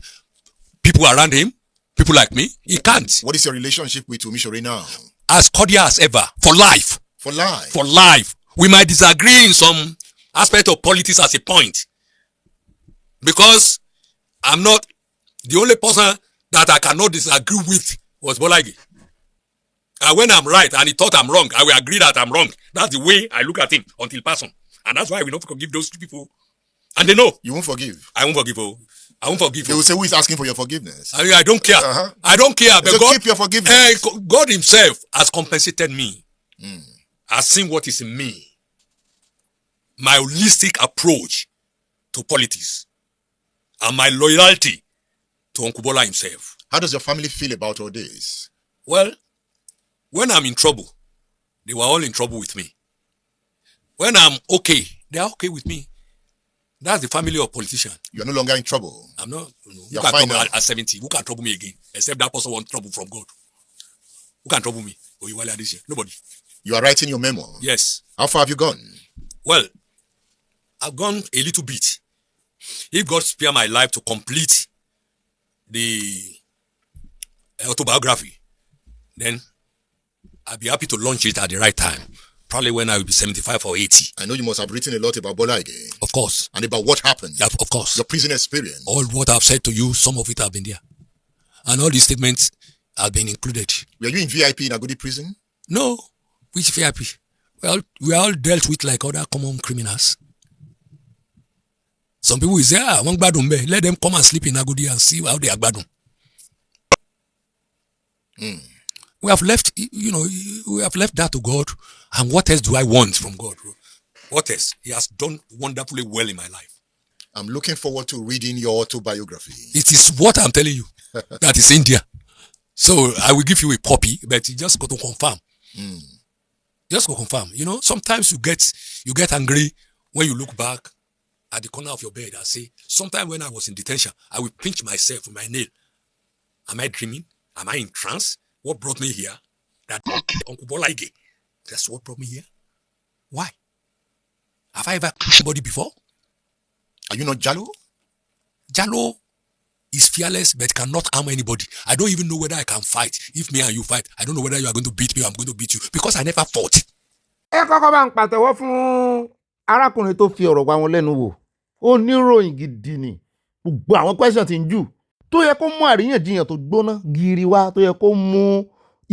people around him? People like me? He can't. What is your relationship with Omishore now? As cordial as ever. For life. For life. For life. We might disagree in some aspect of politics as a point. Because I'm not the only person that I cannot disagree with was Bola. And when I'm right and he thought I'm wrong, I will agree that I'm wrong. That's the way I look at him until person. And that's why I will not forgive those two people. And they know. You won't forgive. I won't forgive. I won't forgive. They will say, who is asking for your forgiveness? I mean, I don't care. I don't care. But So God, keep your forgiveness. God himself has compensated me. Has seen what is in me. My holistic approach to politics. And my loyalty to Uncle Bola himself. How does your family feel about all this? Well, when I'm in trouble, they were all in trouble with me. When I'm okay, they are okay with me. That's the family of politicians. You are no longer in trouble. I'm not. Who You're can fine trouble now. at 70? Who can trouble me again? Except that person wants trouble from God. Who can trouble me? Oyewale Adesie. Nobody. You are writing your memo. Yes. How far have you gone? Well, I've gone a little bit. If God spare my life to complete the autobiography, then I'll be happy to launch it at the right time. Probably when I will be 75 or 80. I know you must have written a lot about Bola again. Of course. And about what happened. Yeah, of course. Your prison experience. All what I've said to you, some of it have been there. And all these statements have been included. Were you in VIP in Agodi prison? No. Which VIP? Well, we are all dealt with like other common criminals. Some people will say, one gbadun be. Let them come and sleep in Agodi and see how they are gbadun. We have left, we have left that to God. And what else do I want from God? What else? He has done wonderfully well in my life. I'm looking forward to reading your autobiography. It is what I'm telling you. That is India. So I will give you a copy, but you just got to confirm. Just go confirm. Sometimes you get angry when you look back at the corner of your bed and say, sometime when I was in detention, I will pinch myself with my nail. Am I dreaming? Am I in trance? What brought me here? That Uncle Bola. That's what brought me here. Why? Have I ever killed somebody before? Are you not Jalo? Jalo is fearless but cannot harm anybody. I don't even know whether I can fight. If me and you fight, I don't know whether you are going to beat me or I'm going to beat you because I never fought. ẹ kọ́kọ́ bá ń pàtẹ́wọ́ fún arákùnrin tó fi ọ̀rọ̀ wá wọn lẹ́nu wò oníròyìn gidi ni gbogbo àwọn question tí ń jù tó yẹ kó mú àríyànjiyàn tó gbóná gírí wá tó yẹ kó mú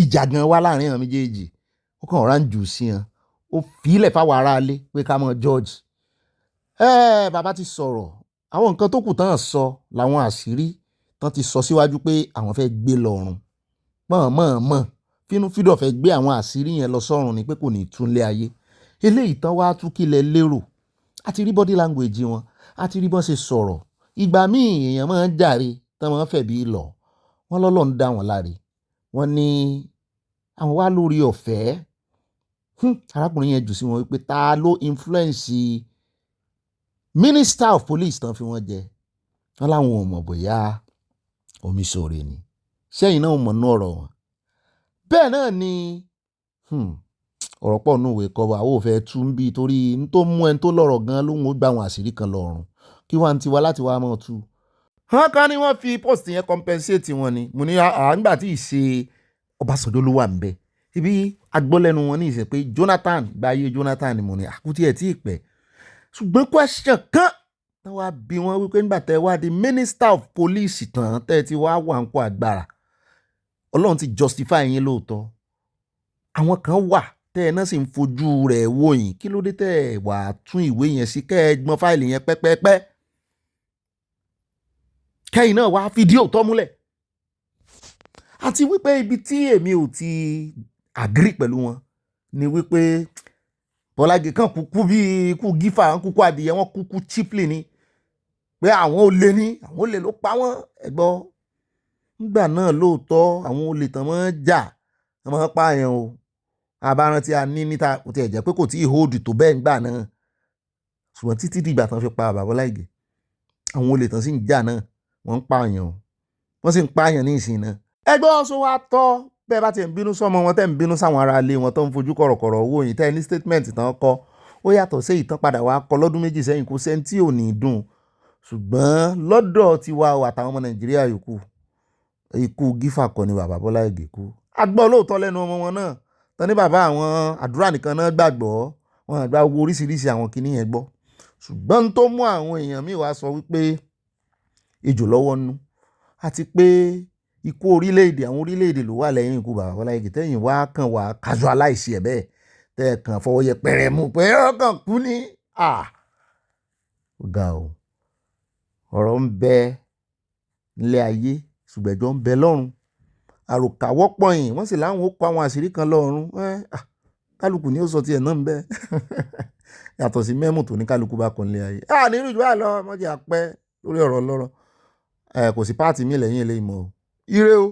ìjàgàn wá láàrin àwọn méjèèjì ó kàn rán jù sí hàn ó fìlẹ̀ fáwọn aráalé pé ká mọ̀ George bàbá ti sọ̀rọ̀ àwọn nǹkan tó kù tán sọ làwọn àṣírí tán ti sọ síwájú pé àwọn fẹ́ gbé lọ́rùn mọ̀ fínúfíndọ̀ fẹ́ gbé àwọn àṣírí yẹn lọ sọ́run ni pé kò ní túnlé ayé eléyìí tán wá tú kílẹ̀ lérò àti rí body language wọn àti rí bọ́n ṣe sọ̀rọ̀ ìgbà míì èèyàn máa ń jàre tán máa ń fẹ̀bi lọ wọ́n lọ́lọ́ ń dá wọn láre wọ́n ní àwọn wá lórí ọ̀fẹ́ arákùnrin yẹn jù sí wọn wípé ta ló influence minister of police tán fi wọ́n jẹ wọ́n láwọn ò mọ̀ bóyá Omiṣore ni sẹ́yìn náà mọ̀ nú ọ̀rọ̀ wọn bẹ́ẹ̀ náà ni ọ̀rọ̀ pọ̀ nù wé kọ́ àwọn ò fẹ́ tú ń bí torí n tó mú ẹni tó lọ́rọ̀ gan lóhun ó gba àwọn àṣírí kan lọ́rùn kí wọ́n ti wá láti wá mọ́ tú. wọ́n kàn ní wọ́n fi post yẹn compensate wọn ni mo ní nígbà tí ìṣe Ọbásanjọ́ ló wà ń bẹ ibi agbọ́lẹ́nu wọn ní ìṣe pé Jonathan gbáyé Jonathan ni mo ní àkútí ẹ̀ tí ì pẹ́ ṣùgbọ́n question kan tán wá bí wọ́n wípé nígbà tẹ́ wá di minister of police tán tẹ́ ti wá wà ń kó agbára Ọlọ́run ti justify yín lóòótọ́ àwọn kan wà tẹ́ ẹ náà sì ń fojú rẹ̀ wò yín, kí ló dé tẹ́ ẹ wà tún ìwé yẹn sí, kẹ́ ẹ gbọ́n fáìlì yẹn pẹ́pẹ́pẹ́, kẹ́yìn náà wá fìdí òótọ́ múlẹ̀. Àti wípé ibi tí èmi ò ti agree pẹ̀lú wọn ni wípé Bọ́lá Ìgè kan kúkú bí ikú gífà, wọn kúkú adìyẹ, wọn kúkú cheaply ni pé àwọn olè ní, àwọn olè ló pa wọ́n. Ẹ̀gbọ́n nígbà náà lóòótọ́ àwọn olè tán máa ń jà, wọ́n máa ń pààyàn o. Àbáràn tí a ní níta kò tiẹ̀ jẹ́ pé kò tí ì hold tó bẹ́ẹ̀ nígbà náà, ṣùgbọ́n títí dìgbà tán fi pa bàbá Bọ́lá Ìgè, àwọn olè tán sì ń jà náà wọ́n ń pààyàn o, wọ́n sì ń pààyàn ní ìsìn náà. Ẹgbọ́n sọ wá tọ́ bẹ́ẹ̀ bá ti ń bínú sọ́mọ wọn, tẹ́ ń bínú sáwọn ará ilé wọn tó ń fojú kọ̀rọ̀kọ̀rọ̀ owó yìí, tẹ́ ní statement tán kọ́ ó yàtọ̀ sí ìtàn padà wá kọ lọ́dún méjì sẹ́yìn, kò sẹ́ni tí ò ní dùn. Ṣùgbọ́n lọ́dọ̀ tiwa o àtàwọn ọmọ Nàìjíríà yòókù, ikú gífà kọ́ ni bàbá Bọ́lá Ìgè kú. A gbọ́ lóòótọ́ lẹ́nu ọmọ wọn náà tán ní bàbá àwọn àdúrà nìkan náà gbàgbọ́, wọn àgbà wo oríṣiríṣi àwọn kinní yẹn gbọ́. Ṣùgbọ́n tó mú àwọn èèyàn míì wá sọ wípé ejò lọ́wọ́ nú, àti pé ikú orílẹ̀-èdè, àwọn orílẹ̀-èdè ló wà lẹ́yìn ikú bàbá Bọ́lá Ìgè, tẹ́yìn wá kàn wá casualize ẹ̀ bẹ́ẹ̀, tẹ́ ẹ̀ kàn fọwọ́ yẹpẹrẹ mú pé ọkàn kú ní ọ̀gá o. Ọ̀rọ̀ ń bẹ nílé ayé ṣùgbọ́n ẹjọ́ ń bẹ lọ́run. Àròkà wọ́pọ̀ yìí, wọ́n sì láwọn ó kọ àwọn àṣírí kan lọ́run. Kálukú ni ó sọ tiẹ̀ náà ń bẹ yàtọ̀ sí mẹ́mù tó ní kálukú bá kọ nílé ayé. Nínú ìjọ àlọ́ ọmọdé àpẹ́ lórí ọ̀rọ̀ ọlọ́rọ̀ kò sí páàtì mi lẹ́yìn eléyìí mọ́ o. Ire o.